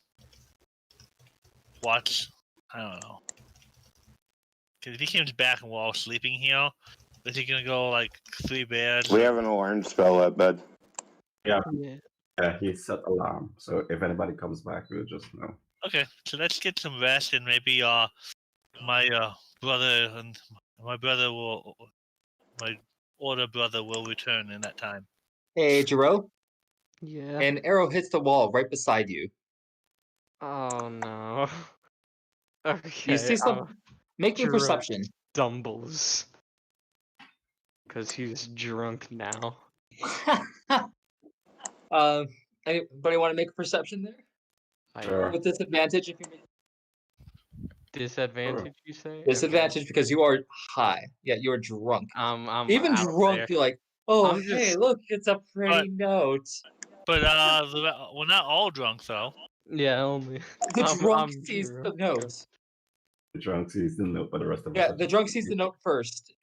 watch. I don't know. Because if he comes back and we're all sleeping here, is he gonna go like 3 bears? We have an alarm spell at bed. Yeah, Yeah. yeah, he set alarm, so if anybody comes back, we'll just know. Okay, so let's get some rest, and maybe my brother and my older brother will return in that time. Hey, Jiro, Yeah. an arrow hits the wall right beside you. Oh no. Okay. You see some. Make me Jiro perception. stumbles. Because he's drunk now. Anybody want to make a perception there? Sure. With disadvantage if you make Disadvantage, you say? disadvantage because you are high. Yeah, you are drunk. I'm Even out drunk, there. you're like, oh, I'm hey, just- look, it's a pretty note. But we're not all drunk though. Yeah, only. The drunk I'm sees drunk. the note. The drunk sees the note, but the rest of us. Yeah, are the just drunk sees the note first.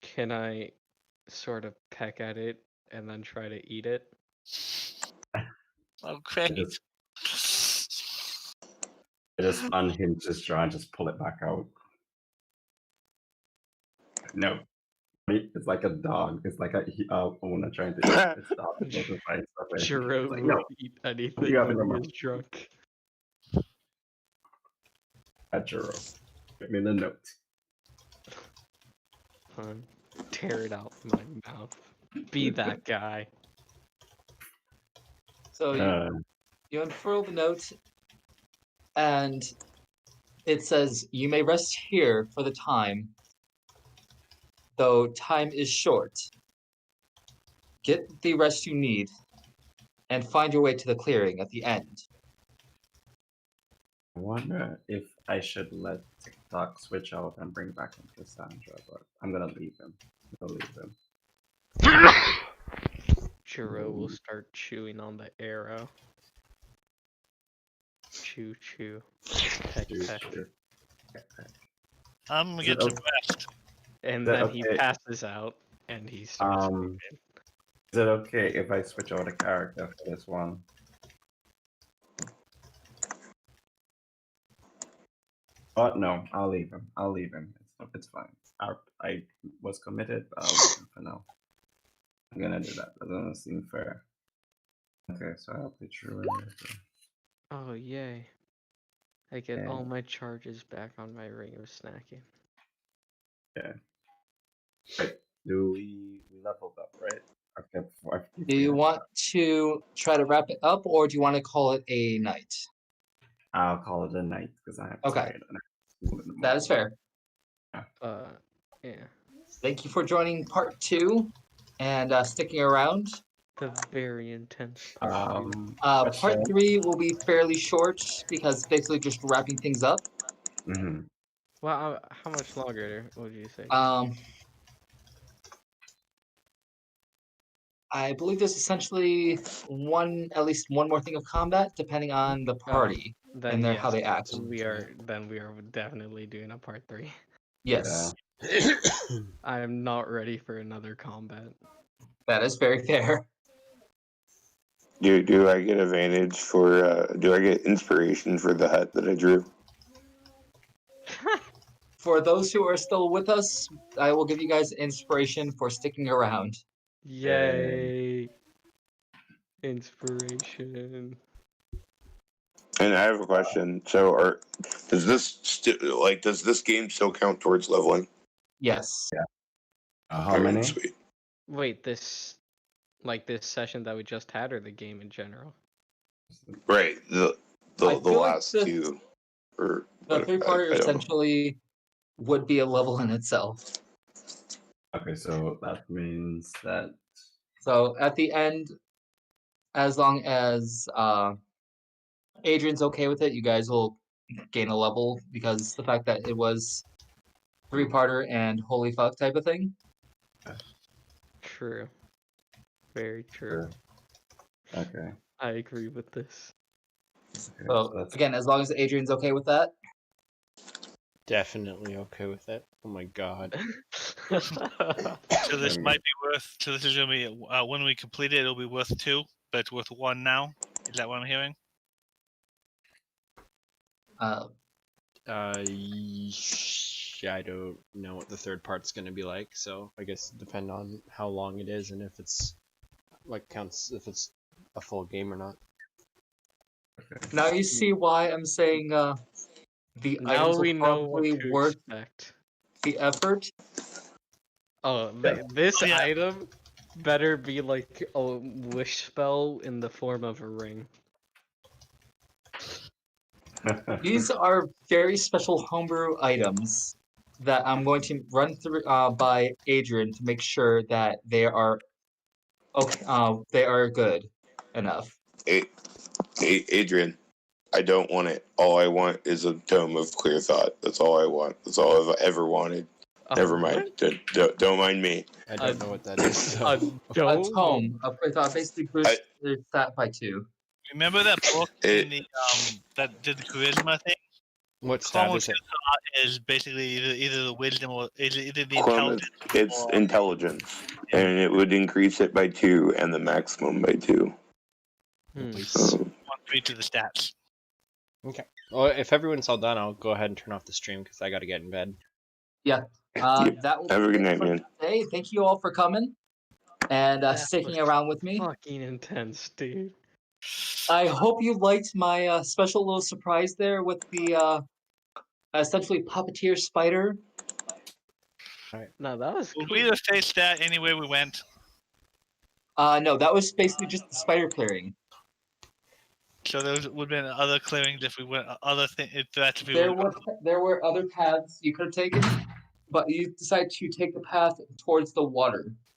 Can I sort of peck at it and then try to eat it? Okay. I just unhinge his jaw and just pull it back out. No. It's like a dog. It's like a owner trying to eat his dog. and doesn't find stuff in it. Jerome Like, will no, eat anything you have it in when your he is mouth. drunk. At Juro. Give me the note. Fine. Tear it out my mouth. Be that guy. So you unfurl the note, and it says, "You may rest here for the time, though time is short. Get the rest you need, and find your way to the clearing at the end." I wonder if I should let TikTok switch out and bring back in Cassandra, but I'm gonna leave him. I'm gonna leave him. Juro will start chewing on the arrow. Chew, chew. Peck, peck. I'm gonna Is get it some okay? rest. And Is that then he okay? passes out and he starts sleeping. Is it okay if I switch out a character for this one? Oh no, I'll leave him. I'll leave him. It's fine. I was committed, but I'll leave him for now. I'm gonna do that. That doesn't seem fair. Okay, so I'll play True. Oh, yay. I get Yeah. all my charges back on my ring of snacking. Yeah. Right. Do we leveled up, right? Okay. Do you want to try to wrap it up, or do you want to call it a night? I'll call it a night because I'm Okay. tired. And I'm in the That is morning. fair. Yeah. Thank you for joining part 2 and sticking around. The very intense part. Part Question. 3 will be fairly short because basically just wrapping things up. Mm-hmm. Well, how much longer would you say? I believe there's essentially at least one more thing of combat, depending on the party and Then how they act. we are definitely doing a part 3. Yes, I am not ready for another combat. that is very fair. Do I get advantage for? Do I get inspiration for the hut that I drew? For those who are still with us, I will give you guys inspiration for sticking around. Yay! Inspiration. And I have a question. So, does this game still count towards leveling? Yes. How many? Sweet. Wait, this session that we just had, or the game in general? Right. The I feel like last the- two. Or The three-parter I don't know. essentially would be a level in itself. Okay, so that means that. So at the end, as long as Adrian's okay with it, you guys will gain a level because the fact that it was three-parter and holy fuck type of thing. True. Very true. Sure. Okay. I agree with this. Okay, So that's again, as long as Adrian's okay with that. Definitely okay with it. Oh my god. So this might be worth. So this is gonna be when we complete it, it'll be worth 2, but it's worth 1 now. Is that what I'm hearing? I don't know what the third part's gonna be like, so I guess depend on how long it is and if it's counts if it's a full game or not. okay. Now you see why I'm saying the Now items we will know what probably to worth expect. the effort. Oh, Yeah. this Oh, yeah. item better be like a wish spell in the form of a ring. These are very special homebrew items that I'm going to run through by Adrian to make sure that they are okay. They are good. enough. Hey, Adrian, I don't want it. All I want is a dome of clear thought. That's all I want. That's all I've ever wanted. Never mind. Don't mind me. I don't know what that is. So. A tome of clear thought basically boosts their stat by 2. Remember that book in the that did the charisma thing? What stat Common is it? is basically either the wisdom or either the Clem, intelligence. it's intelligence, and it would increase it by 2 and the maximum by 2. Nice. 1 for each of the stats. Okay. Well, if everyone's all done, I'll go ahead and turn off the stream because I got to get in bed. Yeah. That will Have a be good it night, for man. today. Thank you all for coming and That sticking was around with me. Fucking intense, dude. I hope you liked my special little surprise there with the essentially puppeteer spider. No, that was Will cool. we have faced that anywhere we went? No, that was basically just the spider clearing. So there would have been other clearings if we went other threats. If we There were other paths you could have taken, but you decided to take the path towards the water.